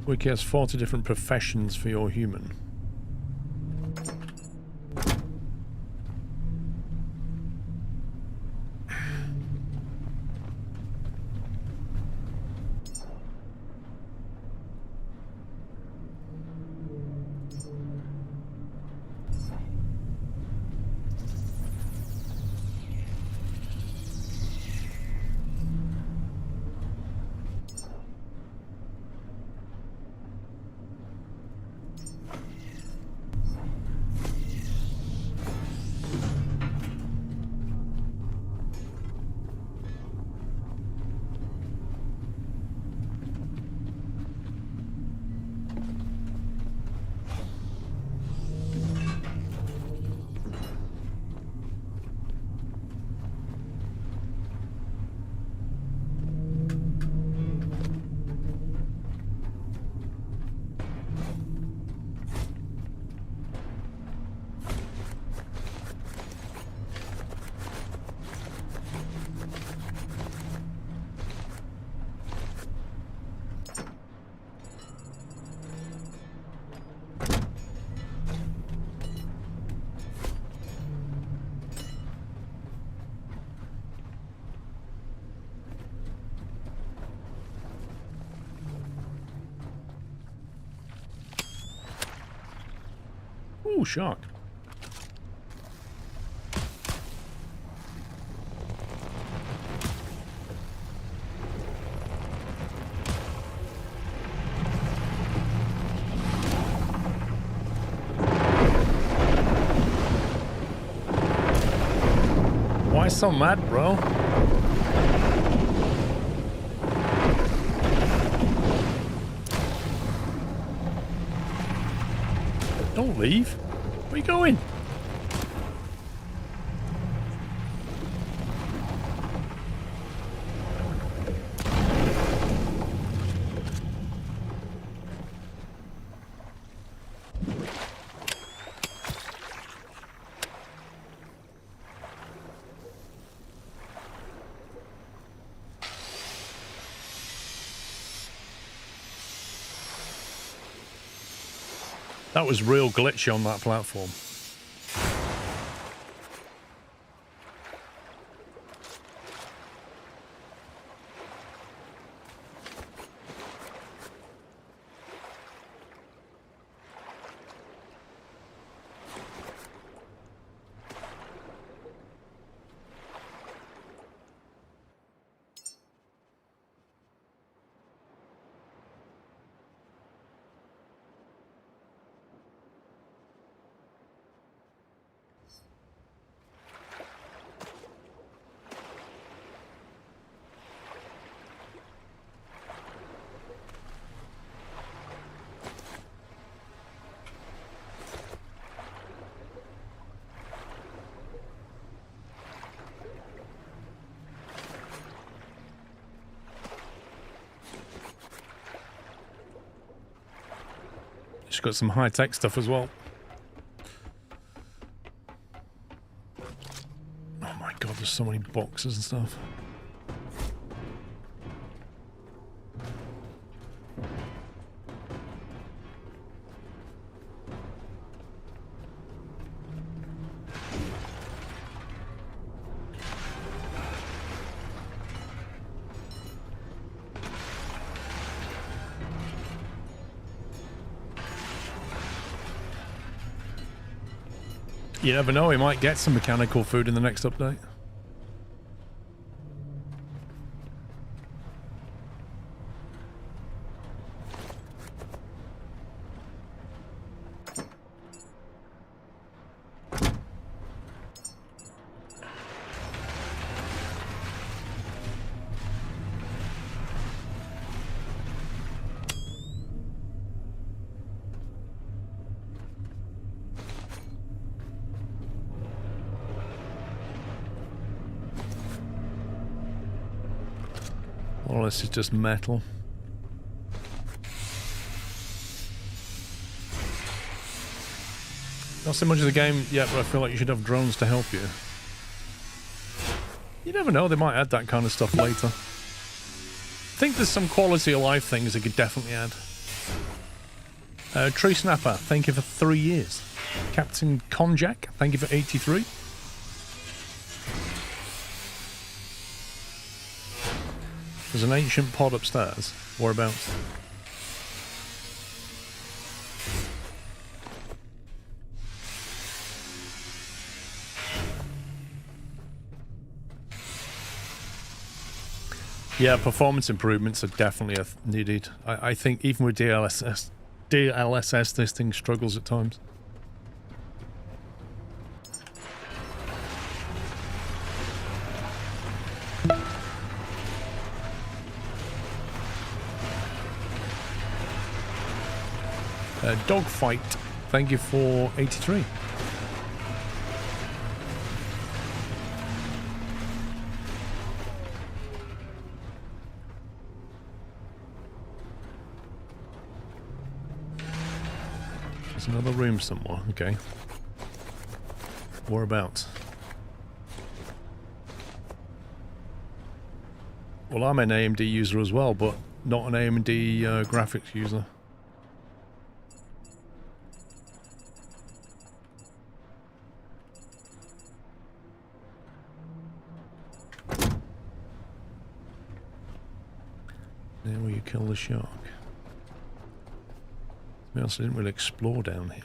S3: Wiki has 40 different professions for your human. Ooh, shark. Why so mad, bro? Don't leave. Where are you going? That was real glitchy on that platform. Just got some high-tech stuff as well. Oh my god, there's so many boxes and stuff. You never know, we might get some mechanical food in the next update. All this is just metal. Not so much of the game yet, but I feel like you should have drones to help you. You never know, they might add that kind of stuff later. I think there's some quality of life things they could definitely add. Tree Snapper, thank you for 3 years. Captain Konjak, thank you for 83. There's an ancient pod upstairs. Whereabouts? Yeah, performance improvements are definitely needed. I think even with DLSS, this thing struggles at times. Dogfight, thank you for 83. There's another room somewhere, okay. Whereabouts? Well, I'm an AMD user as well, but not an AMD graphics user. There where you kill the shark. To be honest, I didn't really explore down here.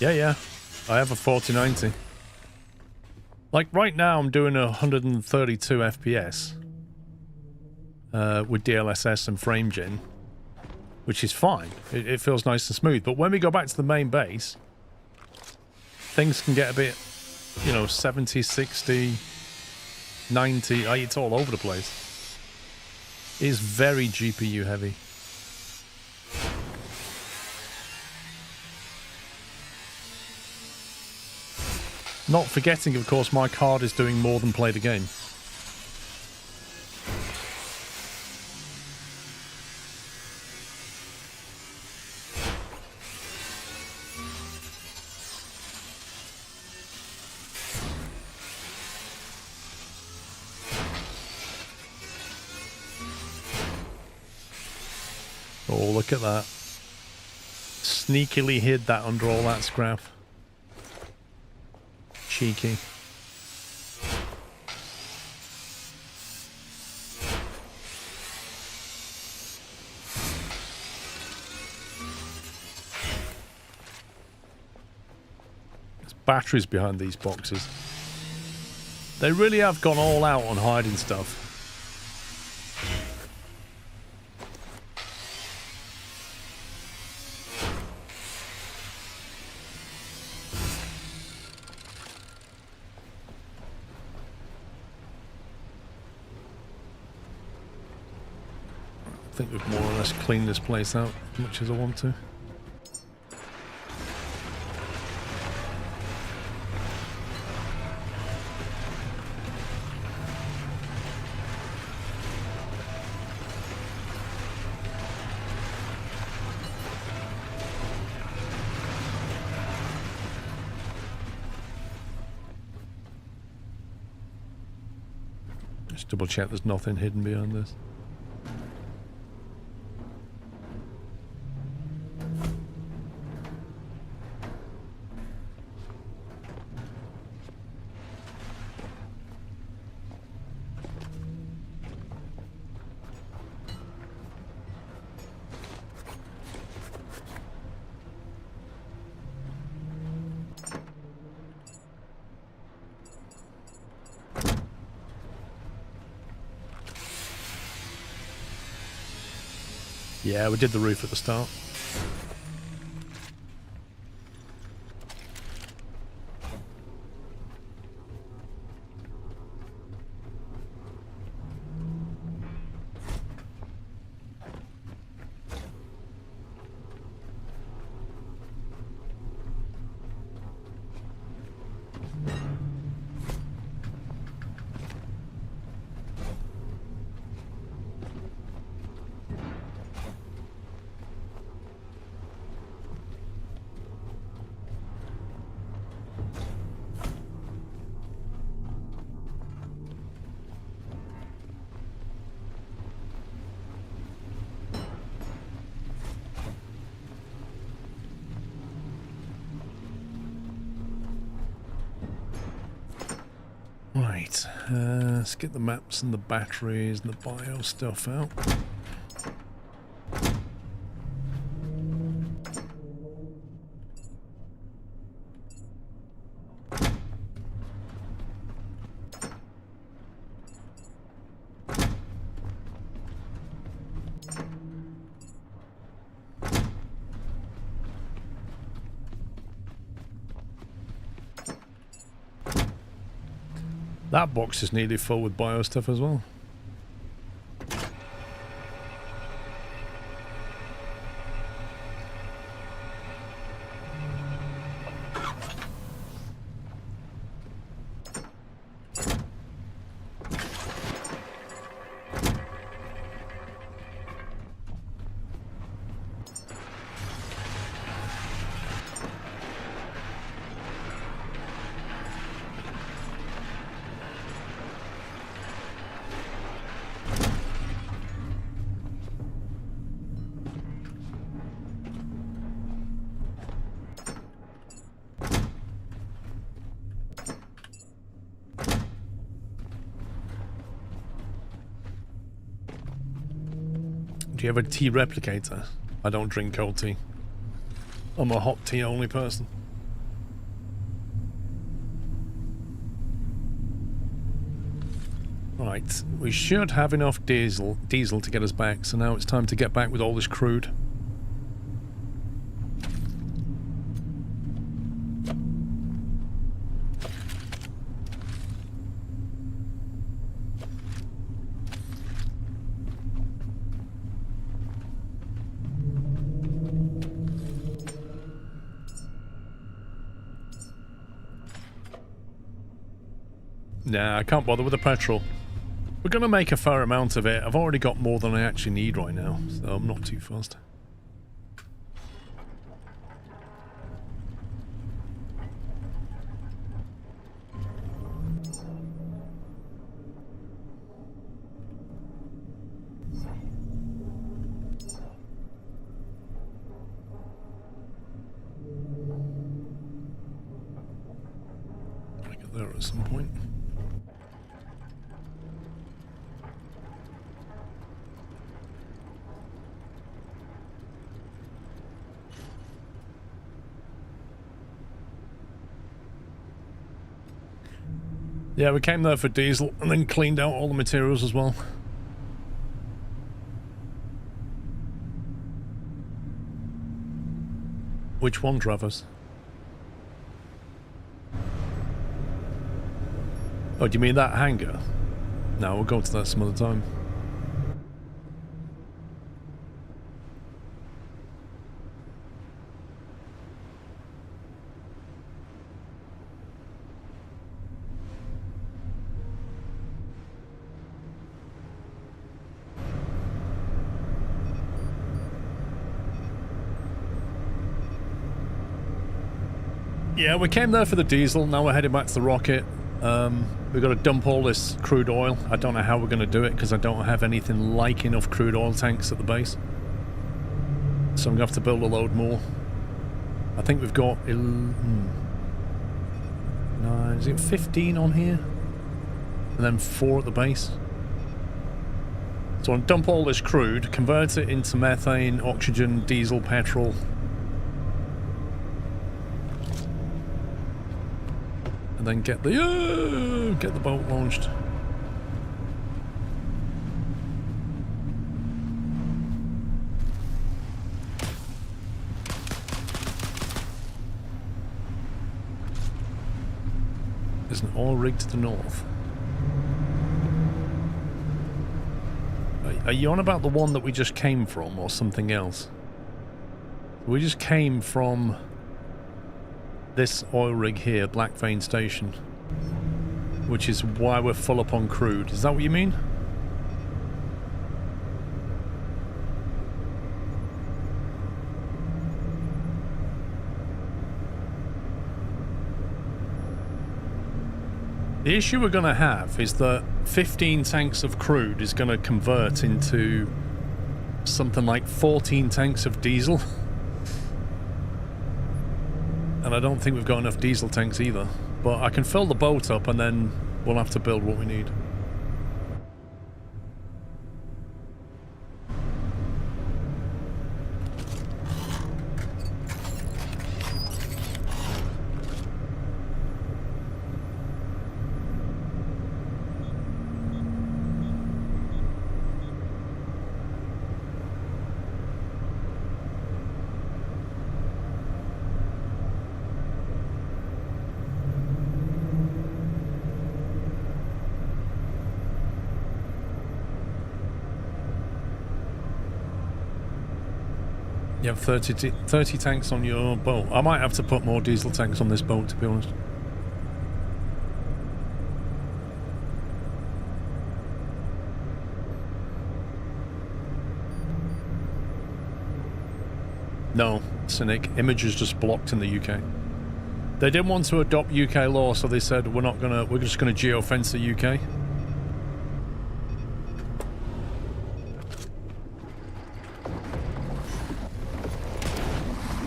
S3: Yeah, I have a 4090. Like right now I'm doing 132 FPS with DLSS and FrameGen, which is fine. It feels nice and smooth. But when we go back to the main base, things can get a bit, you know, 70, 60, 90, it's all over the place. It is very GPU heavy. Not forgetting, of course, my card is doing more than play the game. Oh, look at that. Sneakily hid that under all that scrap. Cheeky. There's batteries behind these boxes. They really have gone all out on hiding stuff. I think we've more or less cleaned this place out as much as I want to. Just double check there's nothing hidden behind this. Yeah, we did the roof at the start. Right, let's get the maps and the batteries and the bio stuff out. That box is nearly full with bio stuff as well. Do you have a tea replicator? I don't drink cold tea. I'm a hot tea only person. Right, we should have enough diesel to get us back, so now it's time to get back with all this crude. Nah, I can't bother with the petrol. We're going to make a fair amount of it. I've already got more than I actually need right now, so I'm not too fussed. I'll get there at some point. Yeah, we came there for diesel and then cleaned out all the materials as well. Which one, Travis? Oh, do you mean that hangar? No, we'll go to that some other time. Yeah, we came there for the diesel. Now we're heading back to the rocket. We've got to dump all this crude oil. I don't know how we're going to do it because I don't have anything like enough crude oil tanks at the base. So I'm going to have to build a load more. I think we've got 9, is it 15 on here? And then 4 at the base. So I'll dump all this crude, convert it into methane, oxygen, diesel, petrol. And then get the boat launched. There's an oil rig to the north. Are you on about the one that we just came from, or something else? We just came from this oil rig here, Black Vein Station, which is why we're full up on crude. Is that what you mean? The issue we're going to have is that 15 tanks of crude is going to convert into something like 14 tanks of diesel. And I don't think we've got enough diesel tanks either. But I can fill the boat up and then we'll have to build what we need. You have 30 tanks on your boat. I might have to put more diesel tanks on this boat, to be honest. No, Cynic. Image is just blocked in the UK. They didn't want to adopt UK law, so they said we're just gonna geofence the UK.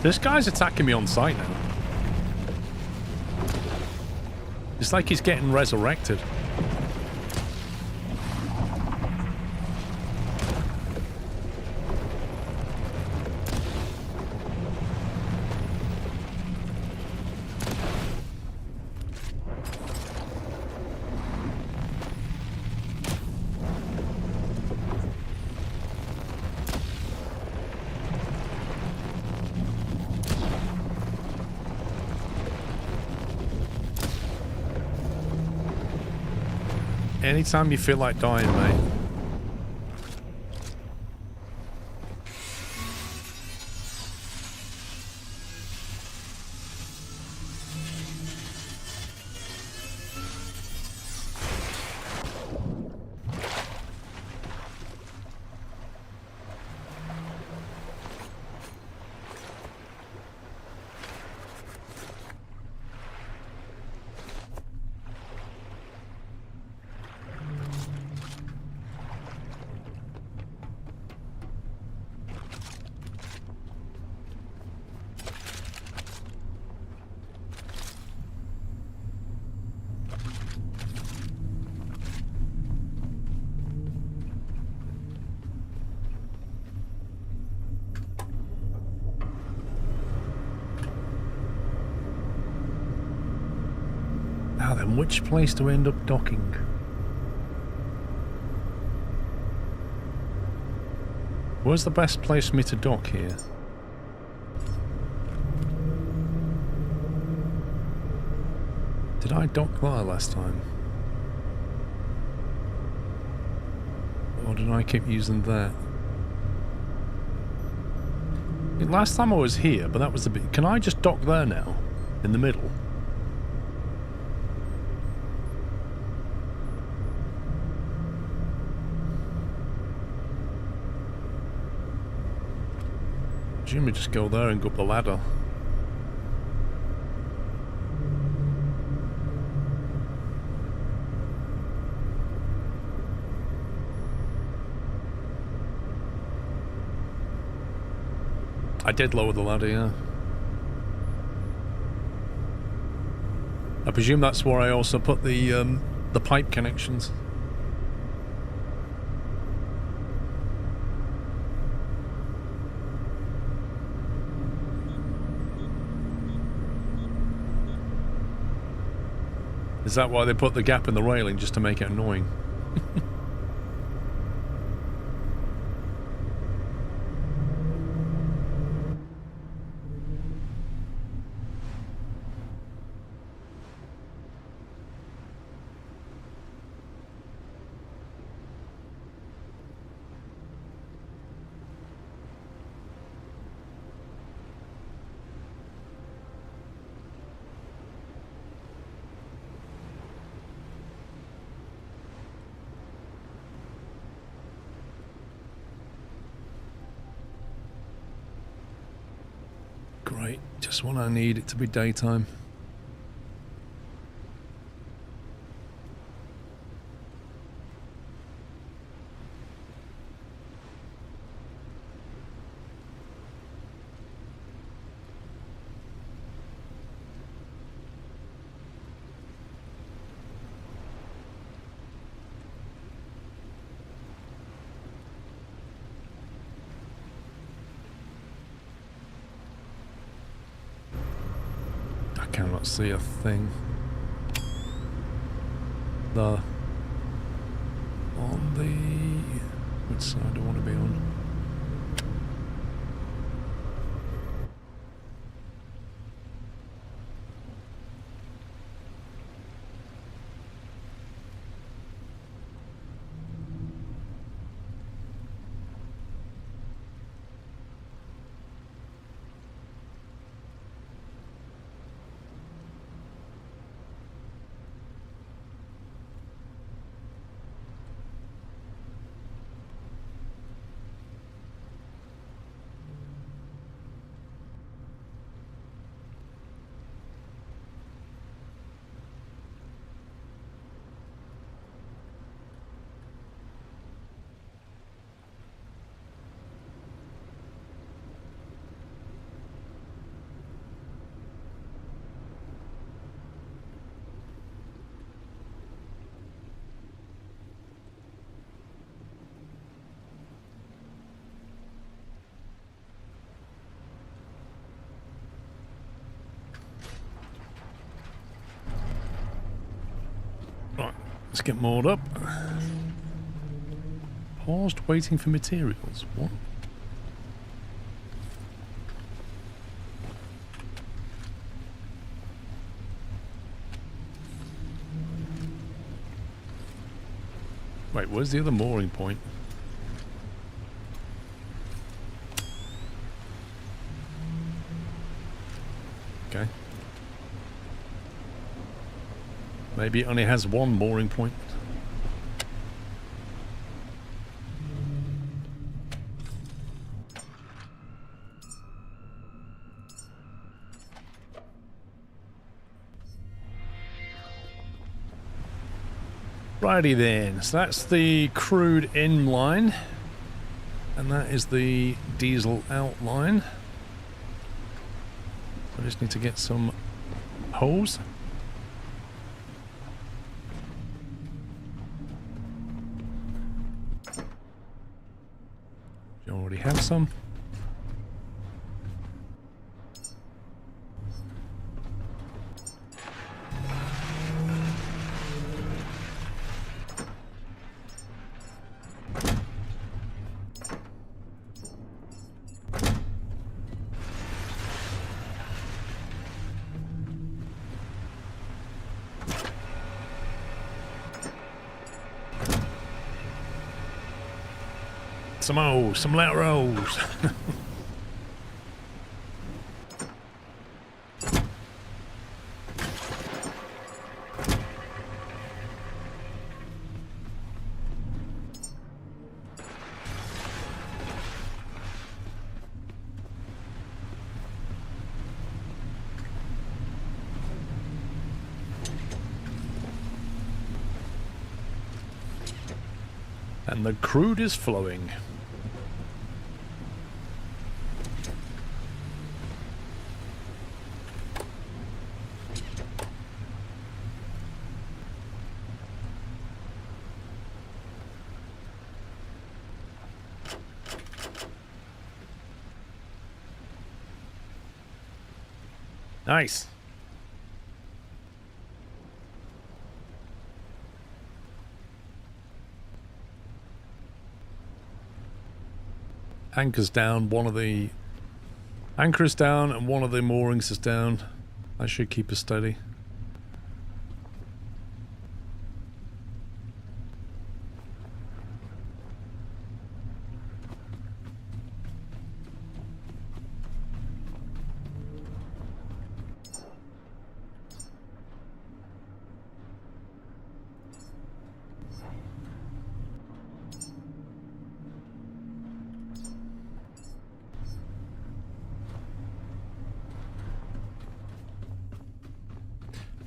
S3: This guy's attacking me on sight now. It's like he's getting resurrected. Anytime you feel like dying, mate. Now then, which place do we end up docking? Where's the best place for me to dock here? Did I dock there last time? Or did I keep using that? Last time I was here, but that was a bit... Can I just dock there now? In the middle? Presumably just go there and go up the ladder. I did lower the ladder, yeah. I presume that's where I also put the pipe connections. Is that why they put the gap in the railing, just to make it annoying? Great, just when I need it to be daytime. I cannot see a thing. On the... which side do I want to be on? Right, let's get moored up. Paused waiting for materials. What? Wait, where's the other mooring point? Okay. Maybe it only has one mooring point. Righty then, so that's the crude in line, and that is the diesel out line. I just need to get some hose. You already have some. Some O's, some letter O's. And the crude is flowing. Nice. Anchor's down. Anchor is down and one of the moorings is down. That should keep us steady.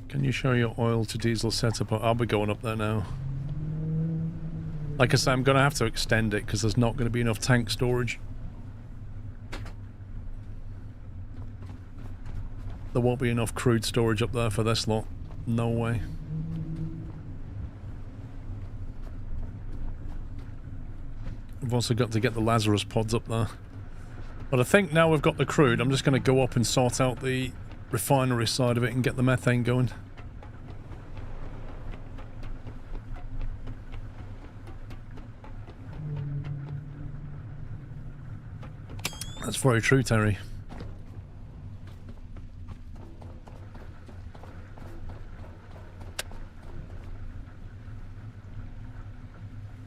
S3: Can you show your oil to diesel setup? I'll be going up there now. Like I say, I'm going to have to extend it because there's not going to be enough tank storage. There won't be enough crude storage up there for this lot. No way. We've also got to get the Lazarus pods up there. But I think now we've got the crude, I'm just going to go up and sort out the refinery side of it and get the methane going. That's very true, Terry.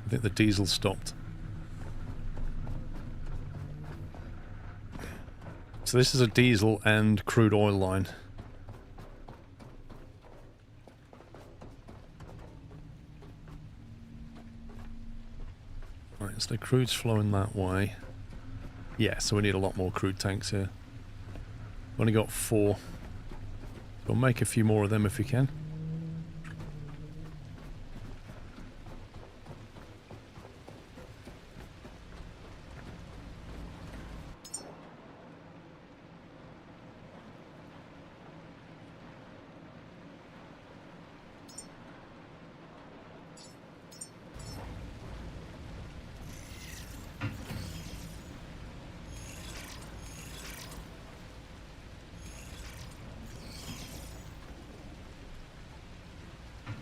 S3: I think the diesel stopped. So this is a diesel and crude oil line. Right, so the crude's flowing that way. Yeah, so we need a lot more crude tanks here. We've only got 4. We'll make a few more of them if we can.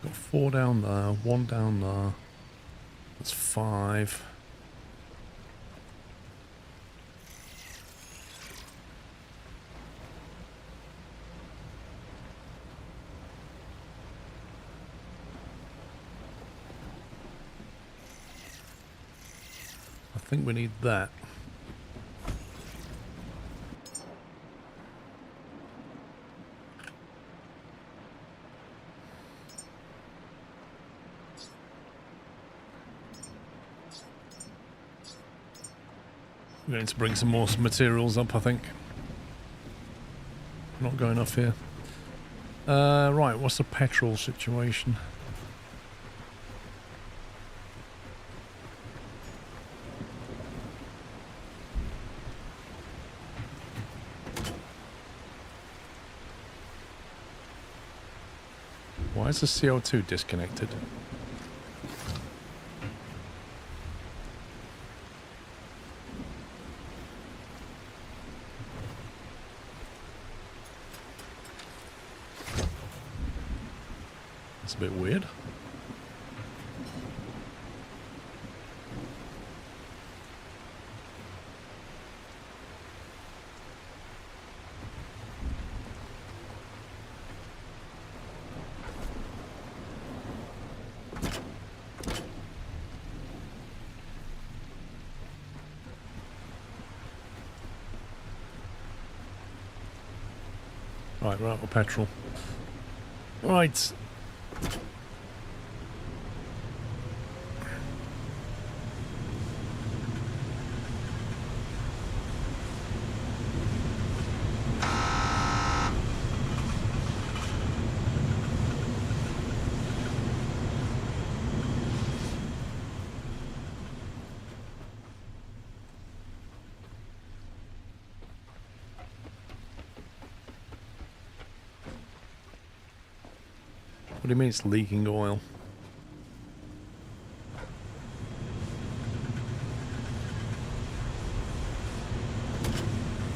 S3: Got 4 down there, 1 down there. That's 5. I think we need that. We're going to bring some more materials up, I think. Not going off here. Right, what's the petrol situation? Why is the CO2 disconnected? That's a bit weird. Right, we're out of petrol. Right. What do you mean it's leaking oil?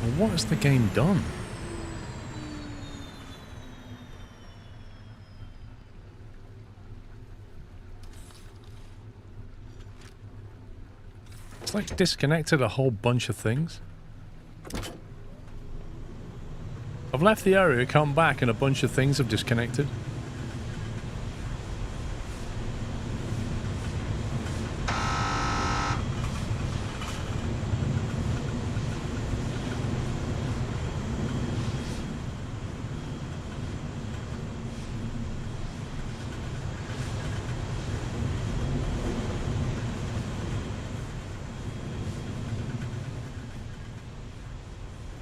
S3: Well, what has the game done? It's like disconnected a whole bunch of things. I've left the area, come back, and a bunch of things have disconnected.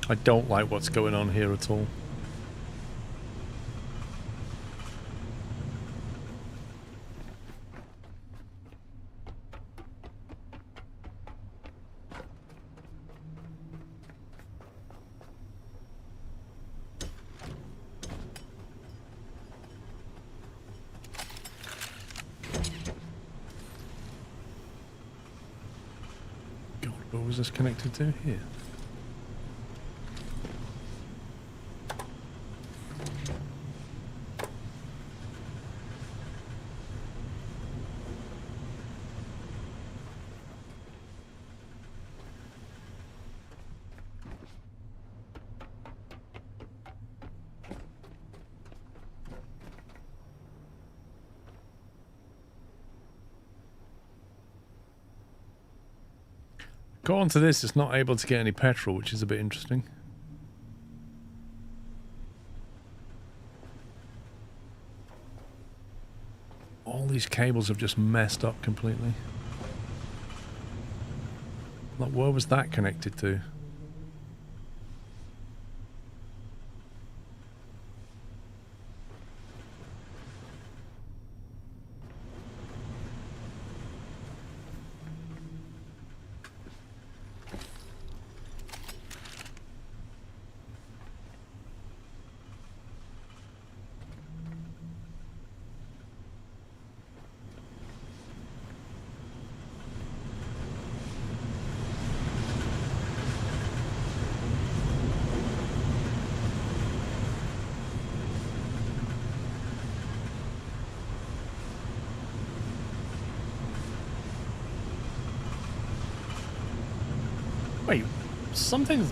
S3: I don't like what's going on here at all. God, what was this connected to here? According to this, it's not able to get any petrol, which is a bit interesting. All these cables have just messed up completely. Like, where was that connected to? Wait, something's...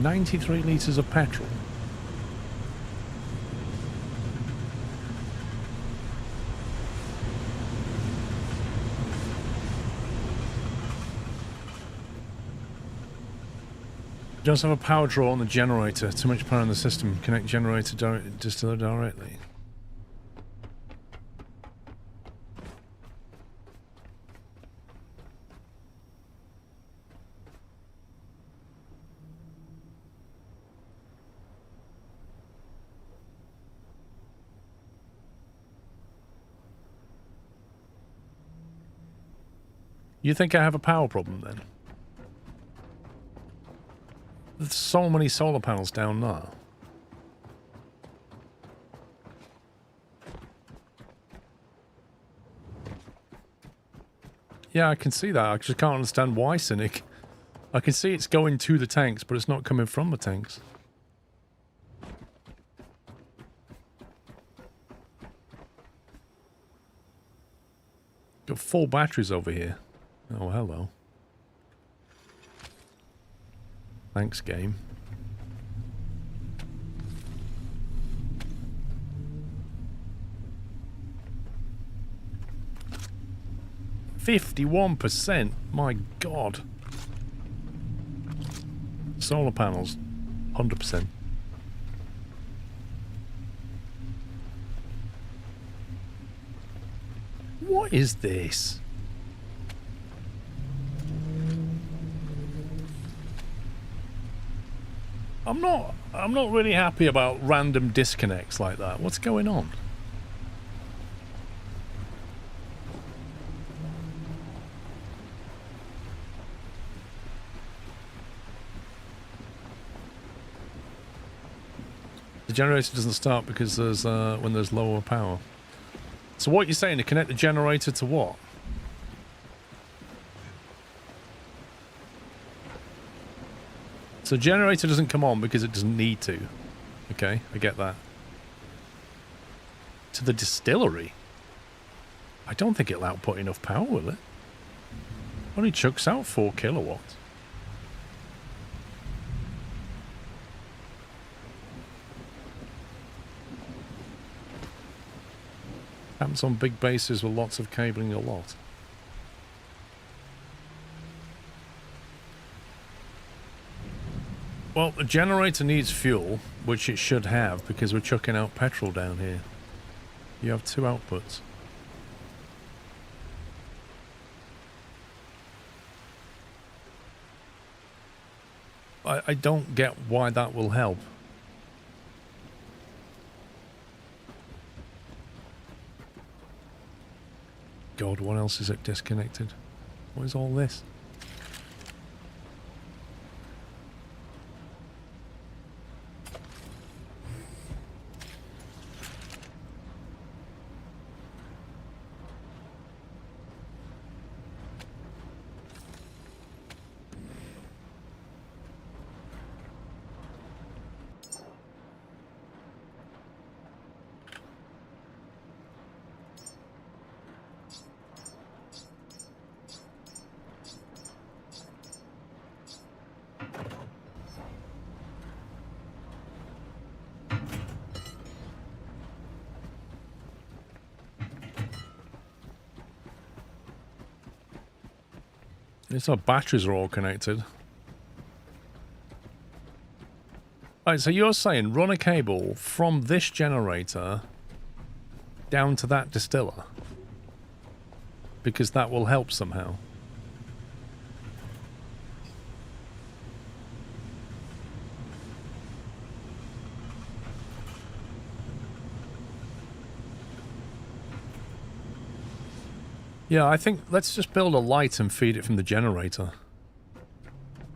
S3: $93 litres of petrol. Just have a power draw on the generator. Too much power in the system. Connect generator directly. You think I have a power problem then? There's so many solar panels down there. Yeah, I can see that. I just can't understand why, Cynic. I can see it's going to the tanks, but it's not coming from the tanks. Got full batteries over here. Oh, hello. Thanks, game. %51%. My God. Solar panels. 100%. What is this? I'm not really happy about random disconnects like that. What's going on? The generator doesn't start because there's when there's lower power. So what you're saying, to connect the generator to what? So generator doesn't come on because it doesn't need to. Okay, I get that. to the distillery. I don't think it'll output enough power, will it? Only chucks out 4 kilowatts. Happens on big bases with lots of cabling a lot. Well, the generator needs fuel, which it should have because we're chucking out petrol down here. You have 2 outputs. I don't get why that will help. God, what else is it disconnected? What is all this? It's our batteries are all connected. Alright, so you're saying run a cable from this generator down to that distiller? Because that will help somehow. Yeah, I think let's just build a light and feed it from the generator.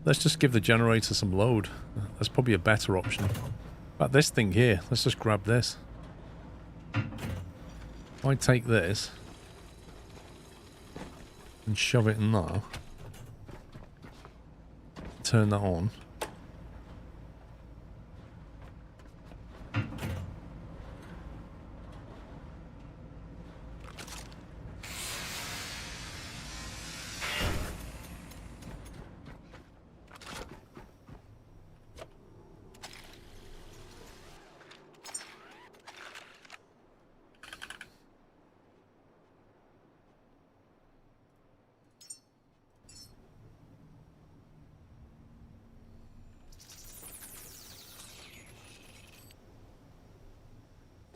S3: Let's just give the generator some load. That's probably a better option. But this thing here, let's just grab this. I take this and shove it in there. Turn that on.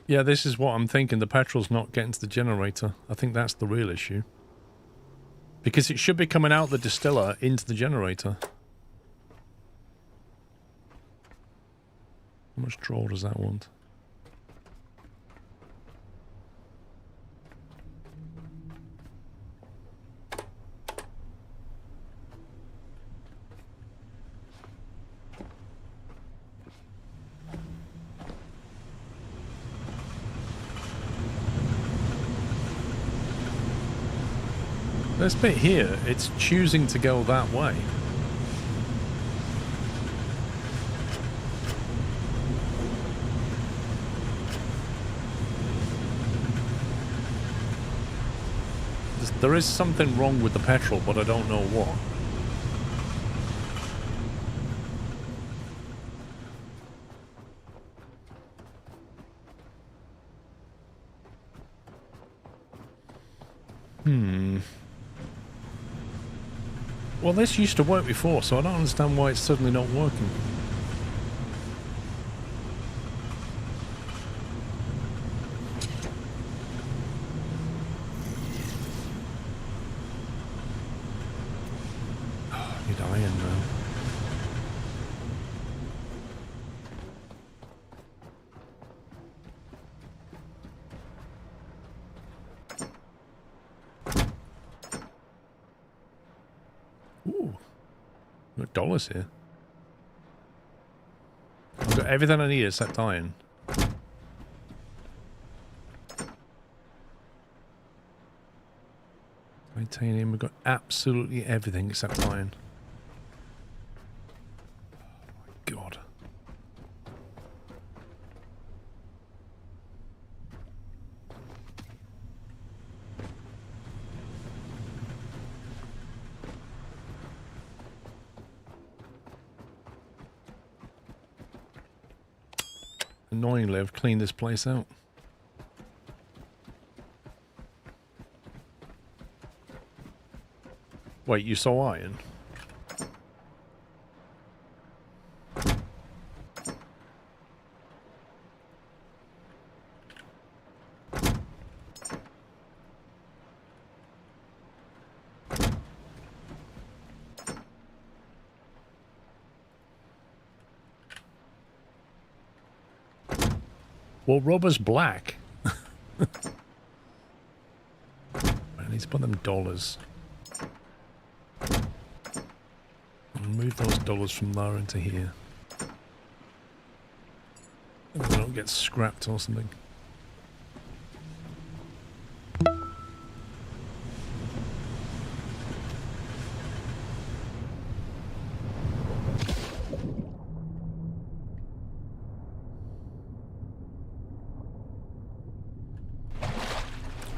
S3: Yeah, this is what I'm thinking. The petrol's not getting to the generator. I think that's the real issue. Because it should be coming out the distiller into the generator. How much draw does that want? This bit here, it's choosing to go that way. There is something wrong with the petrol, but I don't know what. Well, this used to work before, so I don't understand why it's suddenly not working. Oh, I need iron now. Got dollars here. I've got everything I need except iron. Titanium, we've got absolutely everything except iron. Oh my god. Annoyingly, I've cleaned this place out. Wait, you saw iron? Well, rubber's black. I need to put them dollars. Move those dollars from there into here. And they don't get scrapped or something.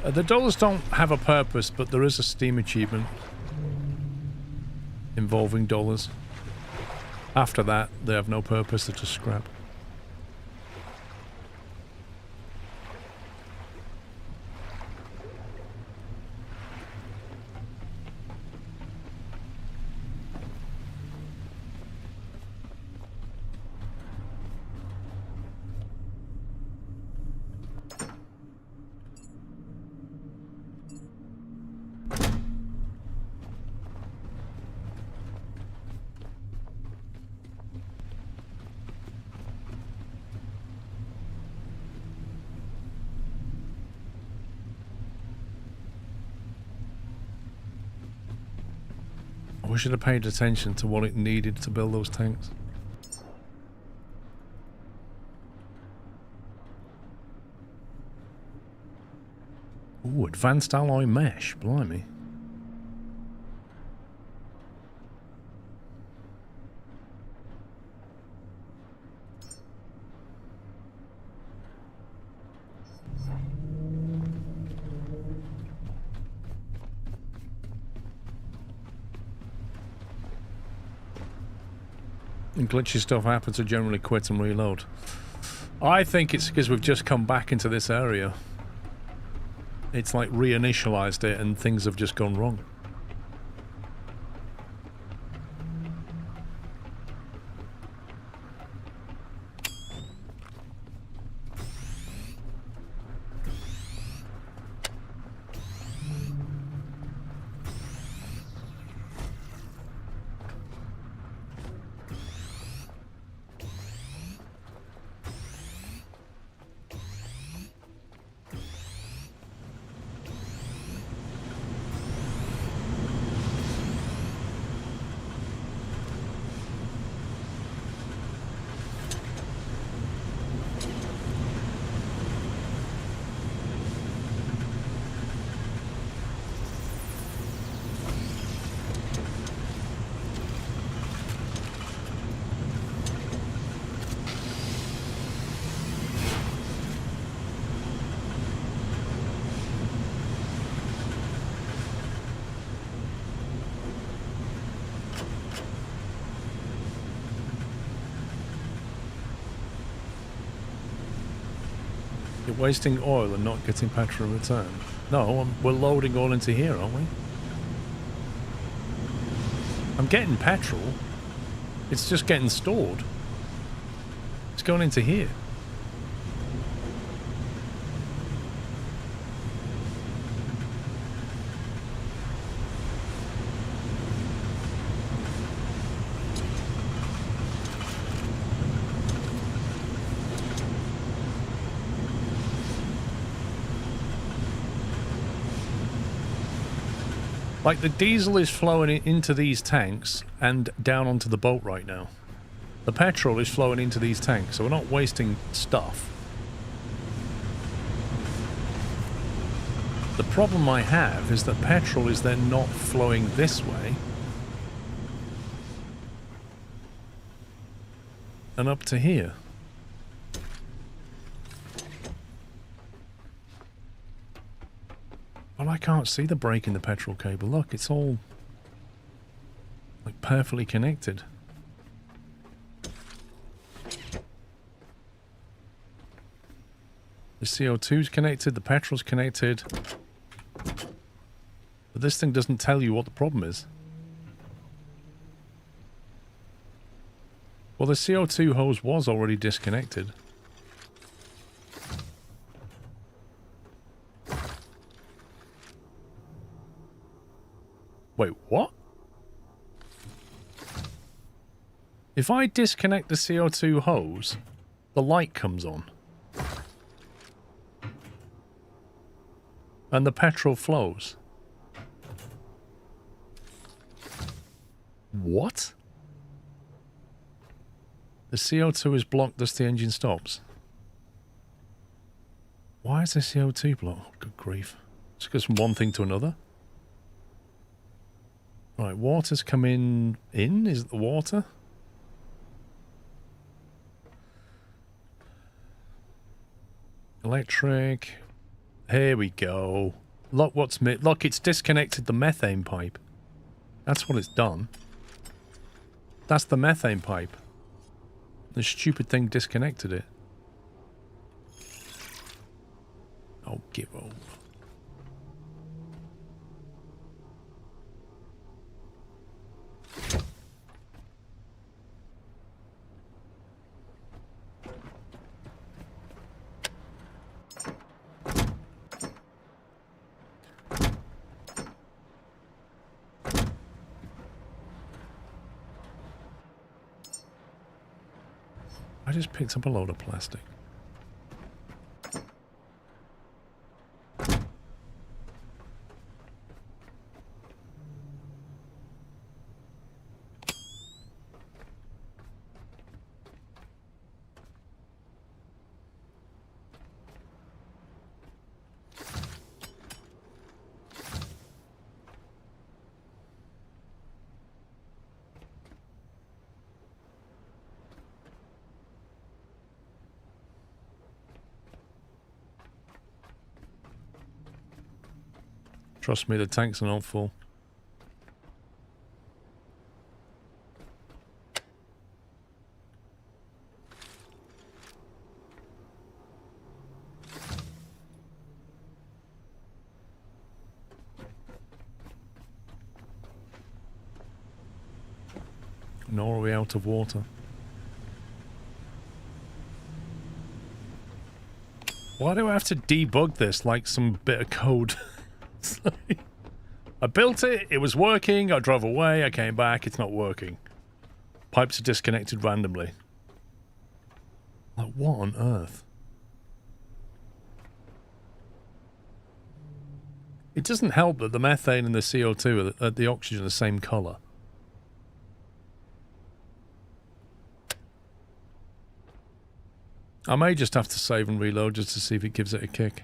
S3: The dollars don't have a purpose, but there is a Steam achievement involving dollars. After that, they have no purpose, they're just scrap. We should have paid attention to what it needed to build those tanks. Ooh, advanced alloy mesh, blimey. And glitchy stuff happens to generally quit and reload. I think it's because we've just come back into this area. It's like reinitialized it and things have just gone wrong. You're wasting oil and not getting petrol in return. No, we're loading oil into here, aren't we? I'm getting petrol. It's just getting stored. It's going into here. Like, the diesel is flowing into these tanks and down onto the boat right now. The petrol is flowing into these tanks, so we're not wasting stuff. The problem I have is that petrol is then not flowing this way and up to here. Well, I can't see the break in the petrol cable. Look, it's all like perfectly connected. The CO2's connected, the petrol's connected. But this thing doesn't tell you what the problem is. Well, the CO2 hose was already disconnected. Wait, what? If I disconnect the CO2 hose, the light comes on. And the petrol flows. What? The CO2 is blocked, thus the engine stops. Why is the CO2 blocked? Oh, good grief. Just goes from one thing to another. Right, water's coming in. Is it the water? Electric. Here we go. Look what's look, it's disconnected the methane pipe. That's what it's done. That's the methane pipe. The stupid thing disconnected it. Oh, give over. I just picked up a load of plastic. Trust me, the tanks are not full. Nor are we out of water. Why do I have to debug this like some bit of code? I built it, it was working, I drove away, I came back, it's not working. Pipes are disconnected randomly. Like, what on earth? It doesn't help that the methane and the CO2 are the oxygen are the same colour. I may just have to save and reload just to see if it gives it a kick.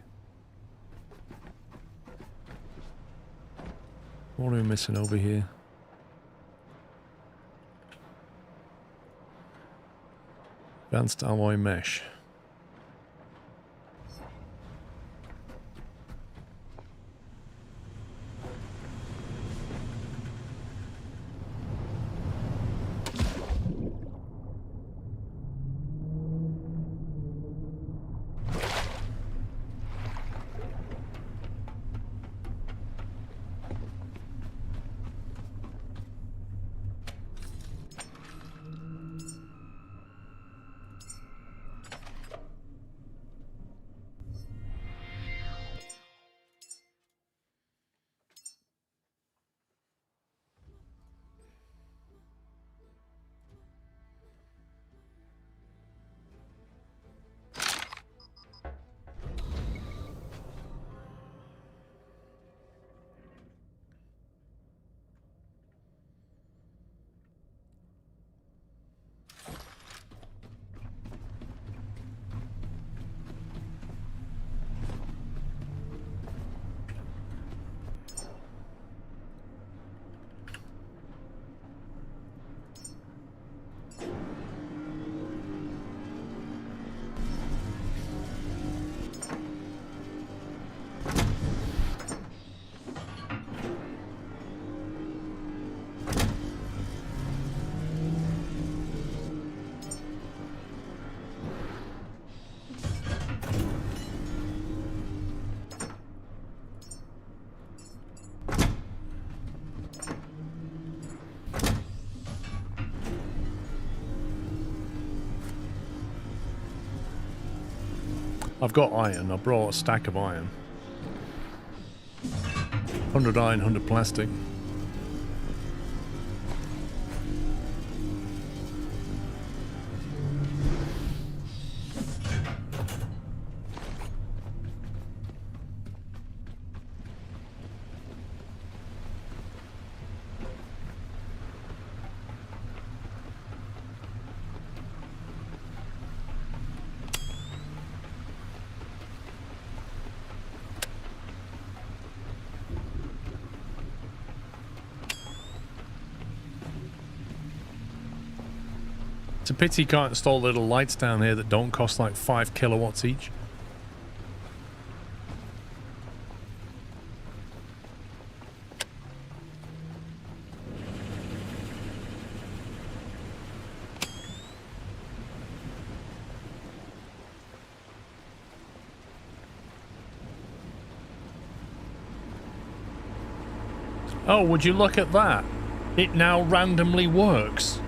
S3: What are we missing over here? Advanced alloy mesh. I've got iron. I brought a stack of iron. 100 iron, 100 plastic. It's a pity you can't install little lights down here that don't cost like 5 kilowatts each. Oh, would you look at that? It now randomly works.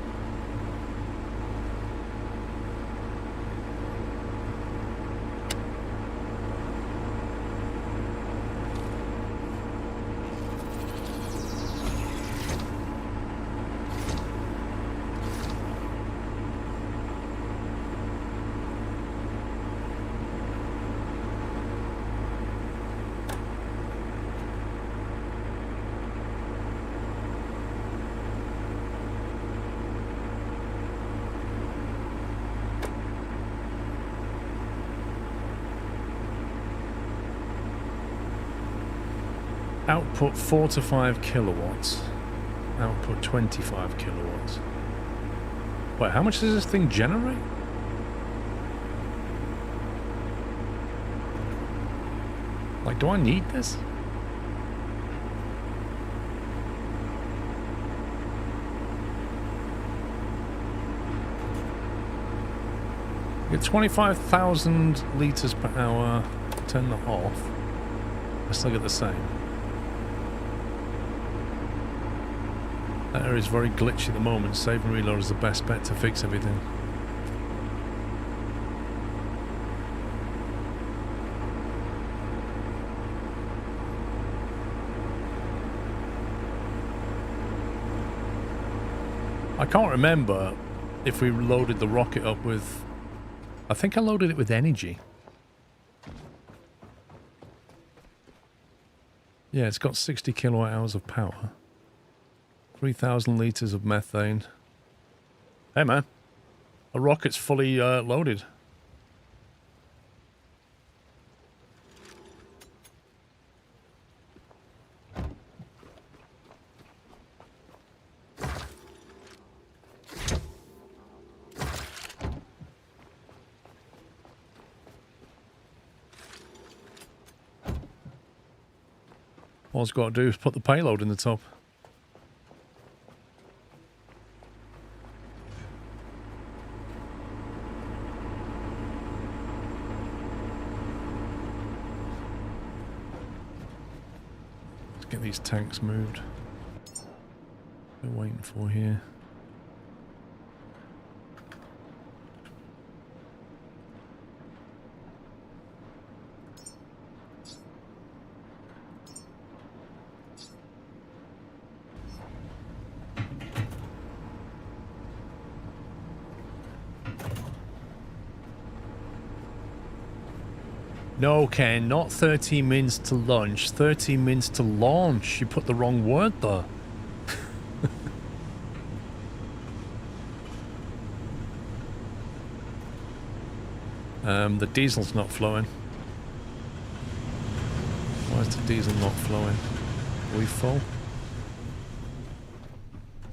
S3: Output 4 to 5 kilowatts. Output 25 kilowatts. Wait, how much does this thing generate? Like, do I need this? Get 25,000 litres per hour. Turn that off. I still get the same. That area is very glitchy at the moment. Save and reload is the best bet to fix everything. I can't remember if we loaded the rocket up with... I think I loaded it with energy. Yeah, it's got 60 kilowatt hours of power. 3,000 litres of methane. Hey man, a rocket's fully loaded. All it's got to do is put the payload in the top. Get these tanks moved. What are we waiting for here? No, Ken, not 13 minutes to lunch, 13 minutes to launch. You put the wrong word there. The diesel's not flowing. Why is the diesel not flowing? Are we full?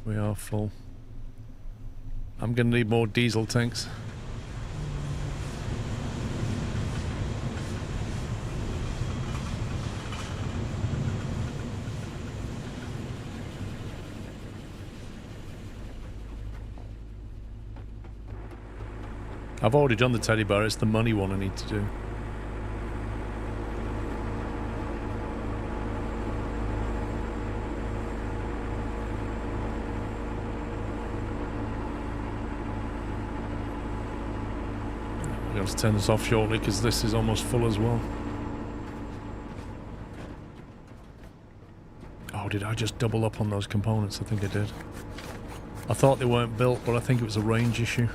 S3: We are full. I'm gonna need more diesel tanks. I've already done the teddy bear, it's the money one I need to do. I'm have to turn this off shortly because this is almost full as well. Oh, did I just double up on those components? I think I did. I thought they weren't built, but I think it was a range issue.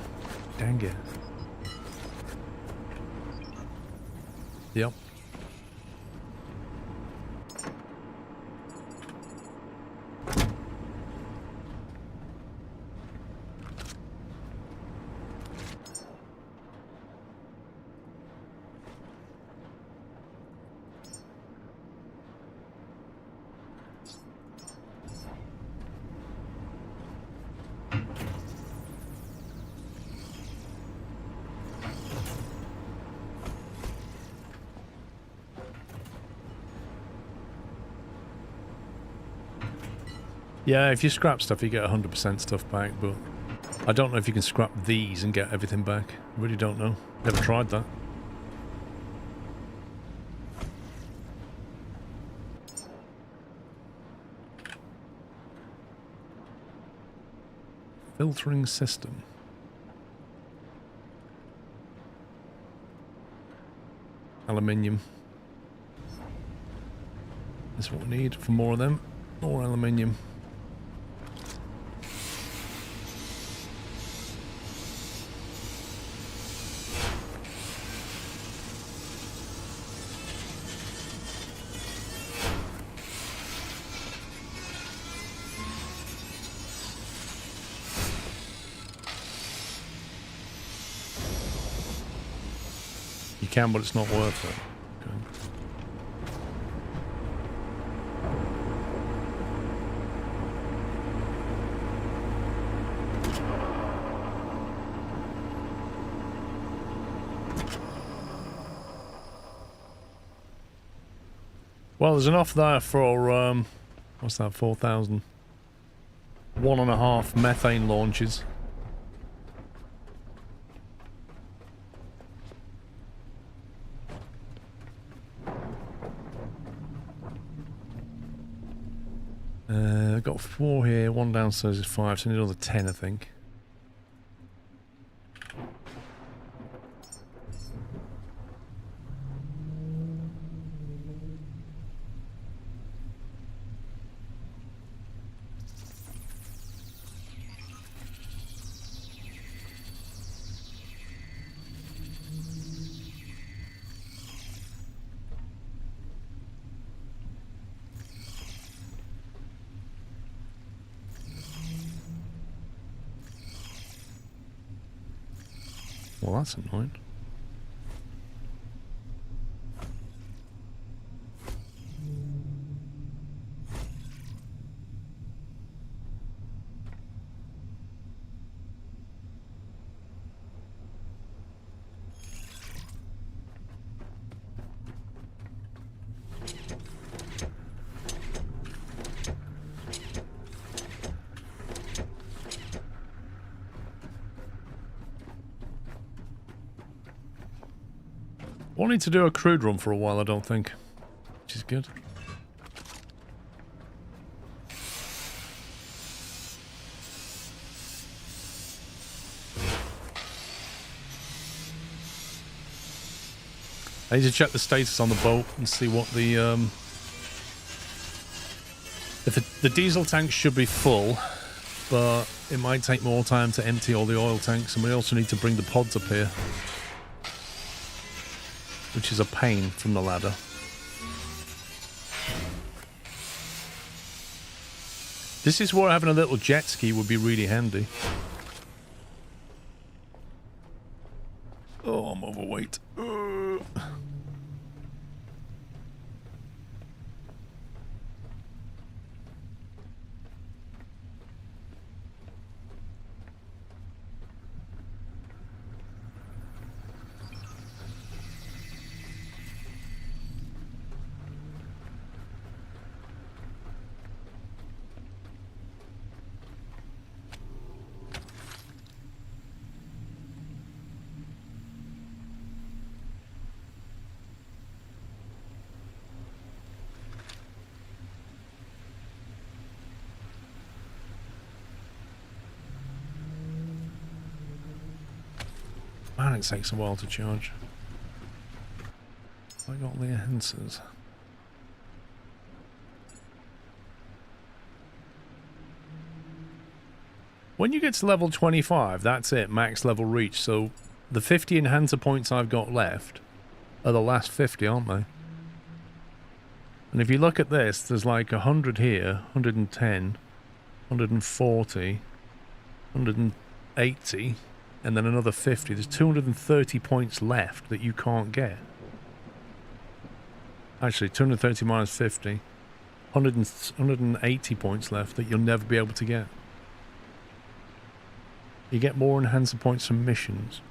S3: Dang it. Yep. Yeah, if you scrap stuff, you get 100% stuff back, but I don't know if you can scrap these and get everything back. I really don't know. Never tried that. Filtering system. Aluminium. That's what we need for more of them. More aluminium. You can, but it's not worth it. Okay. Well, there's enough there for, what's that, 4,000? 1.5 methane launches. I've got 4 here, 1 downstairs is 5, so I need another 10, I think. Well, that's annoying. Won't need to do a crude run for a while, I don't think. Which is good. I need to check the status on the boat and see what the if the diesel tank should be full, but it might take more time to empty all the oil tanks, and we also need to bring the pods up here, which is a pain from the ladder. This is where having a little jet ski would be really handy. Oh, I'm overweight. Man, it takes a while to charge. I got the enhancers. When you get to level 25, that's it, max level reach. So the 50 enhancer points I've got left are the last 50, aren't they? And if you look at this, there's like 100 here, 110, 140, 180, and then another 50. There's 230 points left that you can't get. Actually, 230 minus 50, 180 points left that you'll never be able to get. You get more enhancer points from missions.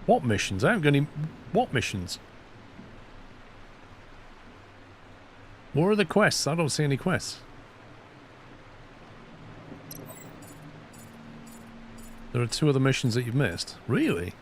S3: What missions? I haven't got any... What missions? Where are the quests? I don't see any quests. There are 2 other missions that you've missed. Really?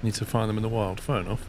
S3: Need to find them in the wild. Fair enough.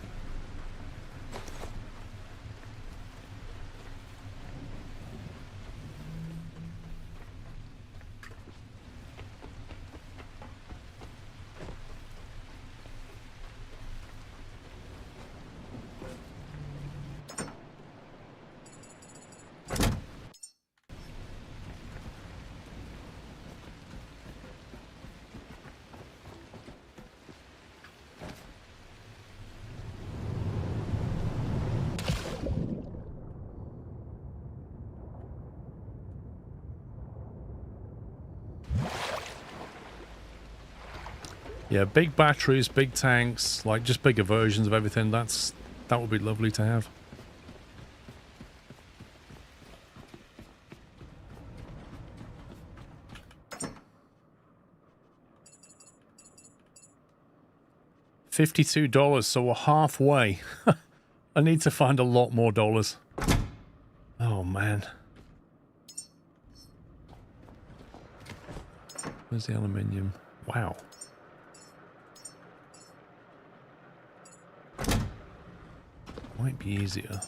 S3: Yeah, big batteries, big tanks, like just bigger versions of everything. That would be lovely to have. $52, so we're halfway. I need to find a lot more dollars. Oh man. Where's the aluminium? Wow. Might be easier.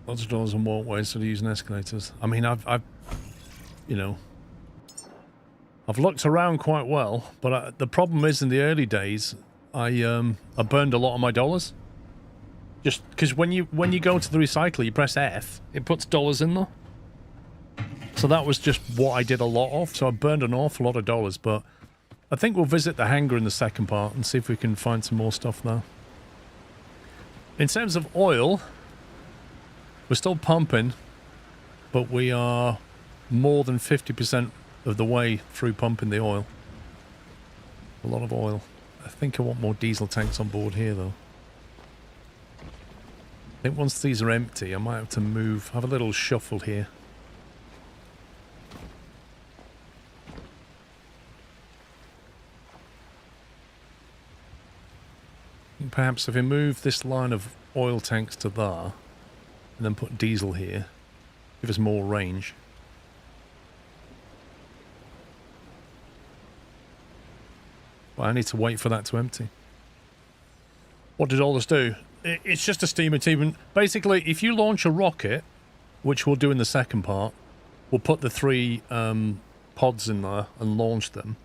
S3: Lots of doors and walkways, so they're using escalators. I mean, I've you know, I've looked around quite well, but the problem is in the early days, I burned a lot of my dollars. Just because when you go to the recycler, you press F, it puts dollars in there. So that was just what I did a lot of. So I burned an awful lot of dollars, but I think we'll visit the hangar in the second part and see if we can find some more stuff there. In terms of oil, we're still pumping, but we are more than 50% of the way through pumping the oil. A lot of oil. I think I want more diesel tanks on board here, though. I think once these are empty, I might have to move, have a little shuffle here. And perhaps if we move this line of oil tanks to there, and then put diesel here, give us more range. But I need to wait for that to empty. What did all this do? It's just a steam achievement. Basically, if you launch a rocket, which we'll do in the second part, we'll put the 3 pods in there and launch them.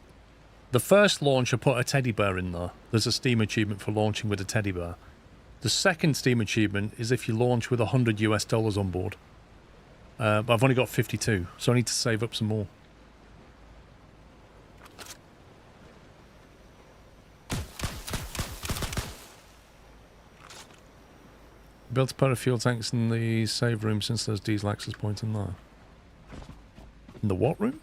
S3: The first launch, I put a teddy bear in there. There's a steam achievement for launching with a teddy bear. The second Steam achievement is if you launch with $100 US on board. But I've only got 52, so I need to save up some more. Be able to put a fuel tanks in the save room since there's diesel access point in there. In the what room?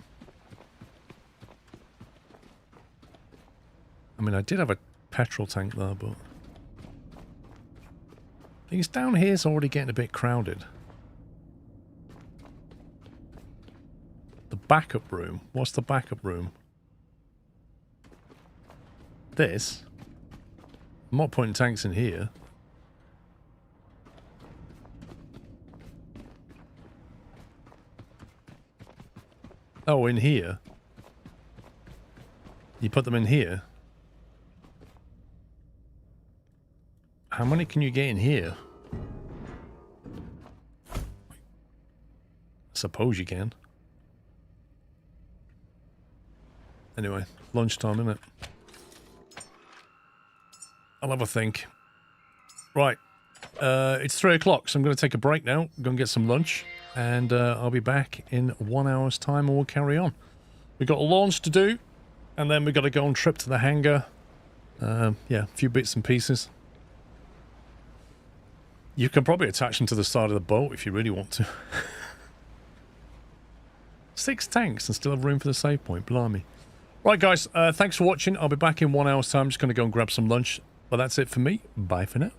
S3: I mean, I did have a petrol tank there, but... Things down here's already getting a bit crowded. The backup room. What's the backup room? This? I'm not putting tanks in here. Oh, in here? You put them in here? How many can you get in here? I suppose you can. Anyway, lunchtime, innit? I'll have a think. Right. It's 3 o'clock, so I'm going to take a break now. Go and get some lunch. And I'll be back in 1 hour's time and we'll carry on. We've got a launch to do. And then we've got to go on trip to the hangar. Yeah, a few bits and pieces. You can probably attach them to the side of the boat if you really want to. 6 tanks and still have room for the save point. Blimey. Right, guys. Thanks for watching. I'll be back in 1 hour's time. I'm just going to go and grab some lunch. But that's it for me. Bye for now.